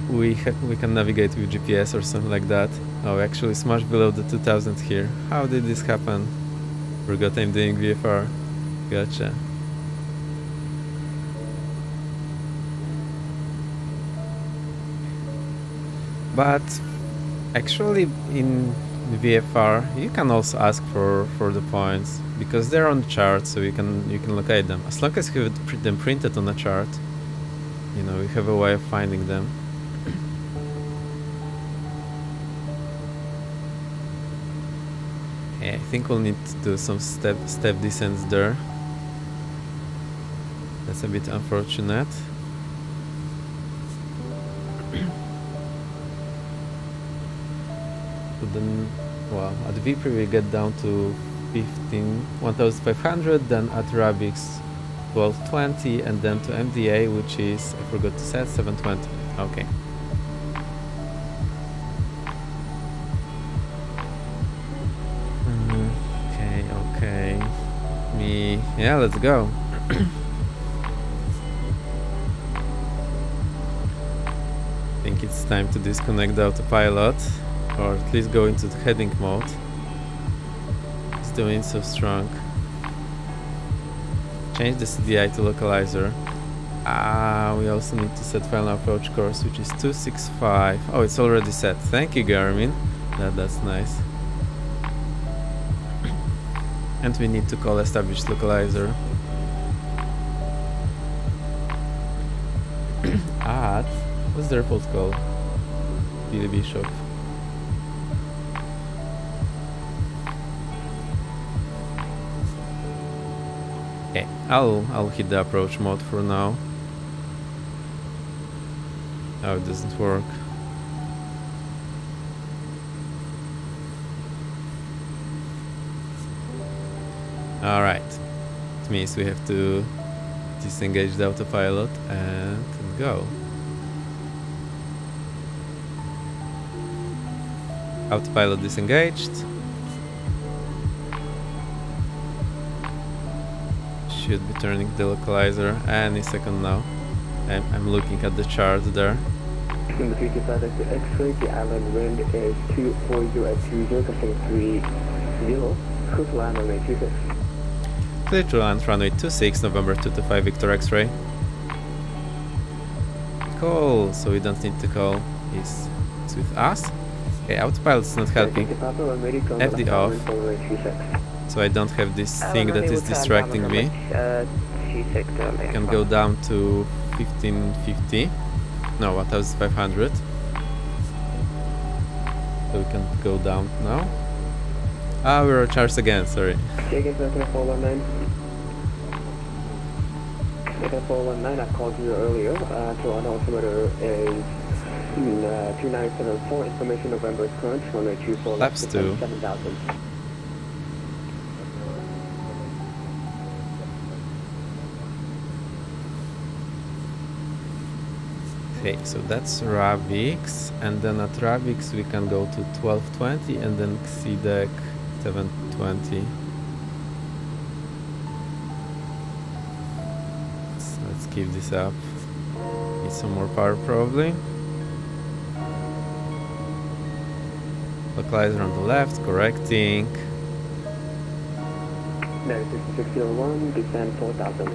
we can navigate with GPS or something like that. Oh, actually, it's much below the 2000 here. How did this happen? Forgot I'm doing VFR. Gotcha. But actually, in VFR, you can also ask for the points because they're on the chart, so you can locate them as long as you have them printed on a chart. You know, we have a way of finding them. Okay, I think we'll need to do some step descents there. That's a bit unfortunate. But then, well, at VP we get down to 1500, then at Rabix 1220, and then to MDA, which is, I forgot to set, 720. Okay. Okay. Yeah, let's go. I think it's time to disconnect the autopilot, or at least go into the heading mode. It's doing so strong. Change the CDI to localizer. We also need to set final approach course, which is 265. Oh, it's already set. Thank you, Garmin. That's nice. And we need to call established localizer. At, what's the airport called? Billy Bishop. Okay, I'll hit the approach mode for now. Oh, it doesn't work. Alright, it means we have to disengage the autopilot and go. Autopilot disengaged. Should be turning the localizer any second now. I'm looking at the chart there. In the future side of the X-ray, the island wind is 240 at 20, cutting 30. Cruise line runway 26. Clear to land runway 26, November 225 Victor X-ray. Cool, so we don't need to call. It's with us. Okay, autopilot's not helping. FD off. So I don't have this thing that is distracting me. I can go down to 1550. No, 1500. So we can go down now. We're charged again, sorry. Taking 419. Taking 419, I called you earlier. So our altimeter is 2974. Information November is current. Runway 24. Laps 2. 7000. Okay, so that's Rabix, and then at Rabix we can go to 1220 and then Kodiak 720. Let's keep this up. Need some more power probably. Localizer on the left, correcting. 6601, descend 4000.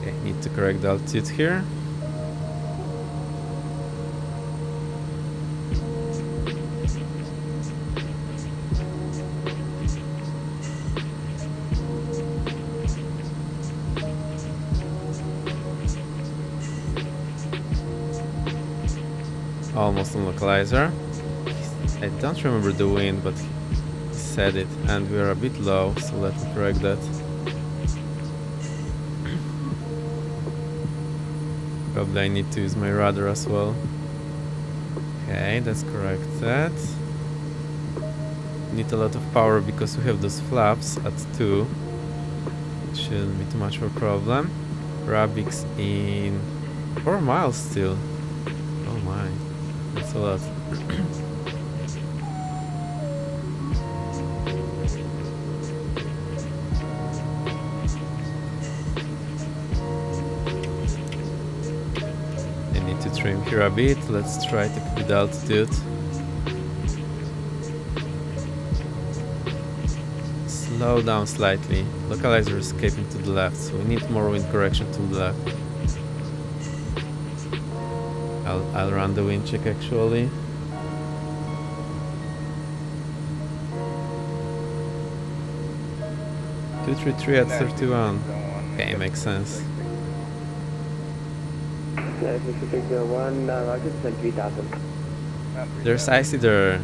Okay, need to correct the altitude here. Almost on localizer. I don't remember the wind, but he said it, and we are a bit low, so let me correct that. Probably I need to use my radar as well. Okay, that's corrected. Need a lot of power because we have those flaps at 2. Shouldn't be too much of a problem. Rabix in 4 miles still. Oh my. That's a lot. I need to trim here a bit. Let's try to keep the altitude. Slow down slightly. Localizer is escaping to the left, so we need more wind correction to the left. I'll run the wind check actually. Two, 3 at 31. Okay, makes sense. 6601, Roger, descend 3000. There's icy there.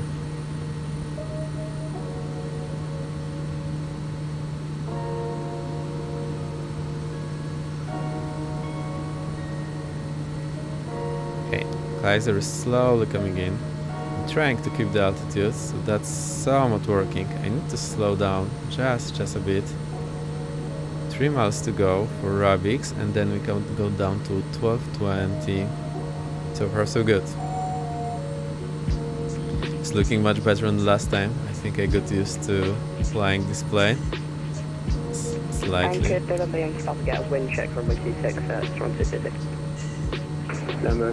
Localizer is slowly coming in. I'm trying to keep the altitude, so that's somewhat working. I need to slow down just a bit. 3 miles to go for Rabix, and then we can go down to 1220. So far so good. It's looking much better than the last time. I think I got used to flying this plane. Slightly. Anchored, don't be stop to get a wind check from 126, strong 66. Number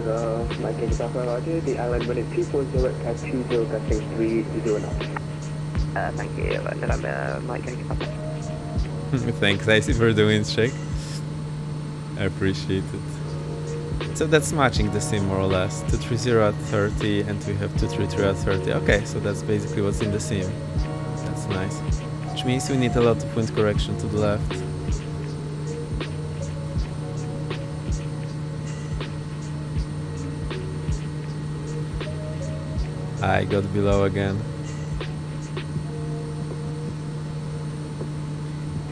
Mike Yankee Papa, Roger, the island wind is 240 at 20, gusting 30 knots. Thank you, and I'm Mike Yankee Papa. Thanks, I see for the wind check. I appreciate it. So that's matching the sim more or less. 230 at 30 and we have 233 at 30. Okay, so that's basically what's in the sim. That's nice. Which means we need a lot of wind correction to the left. I got below again.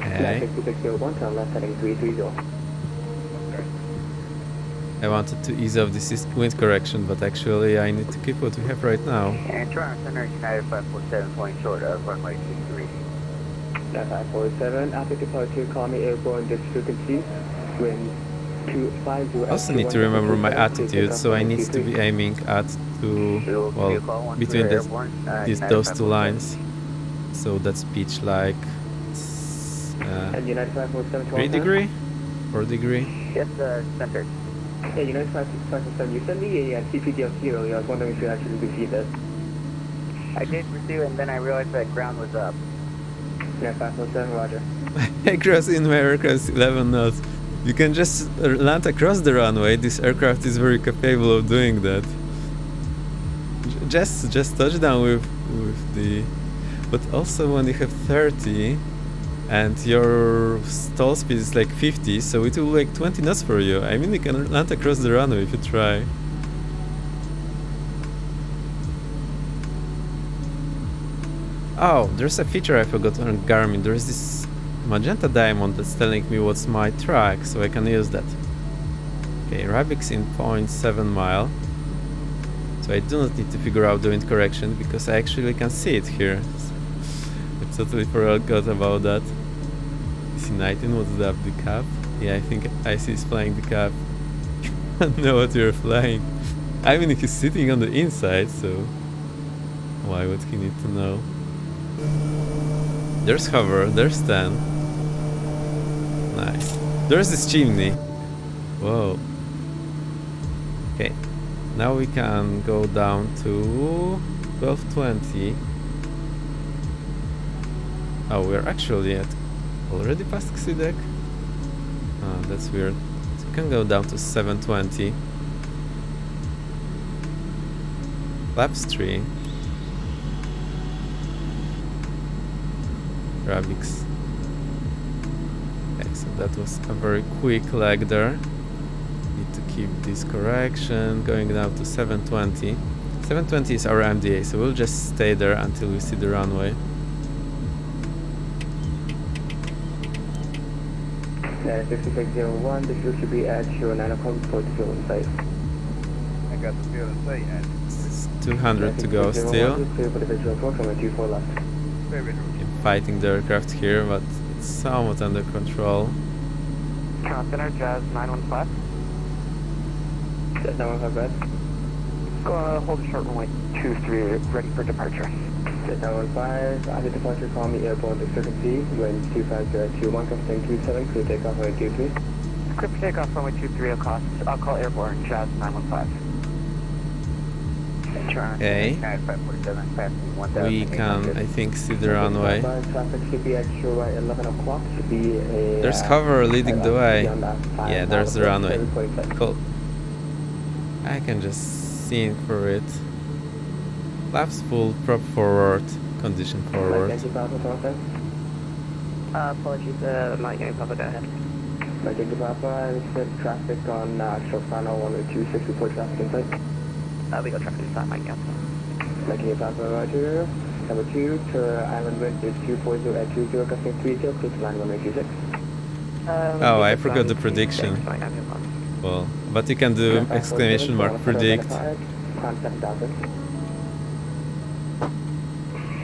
Okay. I wanted to ease off this wind correction, but actually I need to keep what we have right now. And Toronto Center United 547 point short of runway 23. 547, after departure, call me airborne, this frequency, wind 250. I also need to remember my attitude, so I need to be aiming at between those two lines. So that's pitch like 3 degree? 4 degree? Yes, center. Yeah, United 547, you sent me a CPDLC earlier. I was wondering if you actually received it. I did receive it, and then I realized that ground was up. Yeah, 547, roger. Across in my aircraft 11 knots. You can just land across the runway. This aircraft is very capable of doing that. Just touch down with the... But also when you have 30 and your stall speed is like 50, so it will be like 20 knots for you. I mean, you can land across the runway if you try. Oh, there's a feature I forgot on Garmin. There's this magenta diamond that's telling me what's my track, so I can use that. Okay, Rabix in 0.7 mile. So I do not need to figure out the wind correction because I actually can see it here. I totally forgot about that. C19, what's up, the cap? Yeah, I think IC is flying the cap. I don't know what you're flying. I mean, he's sitting on the inside, so why would he need to know? There's hover, there's 10. Nice. There's this chimney. Whoa. Okay. Now we can go down to 12:20. Oh, we're actually already past Kodiak. Oh, that's weird. So we can go down to 7:20. Laps 3. Graphics. Okay, so that was a very quick lag there. Need to keep this correction going down to 7:20. 7:20 is our MDA, so we'll just stay there until we see the runway. Yeah, 6601, the fuel should be at 09 o'clock for the fuel in sight. I got the fuel in sight, and It's 200 to go still. Clear for the visual approach on the 24 left. I'm fighting the aircraft here, but it's somewhat under control. Center, Jazz 915. Jazz 915, red. Go hold a short runway 23, ready for departure. Jazz 915, after departure, call me airborne to frequency, wind 25021, costing 27, clear takeoff runway 23. Clear for takeoff runway 23, I'll call airborne, Jazz 915. Okay. We can, I think, see the runway. Traffic should be at right 11 o'clock. Should be a, There's cover leading the way. Yeah, there's the runway. Cool. I can just sync for it. Flaps full, prop forward, condition forward. Apologies, Mike, Papa, go ahead. Mike, Papa, traffic on actual final 1026, report traffic in sight. We got traffic inside, Mike, yeah. Mike, Papa, roger. Number 2 to island wind is 240 at 20, costing 30, clear to line 126. Oh, I forgot the prediction. Well, but you can do exclamation mark predict.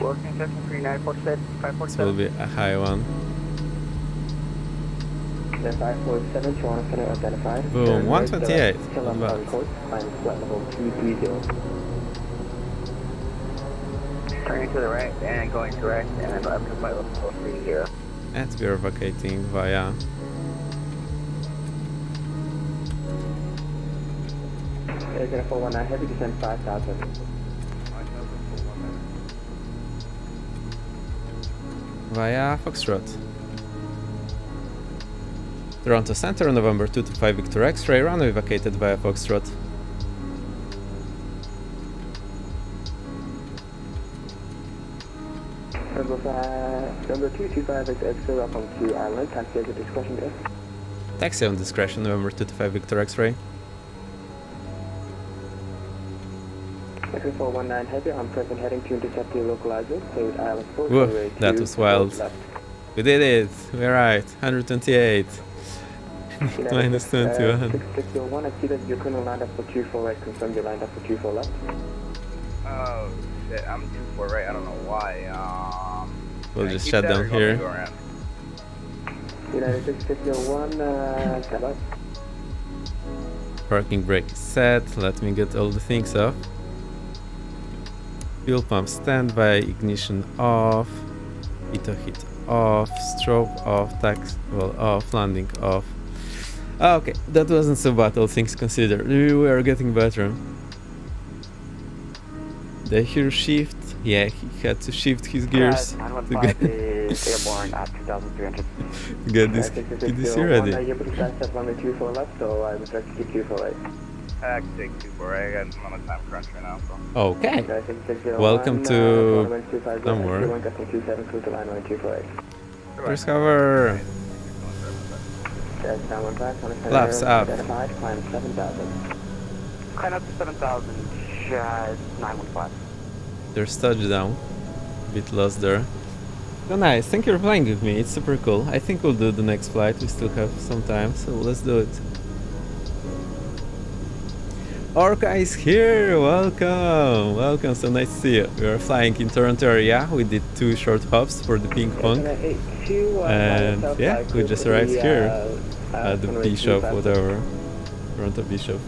Working section 3946, 547. It will be a high one. 547, Toronto Center identified. Boom, 128. Not bad. Level 230. Turning to the right and going direct and up to flight level 30. And we are vacating via Air 419, heavy descent 5000. via Foxtrot. Toronto Center, November 2 to 5 Victor X-ray, runway vacated via Foxtrot. Number 225 is X-ray up on Q Island, taxi at discretion there. Taxi on discretion, November 2 to 5 Victor X-ray. X-ray 419 heavy, I'm present heading to intercept the localizer, please Island 4. Whoa, that was wild. We did it! We're right, 128. Minus 21. 6601, I see that you're going to line up for 24 right, confirm you lined up for 24 left. oh shit, I'm 24 right. I don't know why. We'll just shut down here. United 6601, stand by. Parking brake is set. Let me get all the things off. Fuel pump standby, ignition off, Ito hit off, strobe off, off, landing off. Okay, that wasn't so bad, all things considered. We were getting better. Did I hear shift? Yeah, he had to shift his gears to get, airborne at 2300. to get this PDC ready. You're able to start step 124 left, so I would like to keep 24 right. I can take 24 right. I got some on a time crunch right now. So. Okay. Welcome to somewhere. There's cover. Laps up. Climb up to 7000, Jazz 915. There's touchdown. Bit lost there. Oh nice, thank you for playing with me, it's super cool. I think we'll do the next flight, we still have some time, so let's do it. Orca is here! Welcome! Welcome, so nice to see you. We are flying in Toronto area, we did 2 short hops for the Ping-Pong. And yeah, we just arrived here at the Bishop, whatever. Toronto Bishop.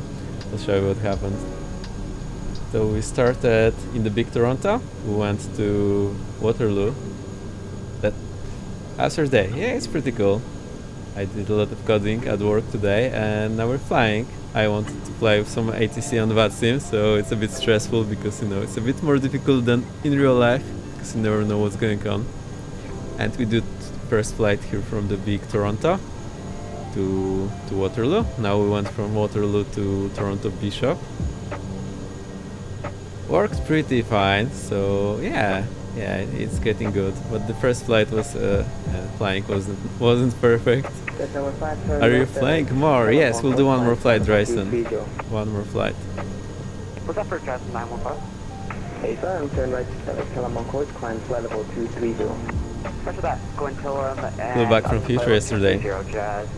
I'll show you what happened. So we started in the big Toronto, we went to Waterloo. How's your day? Yeah, it's pretty cool. I did a lot of coding at work today and now we're flying. I wanted to play with some ATC on that sim, so it's a bit stressful because, you know, it's a bit more difficult than in real life because you never know what's going on. And we did first flight here from the big Toronto to Waterloo. Now we went from Waterloo to Toronto Bishop. Worked pretty fine, so yeah, it's getting good. But the first flight was flying wasn't perfect. Are you flying more? Yes, we'll do one more flight, Dryson. One more flight. What's up for Jazz 915? Hey, sir, I'm turn right to Killam on course, climb flight level 230. Roger that. Going Killam and... Flew back from future yesterday.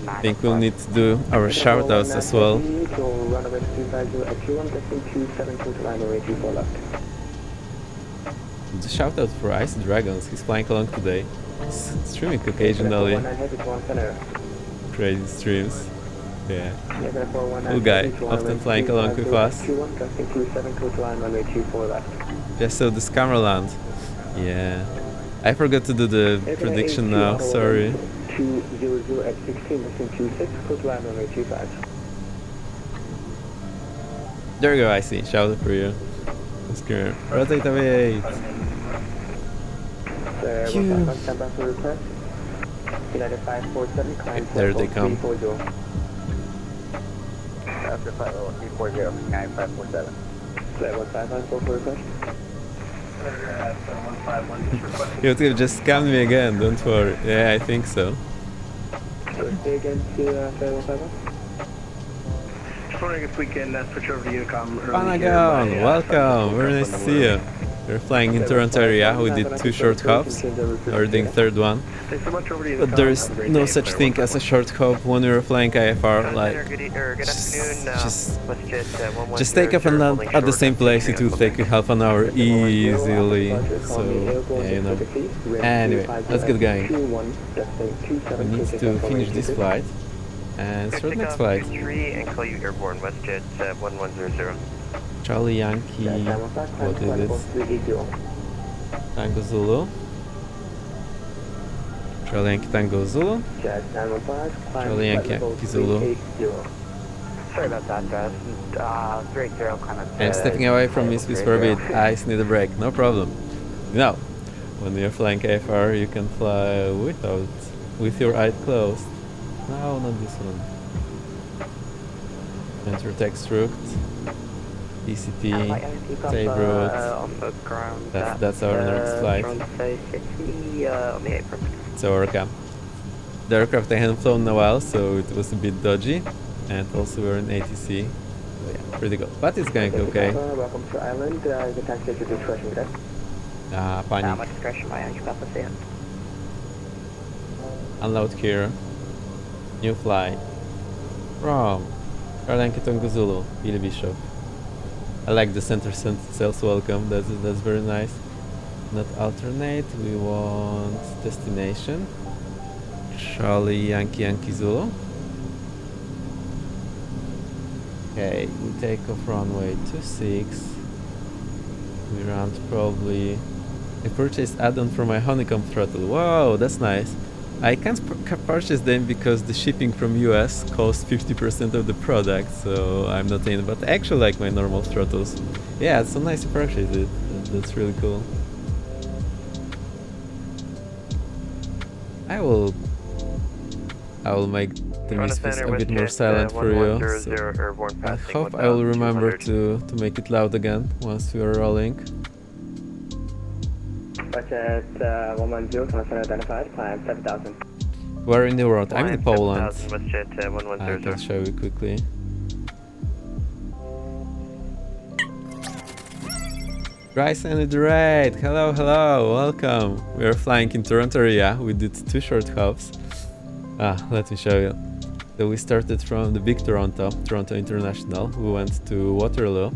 I think we'll need to do our shoutouts as well. Runway 250 at Q1, destined 272 to line away 24 left. The shoutout for Icy Dragons, he's flying along today. He's streaming occasionally. Crazy streams. Yeah. Cool guy, often flying along with us. Just so this camera land. Yeah. I forgot to do the prediction now, sorry. 200 at 16, destined 26, close line runway 25. There you go, I see. Shout out for you. Let's go. Rotate away. There they come. After flight level 340, 9547. Flight 155 for request. You just scammed me again, don't worry. Yeah, I think so. Stay again to flight 151. Just wondering if we can switch over to Unicom. Panagon, welcome. Very nice to see you. We're flying in Toronto area. We did 2 short hops. We're doing third one. But there's no such thing as a short hop when you're flying IFR. Like, just take off and land at the same place. It will take you half an hour easily. So, yeah, you know. Anyway, let's get going. We need to finish this flight and start next flight. And call you airborne WestJet 1100. Charlie Yankee, what is it? Tango Zulu. Charlie Yankee Tango Zulu. Charlie Yankee Zulu. Sorry about that, guys. 30 kind of... I'm stepping away from Miss for a bit. I need a break, no problem. Now, when you're flying IFR, you can fly with your eyes closed. No, not this one. Enter text route. ECT, tape route. That's our next flight. It's Orca. The aircraft I hadn't flown in a while, so it was a bit dodgy. And also we're in ATC. So yeah, pretty good. But it's going okay. Welcome to Island. The taxi to discretion, okay? Pani. Much discretion, my own. Unload here. New flight. From Karlanki Tonguzulu, Billy Bishop. I like the center sales welcome, that's very nice. Not alternate, we want destination. Charlie Yankee Zulu. Okay, we take off runway 26. We round probably... I purchased add-on for my Honeycomb throttle. Wow, that's nice. I can't purchase them because the shipping from US costs 50% of the product, so I'm not in, but I actually like my normal throttles. Yeah, it's so nice to purchase it. That's really cool. I will make the misfits a bit more silent for you. So I hope I will remember to make it loud again once we are rolling. Budget 110, transfer identified, climb 7,000. Where in the world? I'm in Poland. 7,000, I can show you quickly. Bryson with the raid! Hello, welcome! We are flying in Toronto area. We did 2 short hops. Let me show you. So we started from the big Toronto International. We went to Waterloo.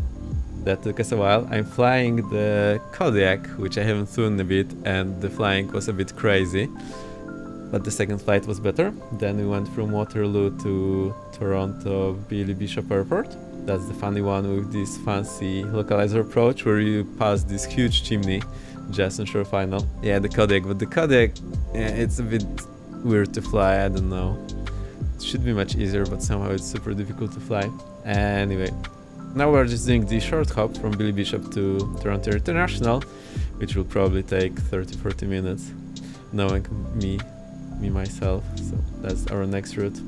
That took us a while. I'm flying the Kodiak, which I haven't flown in a bit, and the flying was a bit crazy. But the second flight was better. Then we went from Waterloo to Toronto Billy Bishop Airport. That's the funny one with this fancy localizer approach where you pass this huge chimney just on shore final. Yeah, the Kodiak, but the Kodiak, yeah, it's a bit weird to fly, I don't know. It should be much easier, but somehow it's super difficult to fly. Anyway, now we're just doing the short hop from Billy Bishop to Toronto International, which will probably take 30-40 minutes, knowing me myself. So that's our next route.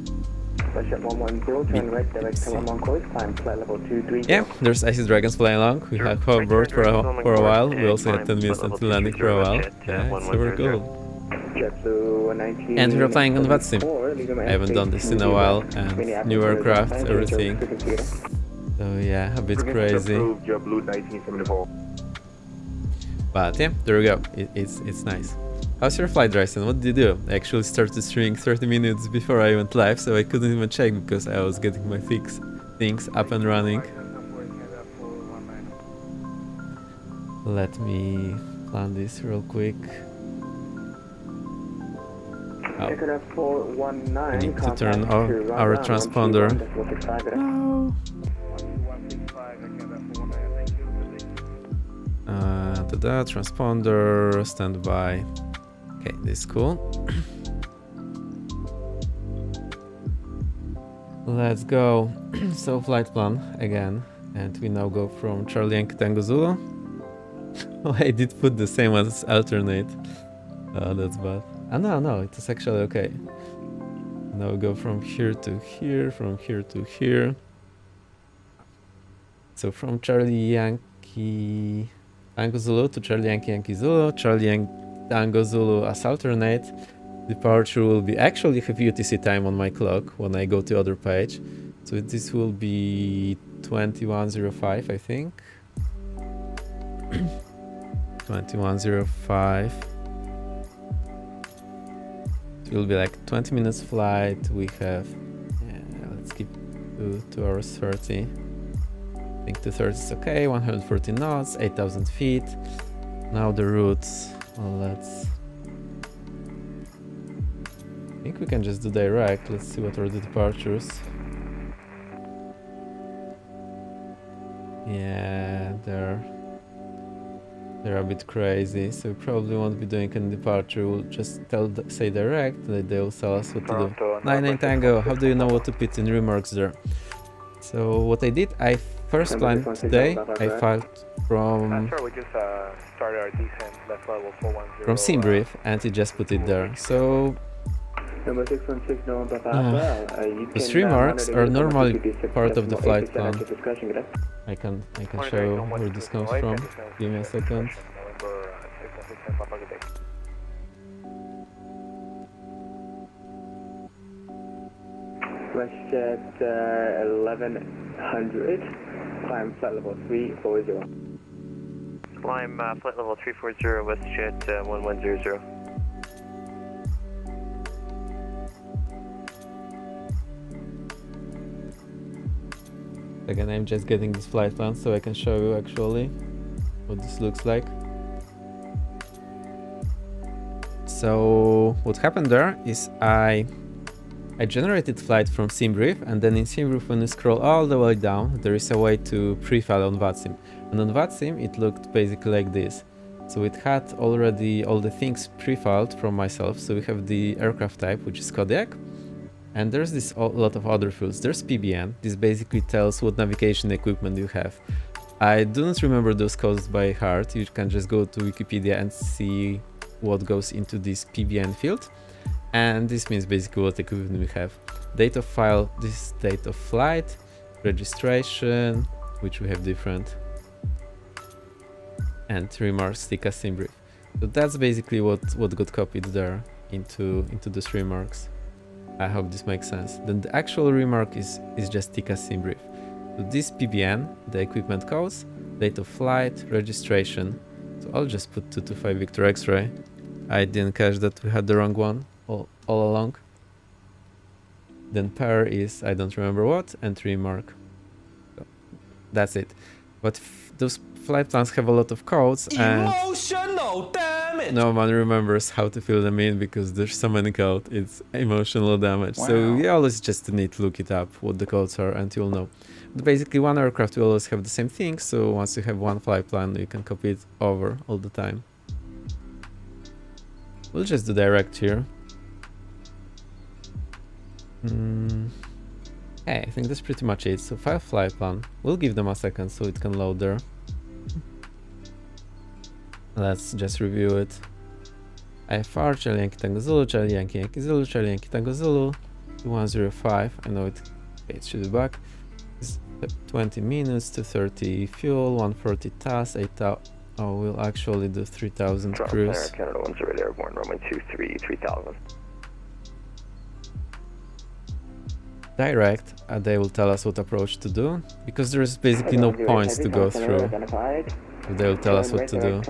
Yeah, there's Icy Dragons flying along. We have hoverboard for a while. We also had 10 minutes until landing for a while. Yeah, it's super cool. And we're flying on VATSIM. I haven't done this in a while, and new aircraft, everything. So yeah, a bit crazy. But yeah, there we go. It's nice. How's your flight, Dyson? What did you do? I actually started streaming 30 minutes before I went live, so I couldn't even check because I was getting my things up and running. Let me plan this real quick. Oh. I need to turn off our transponder. No. Transponder, standby. Okay, this is cool. Let's go. So flight plan again, and we now go from Charlie Yankee Tango Zulu. Oh, I did put the same as alternate. Oh, that's bad. Ah, no, it is actually okay. Now we go from here to here, from here to here. So from Charlie Yankee Tango Zulu to Charlie Yankee Yankee Zulu, Charlie Yankee Tango Zulu as alternate. Departure will be actually have UTC time on my clock when I go to other page. So this will be 21:05, I think. 21:05. It will be like 20 minutes flight. We have, let's keep 2 hours 30. I think 2:30 is okay. 140 knots, 8,000 feet. Now the routes. Well, let's. I think we can just do direct. Let's see what are the departures. Yeah, they're a bit crazy, so we probably won't be doing any departure. We'll just say direct, that they'll tell us what to do. 99 Tango, how do you know what to put in remarks there? So what I did, I first planned today, I filed from SimBrief, and it just put it there. So these remarks are normally part of the flight plan. I can show you where this comes from. Give me a second. WestJet 1100, climb flight level 340. Climb flight level 340, WestJet 1100. Again, I'm just getting this flight plan so I can show you actually what this looks like. So what happened there is I generated flight from SimBrief, and then in SimBrief when you scroll all the way down there is a way to pre-file on VATSIM, and on VATSIM it looked basically like this. So it had already all the things pre-filed from myself. So we have the aircraft type, which is Kodiak. And there's this lot of other fields. There's PBN. This basically tells what navigation equipment you have. I do not remember those codes by heart. You can just go to Wikipedia and see what goes into this PBN field. And this means basically what equipment we have. Date of file, this is date of flight, registration, which we have different, and remarks, stick as SimBrief. So that's basically what got copied there into these remarks. I hope this makes sense. Then the actual remark is just stick as SimBrief. So this PBN, the equipment codes, date of flight, registration. So I'll just put 225 Victor X-ray. I didn't catch that we had the wrong one all along. Then pair is I don't remember what, and remark. So that's it. But those flight plans have a lot of codes, and no one remembers how to fill them in because there's so many codes. It's emotional damage. Wow. So you always just need to look it up, what the codes are, and you'll know. But basically one aircraft will always have the same thing, so once you have one flight plan, you can copy it over all the time. We'll just do direct here. Okay, I think that's pretty much it. So file flight plan. We'll give them a second so it can load there. Let's just review it. IFR, Charlie Yankee Tango Zulu, Charlie Yankee Yankee Zulu, Charlie Yankee Tango Zulu, 105. I know it should be back. It's 20 minutes, 230 fuel, 140 TAS, 8 out. Oh, we'll actually do 3000 cruise. Canada 10 Airborne, runway 23, 3000. Direct, they will tell us what approach to do, because there is basically no points to go through. So they will tell us what to do.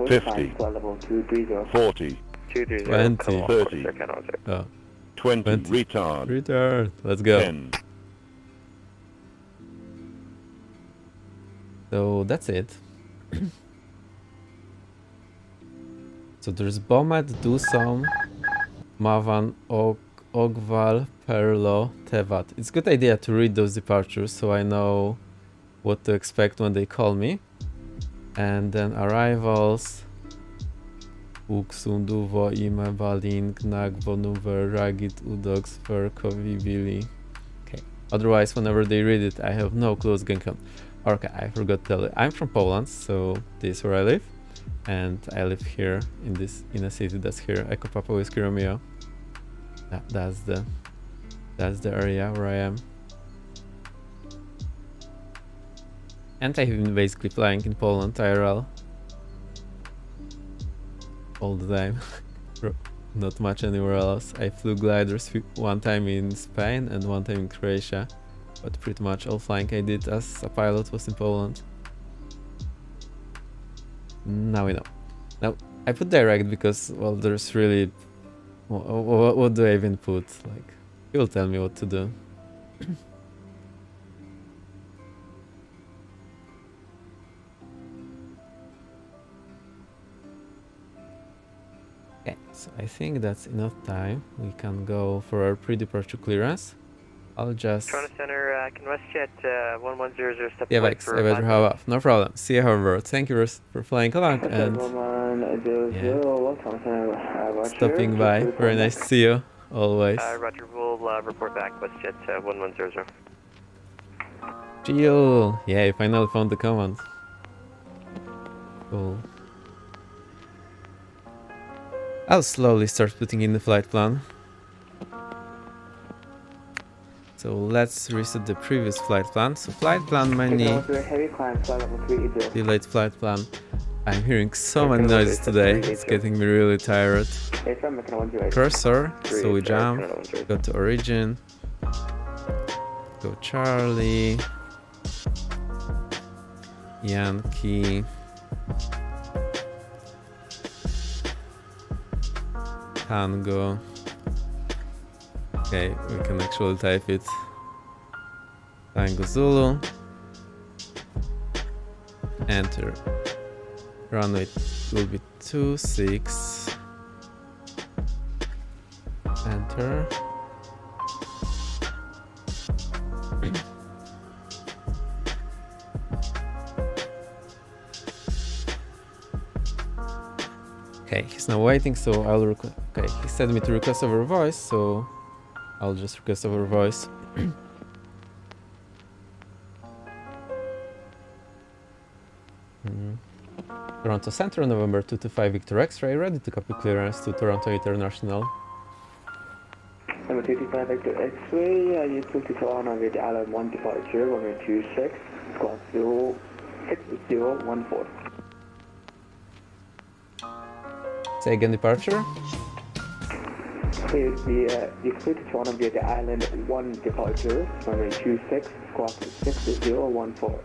50, 40, 20, 30, oh, 20, retard, retard, let's go. 10. So that's it. So there's Bomet, Dusam, Mavan, Ogval, Perlo, Tevat. It's a good idea to read those departures so I know what to expect when they call me. And then arrivals. Uksunduvo, Ime, Balin, Gnagbo, Nuver, Ragit, Udox, Verko, Vibili. Okay. Otherwise, whenever they read it, I have no clue what's going on. Okay, I forgot to tell you. I'm from Poland, so this is where I live. And I live here in a city that's here, Echo Papa Whiskey Romeo. That's the area where I am. And I've been basically flying in Poland, IRL. All the time. Not much anywhere else. I flew gliders one time in Spain and one time in Croatia. But pretty much all flying I did as a pilot was in Poland. Now we know. Now, I put direct because, well, there's really... What do I even put? Like, he will tell me what to do. Okay, so I think that's enough time. We can go for our pre-departure clearance. I'll just... Toronto Center, can WestJet 1100 step yeah, Vex, I better have off. No problem. See you, however. Thank you for flying along and stopping by. Very nice to see you, always. Roger, we'll report back, WestJet 1100. Chill. Yeah, I finally found the command. Cool. I'll slowly start putting in the flight plan. So let's reset the previous flight plan. So flight plan many, delayed flight plan. I'm hearing so many noises today, it's getting me really tired. Cursor, so we jump, go to origin, go Charlie, Yankee, Tango. Okay, we can actually type it. Tango Zulu. Enter. Runway will be 26. Enter. Okay, he's now waiting, so I'll request. Okay, he said me to request over voice, so I'll just request over voice. Toronto Centre, November 225 Victor X-ray, ready to copy clearance to Toronto International. Number 225 Victor X-ray, you took to Toronto with Island 1 departure, runway 26, squawk 06014. Say again, departure? You flew to Toronto via the Island 1 departure, runway 26, squawk 6014.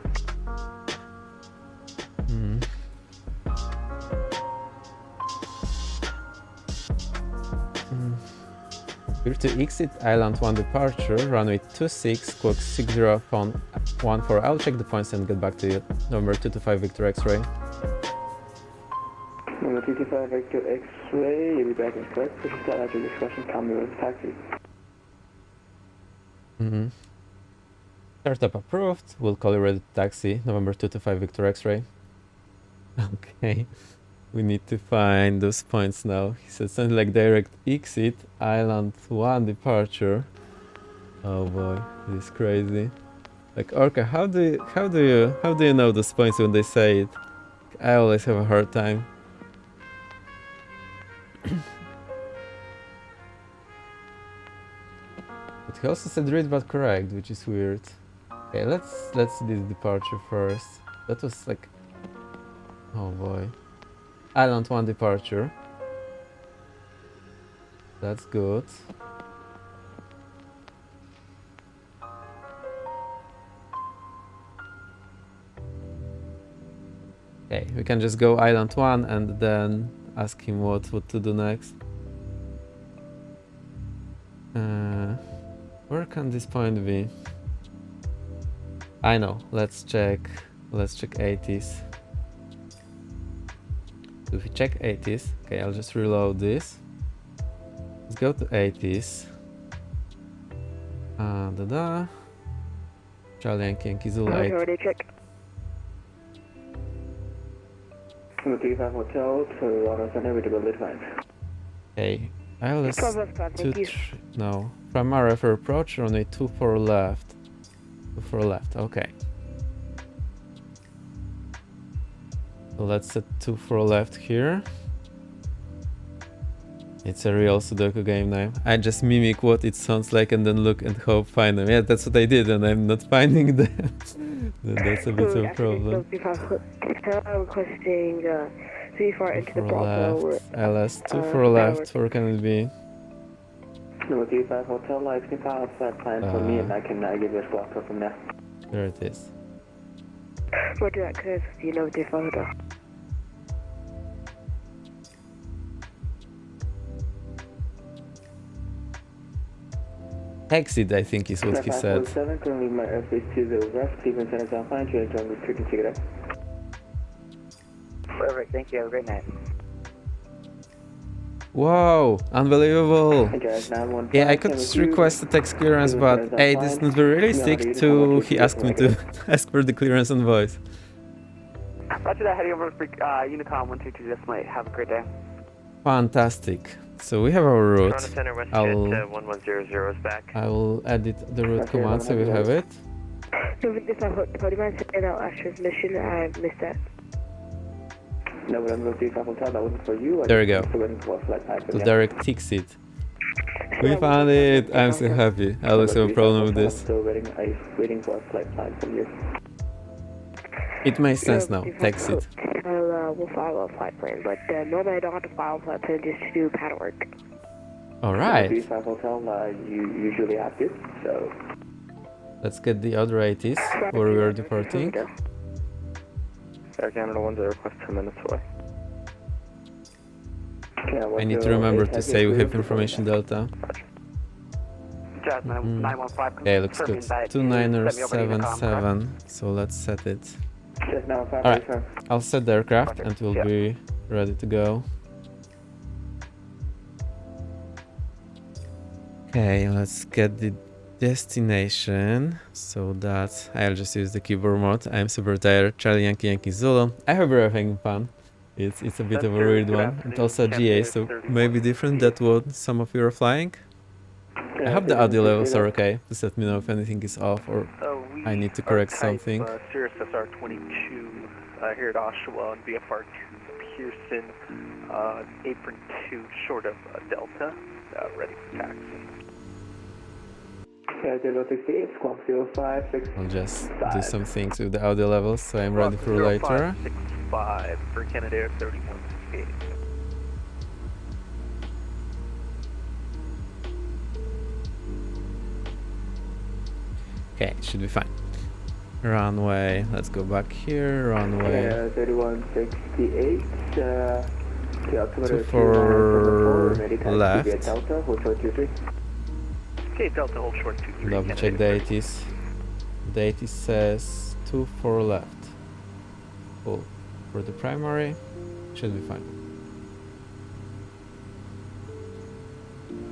We're to exit Island 1 departure, runway 26, squawk 6014. I'll check the points and get back to you. November 225 Victor X-ray. Number 225 Victor X-ray, you'll be back in correct. This is that after discussion, coming with taxi. Startup approved. We'll call you ready to taxi. November 225 Victor X-ray. Okay. We need to find those points now. He said something like direct exit, Island 1 departure. Oh boy, this is crazy. Like Orca, how do you know those points when they say it? I always have a hard time. But he also said read but correct, which is weird. Okay, let's do the departure first. That was like, oh boy, Island 1 departure. That's good. Okay, we can just go Island 1 and then ask him what to do next. Where can this point be? I know. Let's check 80s. So if we check 80s, okay, I'll just reload this. Let's go to 80s. Charlie Yankee Zulu 8. Already check. 35 Hotel to Water Center, readability 5. Okay, ILS Thank you. no. From IFR approach, runway 24 left. 24 left, okay. So let's set 24 left here. It's a real Sudoku game name. I just mimic what it sounds like and then look and hope find them. Yeah, that's what I did, and I'm not finding them. Then that's a bit of a problem. Requesting IFR into the Bravo. LS 24 left, where can it be? Number 35 Hotel, like can file a flight plan for me and I can give you a squawk code from there. There it is. Roger that, clears with you, number 35 Hotel. Exit, I think is what he said. Currently my airspace 20 left, Cleveland Center South Line, to enjoy the frequency today. Perfect, thank you, have a great night. Whoa, unbelievable. Yeah, I could request a text clearance, but hey, this is not very realistic to... He asked me to ask for the clearance on voice. Roger that, heading over for Unicom 122, just might have a great day. Fantastic. So we have our route. Center, West I will edit the route command so we have it. So with this, I hope the Podium said our transmission, I missed that. No, but I'm looking for that wasn't for you. There we go. So direct ticks it. We found it! I'm so happy. I always have a problem with this. Still waiting for a flight plan from you. It makes sense now. Text it. We'll file a flight plan, but normally I don't have to file a flight plan just to do pattern work. Alright. Hotel, you usually have to, so... Let's get the other 80s where we are departing. Air Canada 1's request 10 minutes away. I need to remember to say we have information delta. Okay, looks good. 2977, so let's set it. Alright, I'll set the aircraft and we'll be ready to go. Okay, let's get the destination. So that I'll just use the keyboard mode. I'm super tired. Charlie Yankee Yankee Zulu. I hope you're having fun. It's a bit of a weird one. And also GA, so maybe different than what some of you are flying. I hope the audio levels are okay. Just let me know if anything is off or I need to correct something. Sirius SR-22 here at Oshawa and VFR 2 Pearson, apron 2 short of Delta, ready for taxi. I'll just do some things with the audio levels so I'm ready for later. 0565 for Canada Air 3168. Okay, it should be fine. Runway, let's go back here. Runway 3168. 24 left. Okay, Delta hold short 23. Double check the 80s. The 80s says 24 left. Cool. For the primary, should be fine.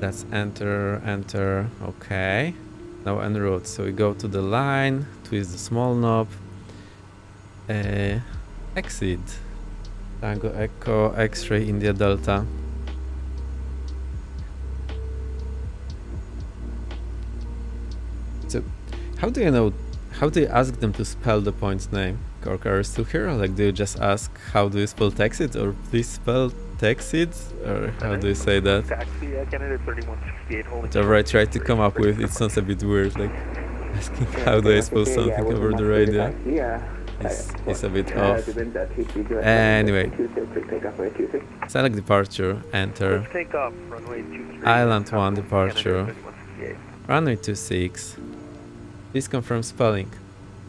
Let's enter. Okay. Now en route. So we go to the line, twist the small knob, exit. Tango Echo X-ray India Delta. How do you know? How do you ask them to spell the point's name? Cork, are you still here? Or like, do you just ask how do you spell Texit, or please spell Texit, or how do you say that? Taxi, candidate 3168 holding. Whatever I tried to come up with, it sounds a bit weird. Like asking how do I spell something over the radio. It's a bit off. Anyway, select departure, enter. Take off, runway 23. Island 1 departure. Runway 26. Please confirm spelling.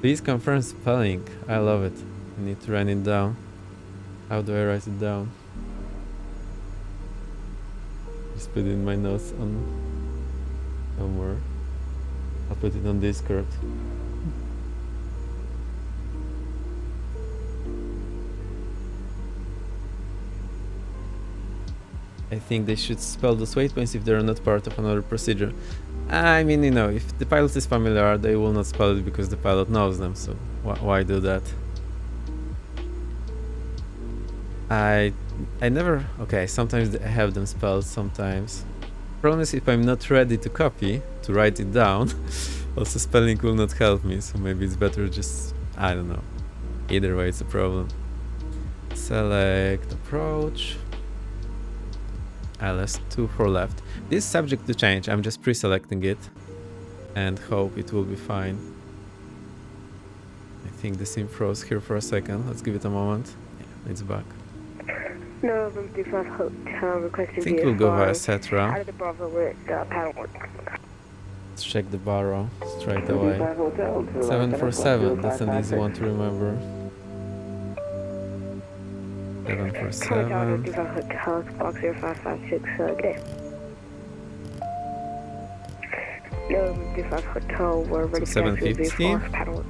Please confirm spelling. I love it. I need to write it down. How do I write it down? Just put it in my notes on somewhere. I'll put it on Discord. I think they should spell those waypoints if they're not part of another procedure. I mean, you know, if the pilot is familiar, they will not spell it because the pilot knows them, so why do that? I never... Okay, sometimes I have them spelled, sometimes. Problem is, if I'm not ready to copy, to write it down, also spelling will not help me, so maybe it's better just... I don't know. Either way, it's a problem. Select approach. LS2 for left. This is subject to change, I'm just pre-selecting it and hope it will be fine. I think the sim froze here for a second, let's give it a moment. Yeah, it's back. No, room 35 hotel requesting I think we'll go via Cetra. Out of the Bravo with paddle. Let's check the barrow straight away. 747, that's an easy one to remember. 747. Hotel, box 0556, good day. No, room 35 hotel, we're ready So for 750. paddle.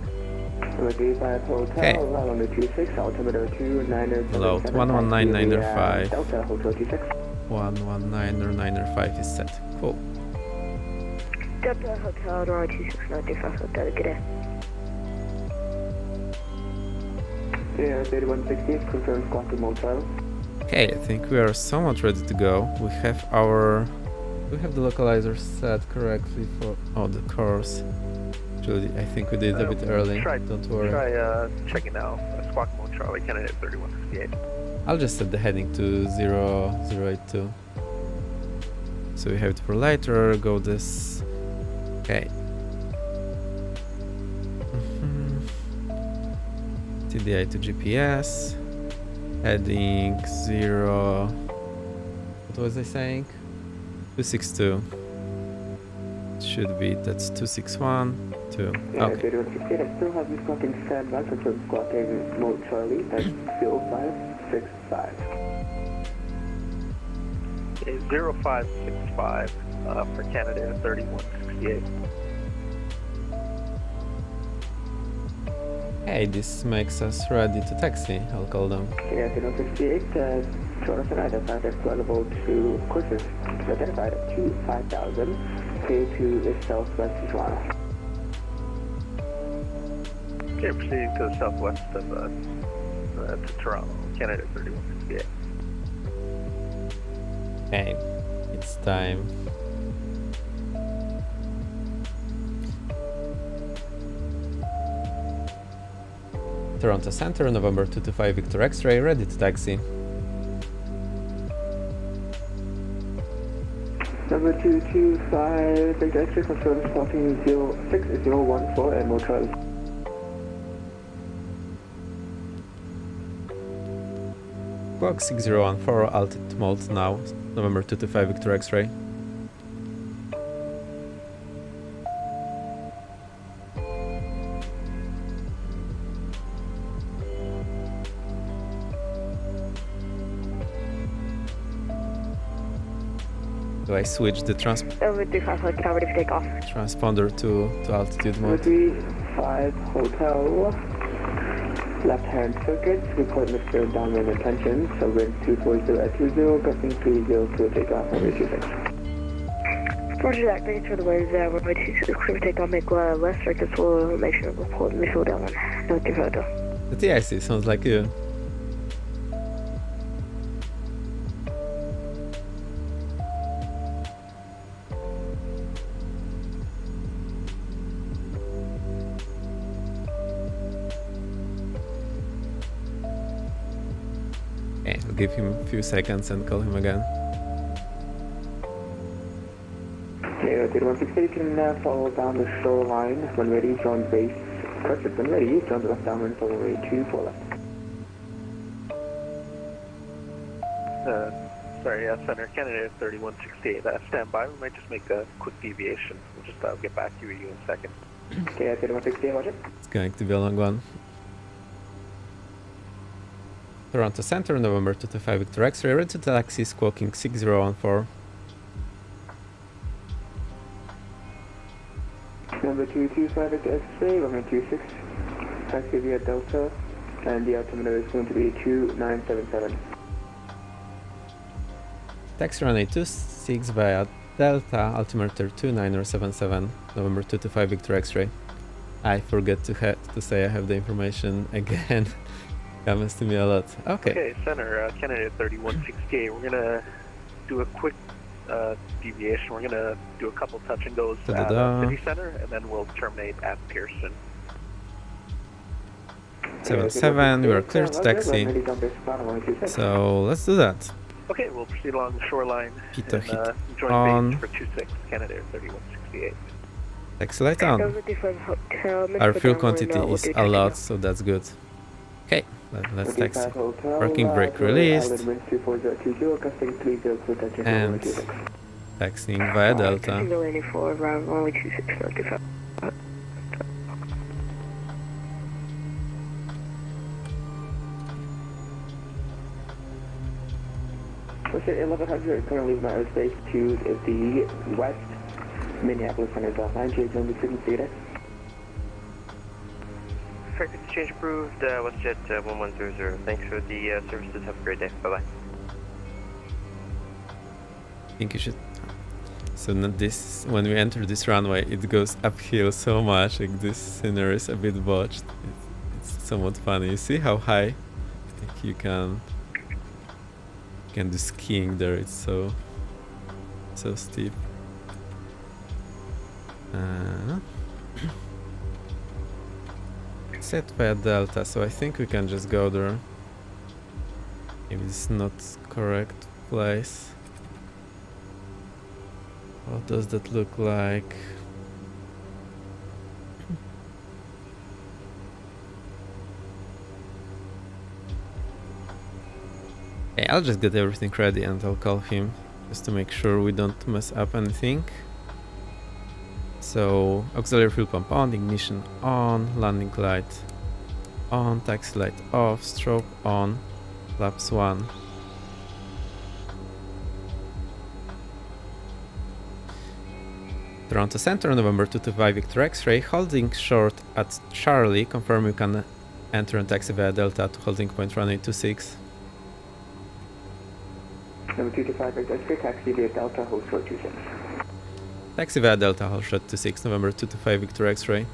Okay. Load 119905. 119905 is set. Cool. Delta Hotel, door 26925 Hotel, good day. Yeah, 3160, confirm squawk to motel. Okay, I think we are somewhat ready to go. We have our... We have the localizer set correctly for... Oh, the course. Actually, I think we did it a bit early. Don't worry. Try checking now. Squawk Mode Charlie, candidate 3168. I'll just set the heading to 0082. So we have it for lighter, go this... Okay. TDI to GPS. Heading 0... What was I saying? 262. Should be, that's 261, 2. Yeah, Okay. 3168, I still have you squawking standby, confirm squawking mode Charlie, that's 0565. Okay, 0565 for Canada 3168. Hey, this makes us ready to taxi, I'll call them. Yeah, 3168, Jonathan identified as available to courses identified to 5,000, K2 is southwest Toronto. Okay, proceeding to the southwest of to Toronto, Canada 3168. Okay, it's time. Toronto Center, November 225 Victor X-ray, ready to taxi. Number 225, Victor X-ray, confirm squawking 06014 and mode Charlie. Clock 6014, altitude mode now, November 225 Victor X-ray. Do I switch the Over 35 Hotel, ready for takeoff. transponder to altitude mode? 35 Hotel, left hand circuit, report Mr. downwind attention, so wind 240 at 20, gusting 302 takeoff, runway 26. Roger that, thanks for the waves there, runway 26, clear for takeoff, make left circuits, we'll make sure we're pulling the fuel down on North Hotel. The TIC sounds like you. Okay, I'll give him a few seconds and call him again. Okay, 160, you can follow down the shoreline. When ready, join base. Correct, when ready, join the left downwind for runway 24 left. Sorry, Center, Canada 3168, stand by. We might just make a quick deviation. We'll just get back to you in a second. Okay, 3168, watch it. It's going to be a long one. Toronto Center, November 225 Victor X-ray, ready to taxi, squawking 6014. Number 225 Victor X-ray, runway 26, taxi via Delta, and the altimeter is going to be 2977. Taxi runway 26 via Delta, altimeter 2977, November 225 Victor X-ray. I forget to say I have the information again. Happens to me a lot. Okay. Okay, Center, Canada 3168. We're gonna do a quick deviation. We're gonna do a couple touch and goes at City Center, and then we'll terminate at Pearson. 77, we are clear to taxi. So let's do that. Okay, we'll proceed along the shoreline Hit and join on. base for 26, Canada 3168. Taxi light on. Our fuel quantity is a lot, so that's good. Okay, let's taxi. Parking brake released. And taxiing via Delta. Push it 1100, currently from airspace to the west, Minneapolis Center, 98 zone, the frequency there. Frequency change approved, WestJet 1100. Thanks for the services, have a great day, bye bye. I think you should. So not this. When we enter this runway, it goes uphill so much. Like this scenery is a bit botched. It's somewhat funny. You see how high? Like you can do skiing there. It's so steep. Set via Delta, so I think we can just go there. Maybe this is not correct place. What does that look like? Okay, I'll just get everything ready and I'll call him just to make sure we don't mess up anything. So, auxiliary fuel pump on, ignition on, landing light on, taxi light off, strobe on, flaps 1. Toronto Center, November 225 Victor X-ray, holding short at Charlie, confirm you can enter and taxi via Delta to holding point runway 26. Number 225 Victor X-ray, taxi via Delta, hold short 26. Taxi via Delta, hold short 26, November 225 Victor X-ray.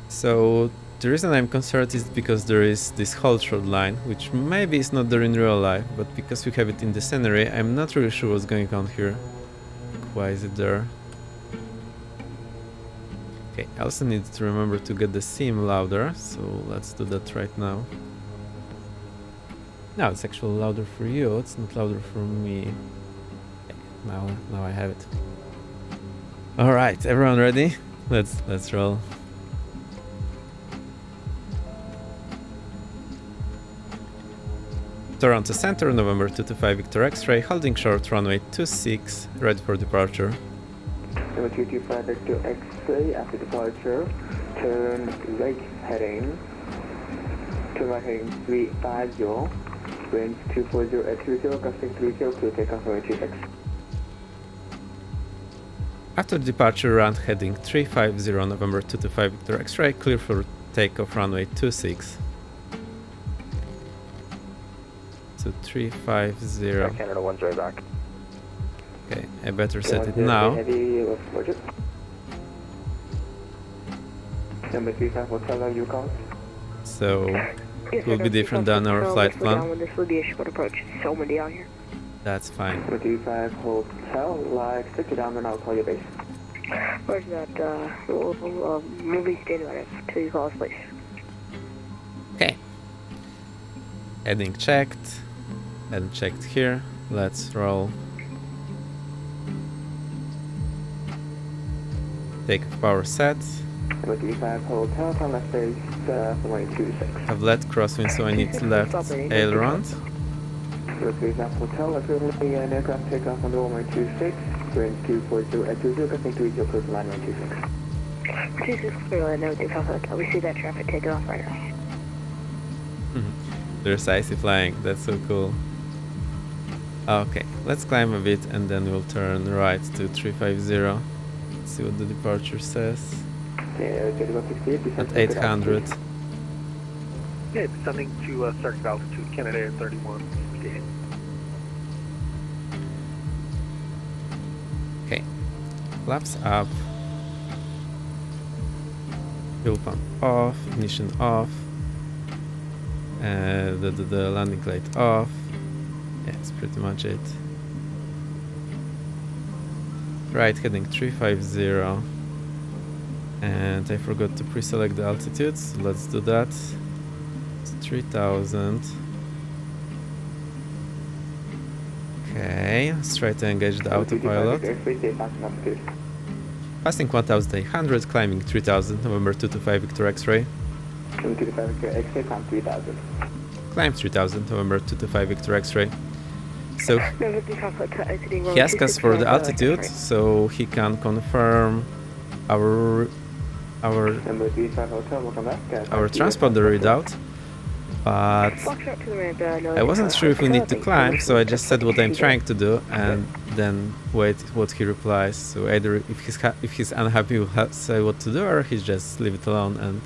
So the reason I'm concerned is because there is this hold short line, which maybe is not there in real life, but because we have it in the scenery, I'm not really sure what's going on here. Why is it there? Okay, I also need to remember to get the sim louder, so let's do that right now. No, it's actually louder for you, it's not louder for me. Okay, now I have it. Alright, everyone ready? Let's roll. Toronto Center, November 225 Victor X-ray, holding short runway 26, ready for departure. Number 225 Victor X-ray, after departure, turn right heading 350, winds 240 at 30, gusting 30, clear takeoff runway 26. After departure, run heading 350, November 225 Victor X-ray, clear for takeoff runway 26. So 350. Canada 1's right back. Okay, I better set it now. Number 35 Hotel, you call? So it will be different than our flight plan. This will be a short approach. So windy out here. That's fine. Number 35 Hotel, like stick it down and I'll call you base. Where's that? We'll be standing by it till you call us, please. Okay. Heading checked. And checked here. Let's roll. Take power set. Hotel, turn left base, runway 26. Have left crosswind, so I need left aileron. Hotel, left runway, and aircraft takeoff on the runway 26. Wind 240 at 20, cutting to your cruise line 26. 26 clear line, no, take off hotel. We see that traffic take off right now. They're icy flying, that's so cool. Okay, let's climb a bit and then we'll turn right to 350. See what the departure says. At 800. Yeah, descending to circuit altitude, Canada Air 3168. Okay, flaps up. Fuel pump off, ignition off. The landing light off. Yeah, that's pretty much it. Right, heading 350. And I forgot to pre-select the altitude, so let's do that. It's 3000. Okay, let's try to engage the autopilot. Passing 1800, climbing 3000, November 225 Victor X-ray. Climb 3000, November 225 Victor X-ray. So he asked us for the altitude, so he can confirm our transponder readout, but I wasn't sure if we need to climb, so I just said what I'm trying to do and then wait what he replies. So either if he's unhappy, we'll say what to do, or he's just leave it alone, and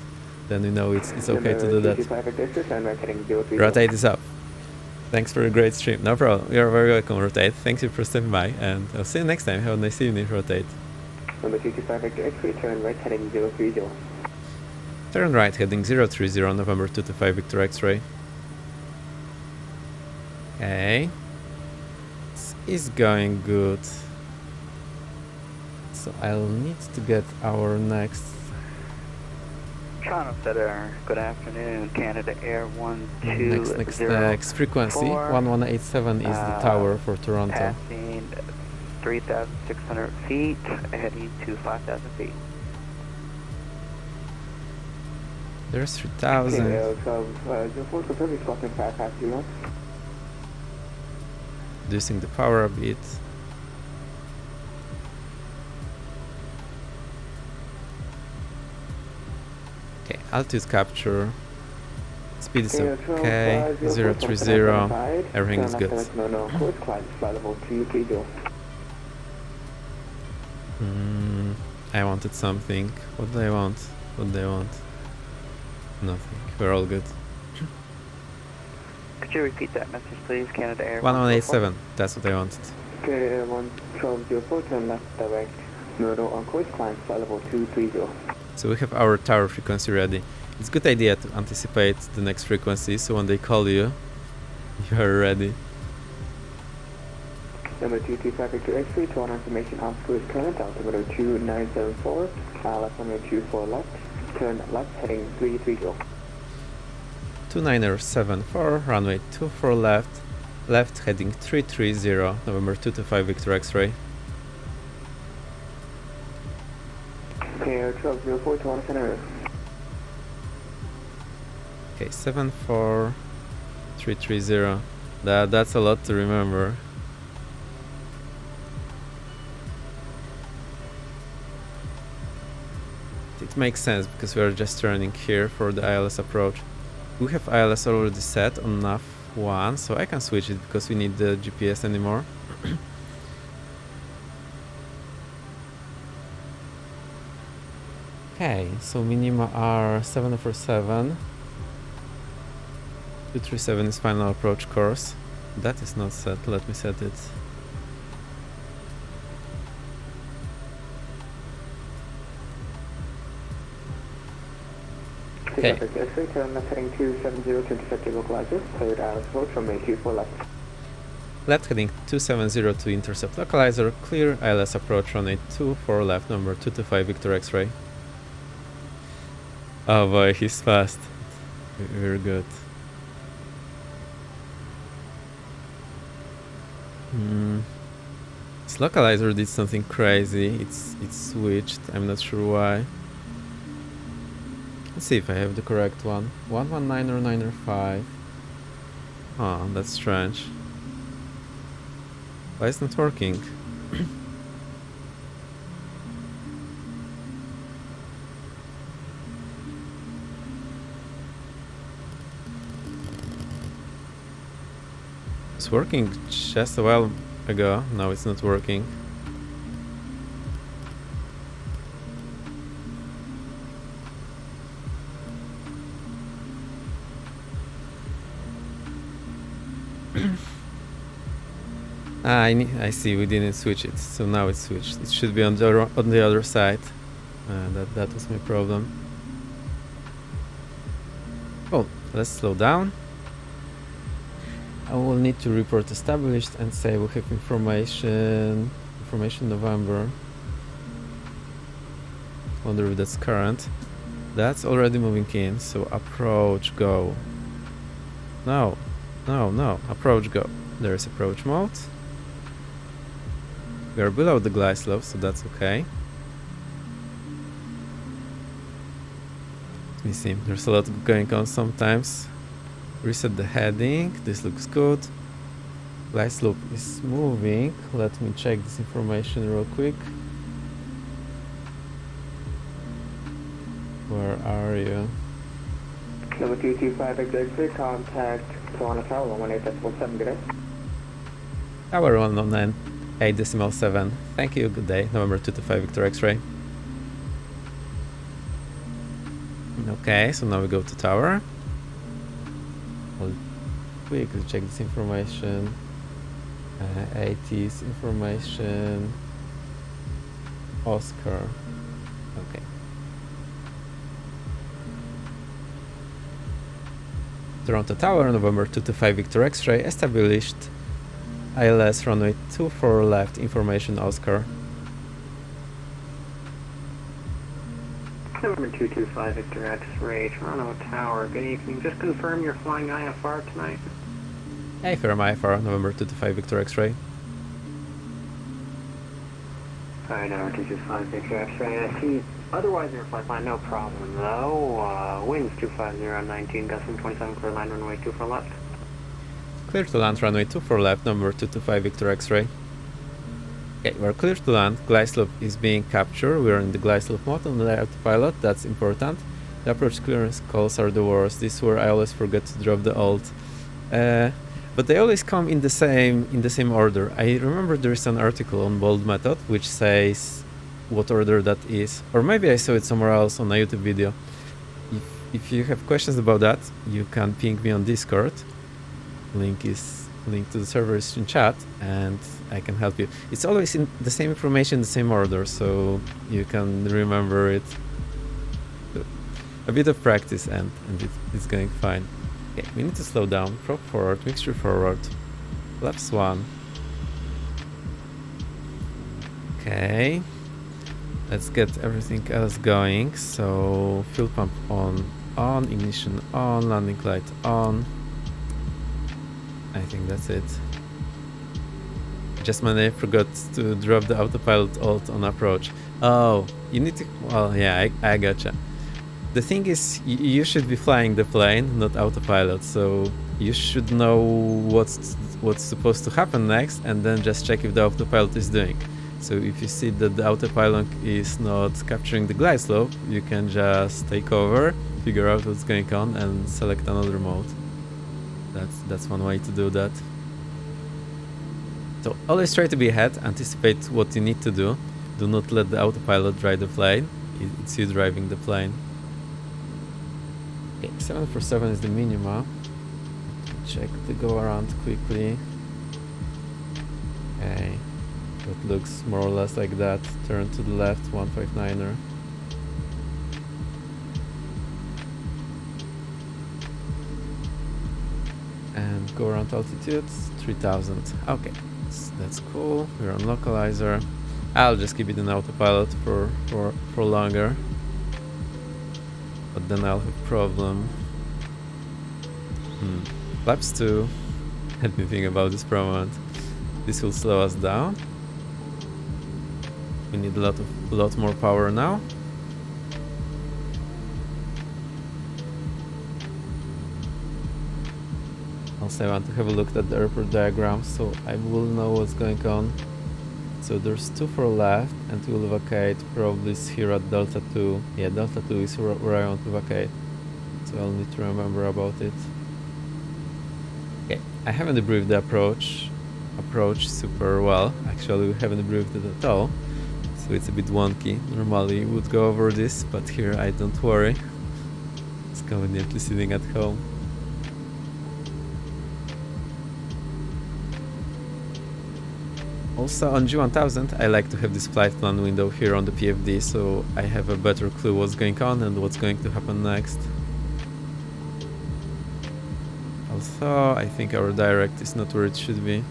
then we know it's okay to do that. Rotate is up. Thanks for a great stream. No problem. You're very welcome, Rotate. Thank you for stopping by, and I'll see you next time. Have a nice evening, Rotate. Number 25 Victor X-ray, turn right heading 030. Turn right heading 030, November 225 Victor X-ray. Okay. This is going good. So I'll need to get our next... Toronto Center, good afternoon, Canada Air 120. Next frequency, 1187 is the tower for Toronto. Passing 3,600 feet, heading to 5,000 feet. There's 3,000. Reducing the power a bit. Okay, altitude capture. Speed is okay. 030. Everything is good. I wanted something. What do I want? What do I want? Nothing. We're all good. Could you repeat that message, please? Canada Air 1187. That's what I wanted. Canada Air 1204, turn left direct. Nodo on course, climb flight level 230. So we have our tower frequency ready. It's a good idea to anticipate the next frequency, so when they call you, you are ready. Number 225 Victor X-ray, to on information on cruise current, altimeter 2974, left runway 24 left, turn left heading 330. 2974, runway 24 left, left heading 330, November 225 Victor X-ray. Okay, 1204 to on center. Okay, 74330. That's a lot to remember. It makes sense because we are just turning here for the ILS approach. We have ILS already set on nav 1, so I can switch it because we need the GPS anymore. Okay, so minima are 747. 237 is final approach course. That is not set. Let me set it. Okay. Left heading 270 to intercept localizer. Clear ILS approach runway 24 left, number 225 Victor X-ray. Oh boy, he's fast. We're good. This localizer did something crazy. It's switched. I'm not sure why. Let's see if I have the correct one. 1190905. Oh, that's strange. Why is it not working? It's working just a while ago. Now it's not working. I see, we didn't switch it, so now it's switched. It should be on the other side. That was my problem. Oh, let's slow down. I will need to report established and say we have information November. Wonder if that's current. That's already moving in, so approach go. No, approach go. There is approach mode. We are below the glide slope, so that's okay. Let me see, there's a lot going on sometimes. Reset the heading, this looks good. Glide slope is moving. Let me check this information real quick. Where are you? Number 225 X-ray, contact Toronto Tower 118.7, good day. Tower 119.8.7. Thank you, good day. November 225 Victor X-ray. Okay, so now we go to tower. I'll quickly check this information. 80s information. Oscar. Okay. Toronto Tower, November 225 Victor X-ray, established. ILS runway 24 left, information Oscar. November 225 Victor X-ray, Toronto Tower, good evening. Just confirm you're flying IFR tonight. IFR, November 225 Victor X-ray. Alright, November 225 Victor X-ray, I see. Otherwise, you're flying, no problem though. Winds 250-19, gusting 27, clear line, runway 24 left. Clear to land, runway 24 left, number 225 Victor X-ray. Okay, we're clear to land. Glide slope is being captured. We're in the glide slope mode on the autopilot, that's important. The approach clearance calls are the worst. This is where I always forget to drop the alt. But they always come in the same order. I remember there is an article on Bold Method which says what order that is, or maybe I saw it somewhere else on a YouTube video. If you have questions about that, you can ping me on Discord. Link to the server is in chat, and I can help you. It's always in the same information, the same order, so you can remember it. A bit of practice and it's going fine. Okay, we need to slow down. Prop forward, mixture forward. Flaps 1. Okay. Let's get everything else going. So fuel pump on, ignition on, landing light on. I think that's it. Just when I forgot to drop the autopilot alt on approach. Oh, you need to. Well, yeah, I gotcha. The thing is, you should be flying the plane, not autopilot. So you should know what's supposed to happen next, and then just check if the autopilot is doing. So if you see that the autopilot is not capturing the glide slope, you can just take over, figure out what's going on, and select another mode. That's one way to do that. So always try to be ahead, anticipate what you need to do. Do not let the autopilot drive the plane. It's you driving the plane. Okay, 747 is the minima. Check the go around quickly. Okay. It looks more or less like that. Turn to the left, 159er. And go around altitude, 3000. Okay, that's cool. We're on localizer. I'll just keep it in autopilot for longer. But then I'll have a problem. Flaps 2. Let me think about this for a moment. This will slow us down. We need a lot more power now. Also, I want to have a look at the airport diagram so I will know what's going on. So there's 24 left and we'll vacate probably here at Delta 2. Yeah, Delta 2 is where I want to vacate. So I'll need to remember about it. Okay, I haven't debriefed the approach super well. Actually, we haven't debriefed it at all. So it's a bit wonky. Normally we would go over this, but here I don't worry. It's conveniently sitting at home. Also on G1000 I like to have this flight plan window here on the PFD, so I have a better clue what's going on and what's going to happen next. Also, I think our direct is not where it should be.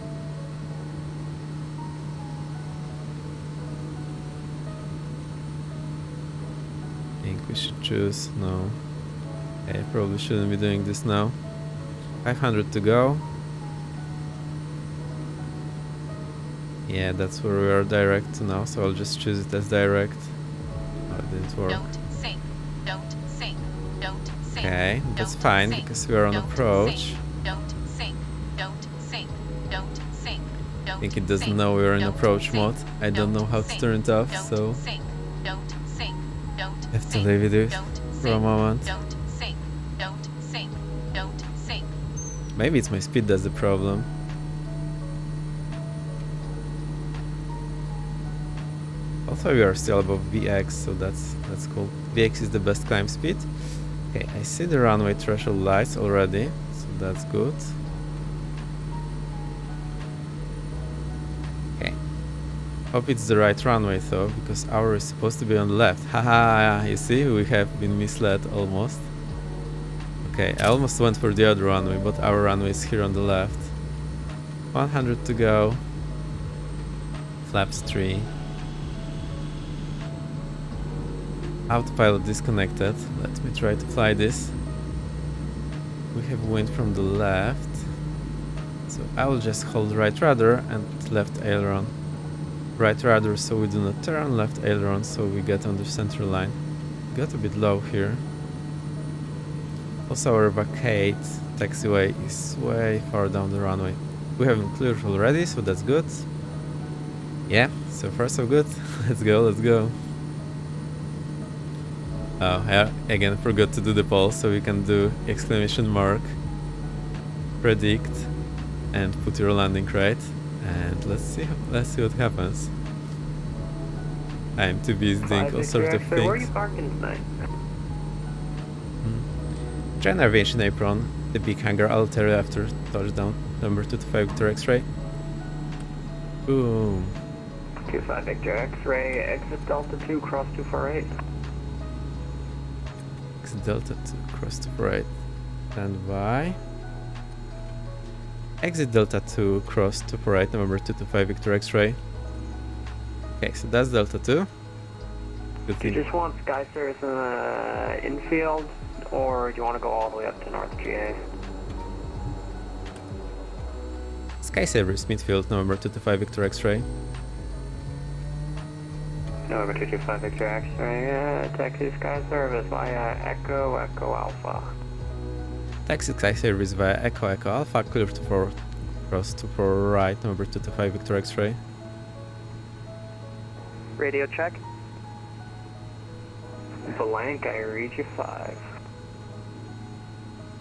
I think we should choose, no. I probably shouldn't be doing this now. 500 to go. Yeah, that's where we are direct now, so I'll just choose it as direct. Oh, it didn't work. Don't sink. Don't sink. Don't sink. Okay, that's fine because we are on approach. Don't sink. Don't sink. Don't sink. I think it doesn't know we're in approach mode. I don't know how to turn it off, so I have to leave it for a moment. Maybe it's my speed that's the problem. Also, we are still above VX, so that's cool. VX is the best climb speed. Okay, I see the runway threshold lights already, so that's good. Okay. Hope it's the right runway though, because our is supposed to be on the left. Haha, you see, we have been misled almost. Okay, I almost went for the other runway, but our runway is here on the left. 100 to go. Flaps 3. Autopilot disconnected. Let me try to fly this. We have wind from the left, so I will just hold right rudder and left aileron. Right rudder so we do not turn, left aileron so we get on the center line. Got a bit low here. Also our vacate taxiway is way far down the runway. We haven't cleared already, so that's good. Yeah, so far so good. Let's go, let's go. Oh, I again forgot to do the poll, so we can do exclamation mark, predict, and put your landing right. And let's see what happens. I'm too busy doing all sorts of things. Where are you parking tonight? Join aviation apron, the big hangar. I'll tell you after touchdown. Number 225 Victor X-ray. Boom. 25 Victor X-ray, exit Delta 2, cross 248. Exit Delta 2, cross 248. Stand by. Exit Delta 2, cross 248, November 225 Victor X-ray. Okay, so that's Delta 2. Good Do you thing. just want sky service in the infield, or do you want to go all the way up to North GA? Sky Savers, midfield, November 225 Victor X-ray. November 225 Victor X-ray, taxi sky service via Echo Alpha. Taxi Sky Service via Echo Alpha, clear to 4, cross to 4 right, November 225 Victor X-ray. Radio check. Blank, I read you 5.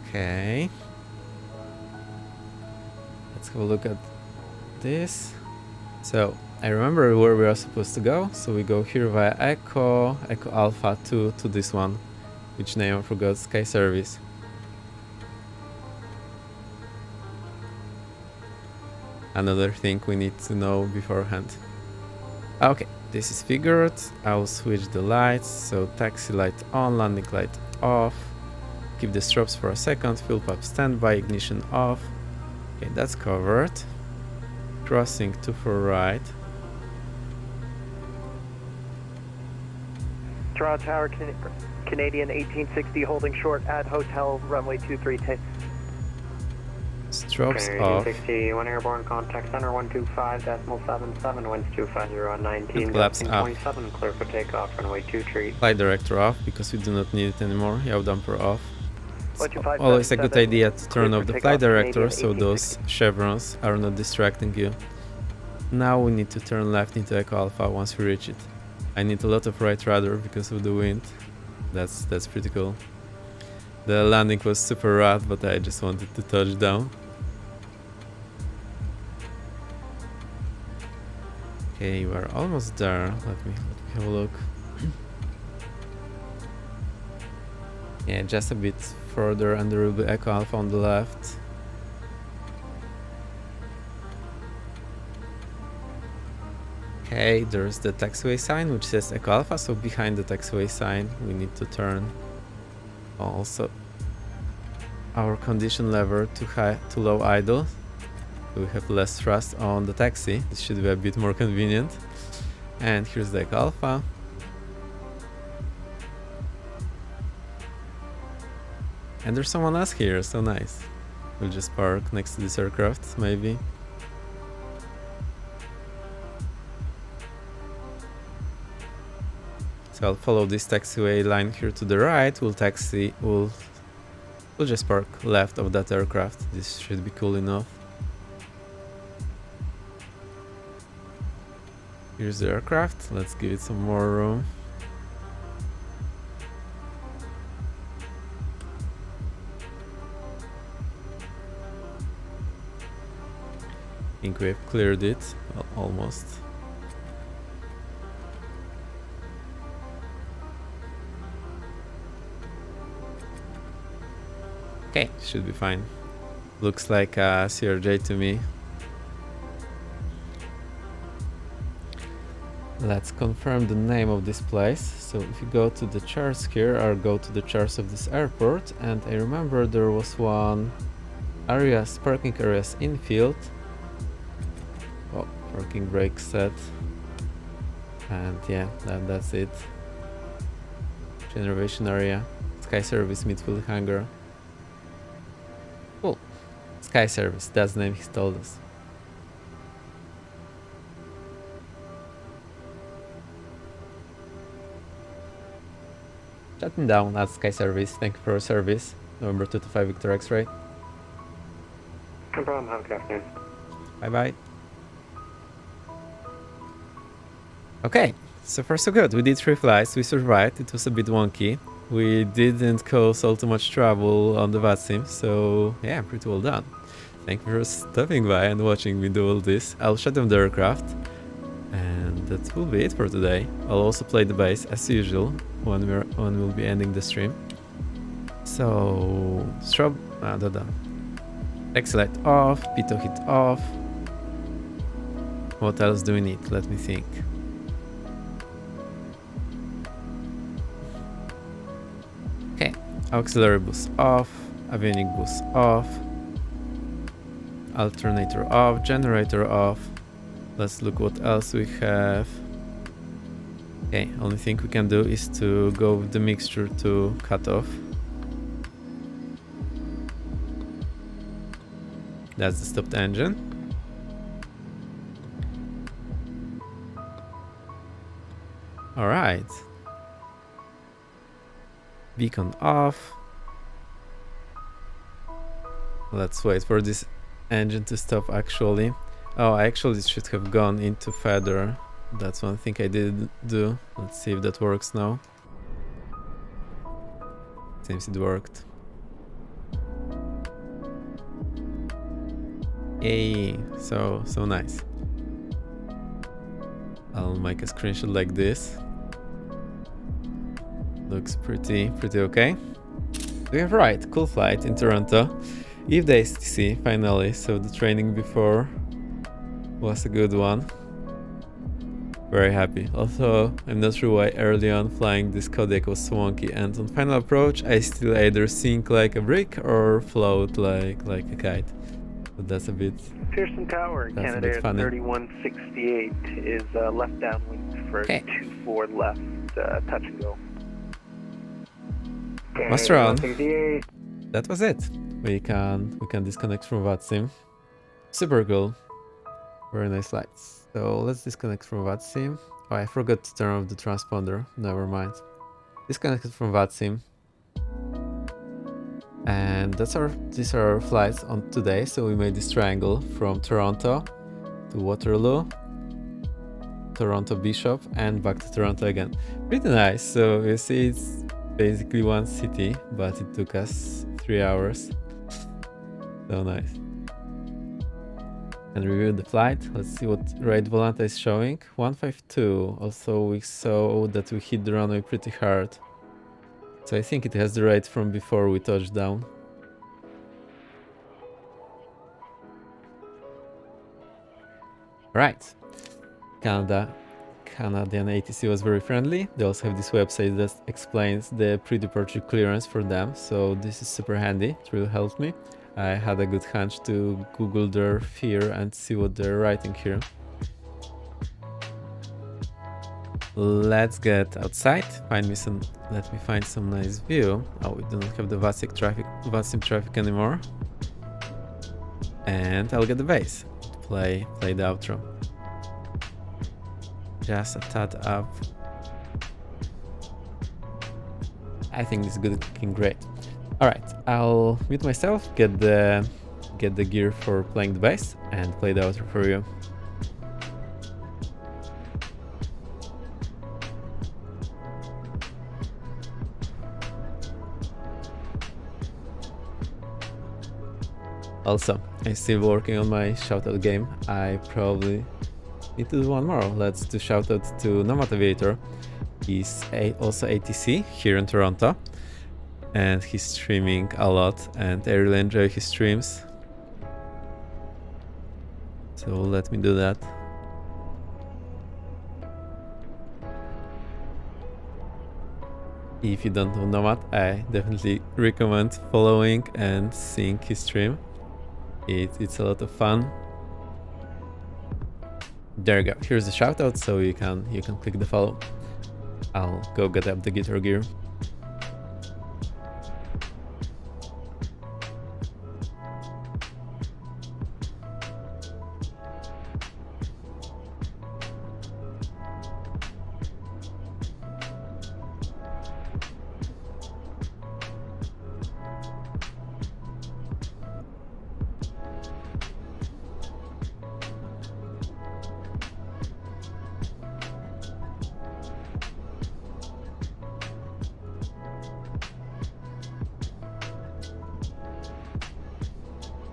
Okay. Let's have a look at this. So, I remember where we are supposed to go, so we go here via Echo Alpha 2 to this one, which name I forgot, Sky Service. Another thing we need to know beforehand. Okay, this is figured. I'll switch the lights, so taxi light on, landing light off. Keep the strobes for a second, fuel pump standby, ignition off. Okay, that's covered. Crossing 24 right. Toronto Tower, Canadian 1860, holding short at Hotel Runway 23. drops okay, off. 61 airborne contact center 125.77, winds 250 on 19, Flaps up. 27, clear for takeoff, runway 23. Flight director off because we do not need it anymore. Yaw damper off. It's always a good 125.77, idea to turn clear off for the flight takeoff, director Canadian so those chevrons are not distracting you. Now we need to turn left into Echo Alpha once we reach it. I need a lot of right rudder because of the wind. That's pretty cool. The landing was super rad, but I just wanted to touch down. Okay, we're almost there. Let me have a look. Yeah, just a bit further, and there will be Echo Alpha on the left. Okay, there's the taxiway sign which says Echo Alpha, so behind the taxiway sign we need to turn also our condition lever to high to low idle. We have less thrust on the taxi. This should be a bit more convenient. And here's the Echo Alpha. And there's someone else here, so nice. We'll just park next to this aircraft, maybe. So I'll follow this taxiway line here to the right. We'll just park left of that aircraft. This should be cool enough. Here's the aircraft. Let's give it some more room. I think we have cleared it, almost. Okay, should be fine. Looks like a CRJ to me. Let's confirm the name of this place. So if you go to the charts here, or go to the charts of this airport, and I remember there was one parking areas infield. Oh, parking brake set. And yeah, that's it. Reservation area. Sky Service Midfield Hangar. Cool. Sky Service, that's the name he told us. Shutting down, that's Sky Service. Thank you for your service. November 225 Victor X-Ray. No problem, have a good afternoon. Bye bye. Okay, so far so good. We did 3 flights, we survived. It was a bit wonky. We didn't cause all too much trouble on the VATSIM, so yeah, pretty well done. Thank you for stopping by and watching me do all this. I'll shut down the aircraft, and that will be it for today. I'll also play the bass as usual when we'll be ending the stream. So exit light off, pitot hit off. What else do we need? Let me think. Okay, auxiliary boost off, avionic boost off, alternator off, generator off. Let's look what else we have. Okay, only thing we can do is to go with the mixture to cut off. That's the stopped engine. All right. Beacon off. Let's wait for this engine to stop actually. Oh, I actually should have gone into feather. That's one thing I didn't do. Let's see if that works now. Seems it worked. Yay, so nice. I'll make a screenshot like this. Looks pretty okay. We have right, cool flight in Toronto. Eve the STC finally, so the training before was a good one. Very happy. Also, I'm not sure why early on flying this Kodiak was so wonky, and on final approach I still either sink like a brick or float like a kite. But that's a bit... Pearson Tower, Canada Air 3168 is left downwind for 24 left, touch and go. Master on. That was it. we can disconnect from VATSIM. Super cool. Very nice flights. So let's disconnect from VATSIM. Oh, I forgot to turn off the transponder. Never mind. Disconnected from VATSIM. And these are our flights on today. So we made this triangle from Toronto to Waterloo, Toronto Bishop, and back to Toronto again. Pretty nice. So you see it's basically one city, but it took us 3 hours. So nice. And review the flight. Let's see what rate Volanta is showing. 152. Also we saw that we hit the runway pretty hard. So I think it has the rate from before we touched down. Right. Canadian ATC was very friendly. They also have this website that explains the pre-departure clearance for them. So this is super handy. It really helped me. I had a good hunch to Google their fear and see what they're writing here. Let's get outside. Let me find some nice view. Oh, we do not have the VATSIM traffic anymore. And I'll get the base. Play the outro. Just a tad up. I think this is looking great. Alright, I'll mute myself, get the gear for playing the bass, and play the outro for you. Also, I'm still working on my shoutout game. I probably need to do one more. Let's do shoutout to Nomad Aviator. He's also ATC here in Toronto. And he's streaming a lot, and I really enjoy his streams. So let me do that. If you don't know Nomad, I definitely recommend following and seeing his stream. It's a lot of fun. There you go. Here's the shoutout, so you can click the follow. I'll go get up the guitar gear.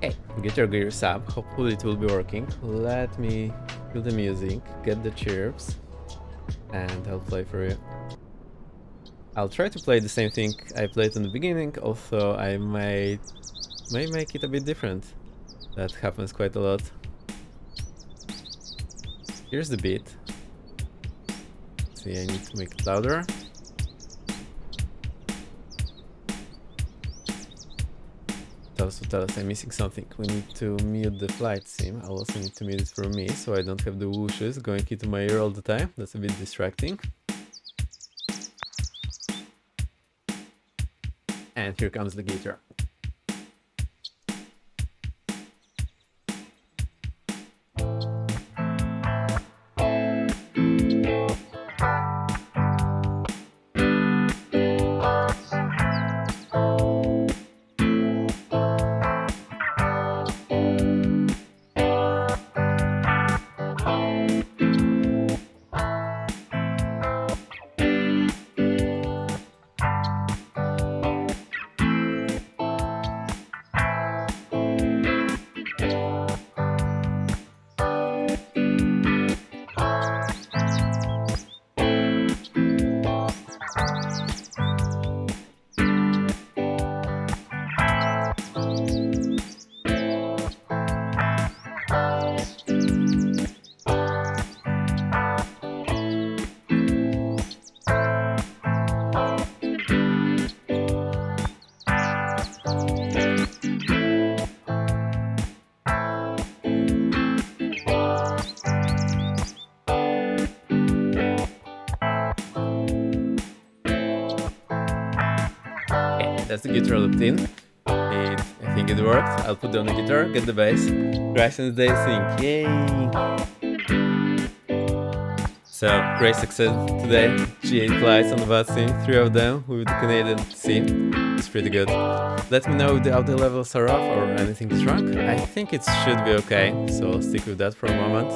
Okay, guitar gear sub. Hopefully it will be working. Let me do the music, get the chirps, and I'll play for you. I'll try to play the same thing I played in the beginning, although I may make it a bit different. That happens quite a lot. Here's the beat. See, I need to make it louder. Also tell us I'm missing something. We need to mute the flight sim. I'll also need to mute it for me, so I don't have the whooshes going into my ear all the time. That's a bit distracting. And here comes the guitar. That's the guitar looped in. I think think it worked. I'll put down the guitar, get the bass, Grace and the day sync, yay! So, great success today, G8 flights on the bus sim, 3 of them with the Canadian sim, it's pretty good. Let me know if the audio levels are off or anything is wrong. I think it should be okay, so I'll stick with that for a moment.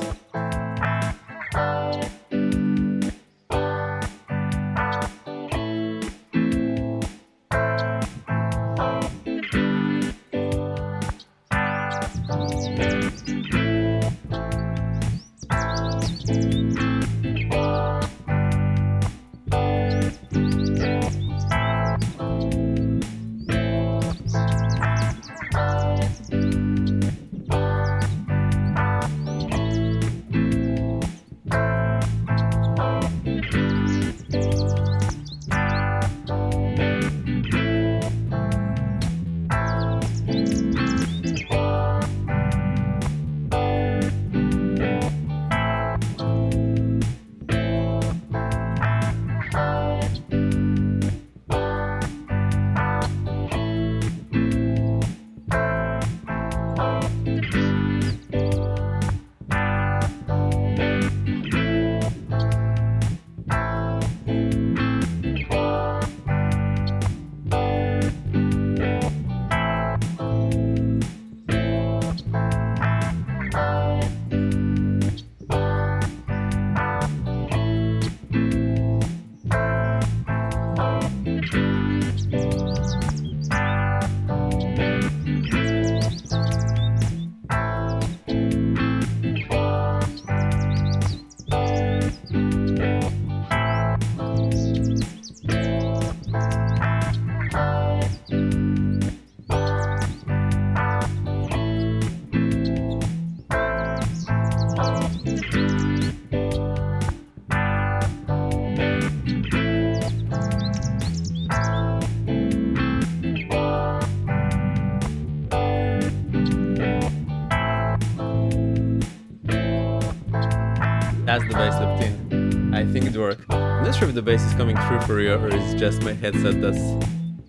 That's the bass looped in. I think it worked. I'm not sure if the bass is coming through for you or it's just my headset that's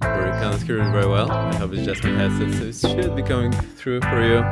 where you can't hear it very well. I hope it's just my headset, so it should be coming through for you.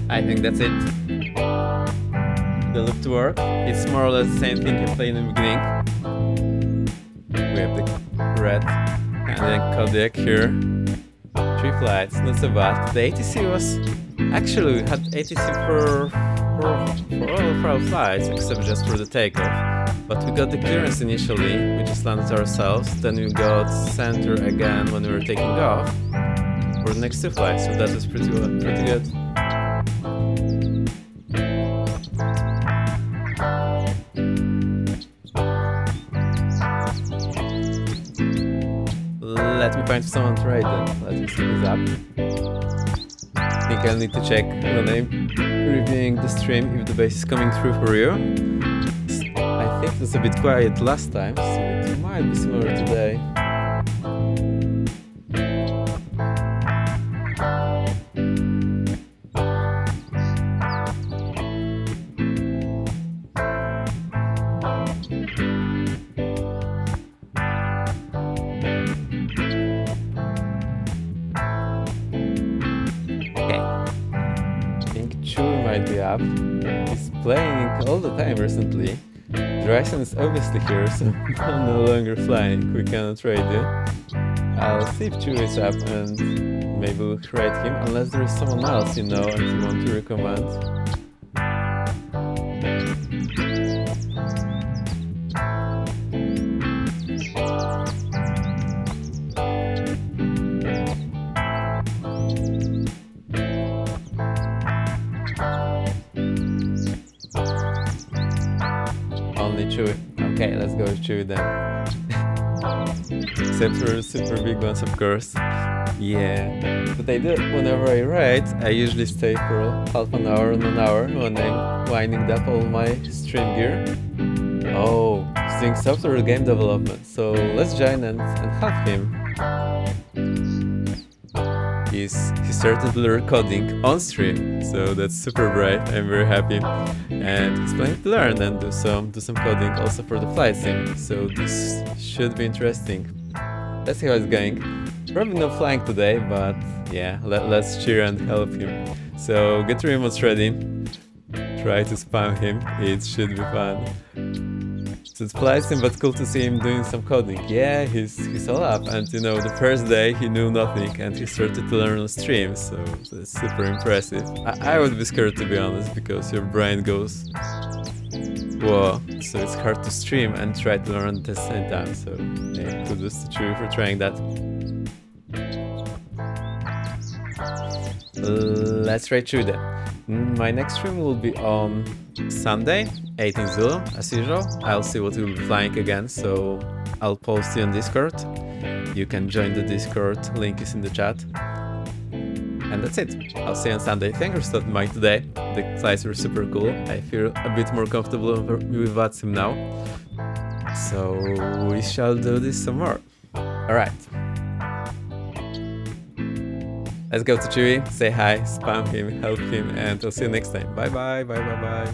I think that's it. The loop to work. It's more or less the same thing I played in the beginning. We have the red and then Kodiak here. 3 flights, not so bad. The ATC was... Actually, we had ATC for all of our flights, except just for the takeoff. But we got the clearance initially, we just landed ourselves. Then we got center again when we were taking off for the next 2 flights, so that was pretty good. Let me find someone to ride then. Let me see this up. I think I'll need to check when I'm reviewing the stream if the bass is coming through for you. I think it was a bit quiet last time, so it might be similar today. Chewie might be up. He's playing all the time recently. Dryson is obviously here, so I'm no longer flying. We cannot trade you. I'll see if Chewie is up and maybe we'll trade him, unless there is someone else you know and you want to recommend. Only Chewie. Okay, let's go with Chewie then. Except for super big ones, of course. Yeah. But I do, whenever I ride, I usually stay for half an hour and an hour when I'm winding up all my stream gear. Oh, he's doing software game development, so let's join and help him. He's started recording on stream, so that's super brave. I'm very happy, and he's planning to learn and do some coding also for the flight sim. So this should be interesting. Let's see how it's going. Probably no flying today, but yeah, let's cheer and help him. So get your remotes ready. Try to spam him. It should be fun. So it's flight sim, but cool to see him doing some coding. Yeah, he's all up, and you know, the first day he knew nothing and he started to learn on stream, so that's super impressive. I would be scared, to be honest, because your brain goes whoa, so it's hard to stream and try to learn at the same time, so yeah, kudos to Chewie for trying that. Let's try Chewie then. My next stream will be on Sunday, 18 Zulu, as usual. I'll see what we'll be flying again, so I'll post you on Discord. You can join the Discord, link is in the chat. And that's it. I'll see you on Sunday. Thanks for stopping by today. The flights were super cool. I feel a bit more comfortable with VATSIM now. So we shall do this some more. Alright. Let's go to Chewie, say hi, spam him, help him, and I'll see you next time. Bye bye, bye bye bye.